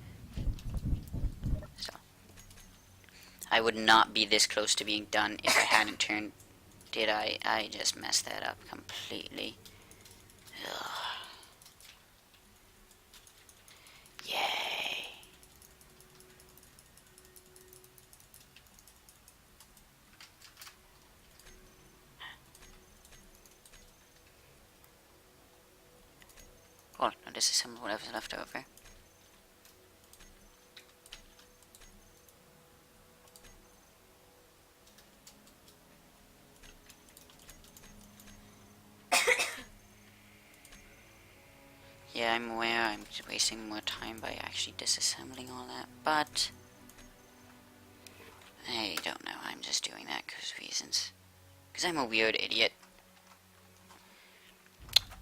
so I would not be this close to being done if I hadn't turned. Did I? I just messed that up completely. Ugh. Yay. Cool, now disassemble whatever's left over. Yeah, I'm aware I'm wasting more time by actually disassembling all that, but I don't know, I'm just doing that because of reasons. Because I'm a weird idiot.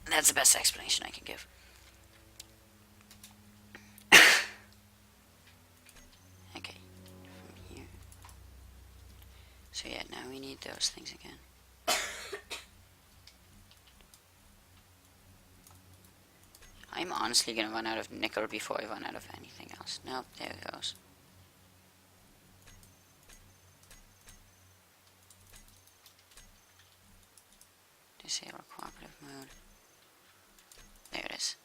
That's the best explanation I can give. Okay, from here. So yeah, now we need those things again. I'm honestly gonna run out of nickel before I run out of anything else. Nope, there it goes. Disable cooperative mode. There it is.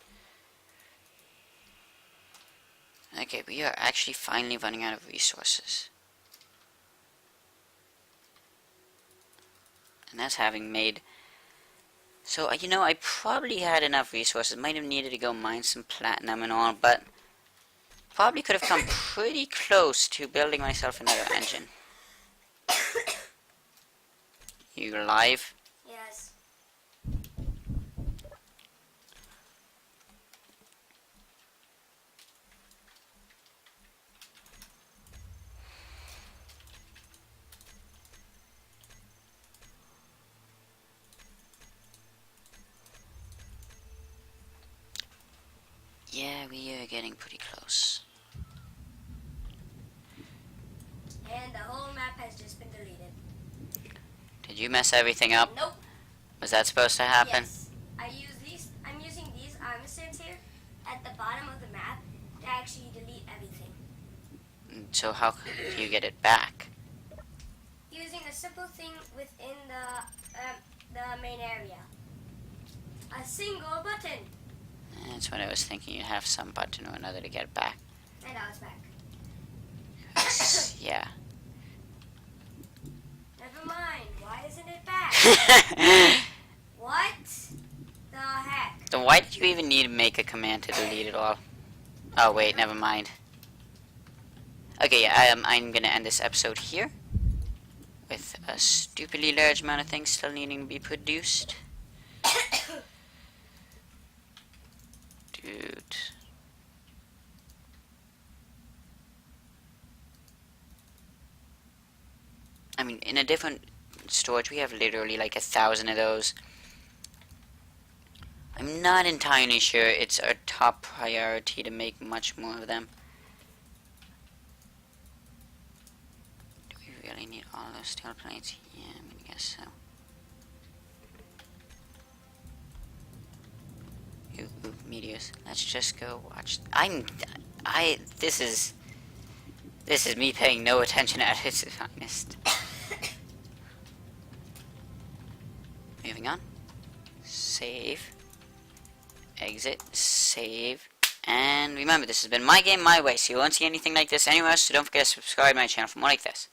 Okay, we are actually finally running out of resources. And that's having made... So, you know, I probably had enough resources. Might have needed to go mine some platinum and all, but probably could have come pretty close to building myself another engine. You alive? Yes. Yeah, we are getting pretty close. And the whole map has just been deleted. Did you mess everything up? Nope. Was that supposed to happen? Yes. I'm using these armor stands here at the bottom of the map to actually delete everything. So how do you get it back? Using a simple thing within the main area. A single button. That's what I was thinking. You have some button or another to get it back. And now it's back. Yeah. Never mind. Why isn't it back? What the heck? Then why did you even need to make a command to delete it all? Oh wait, never mind. Okay, yeah, I'm gonna end this episode here. With a stupidly large amount of things still needing to be produced. Dude. I mean, in a different storage, we have literally like 1,000 of those. I'm not entirely sure it's our top priority to make much more of them. Do we really need all those steel plates? Yeah, I guess so. Ooh, meteors. Let's just go watch. This is me paying no attention at its finest. Moving on. Save. Exit. Save. And remember, this has been my game, my way, so you won't see anything like this anywhere else, so don't forget to subscribe to my channel for more like this.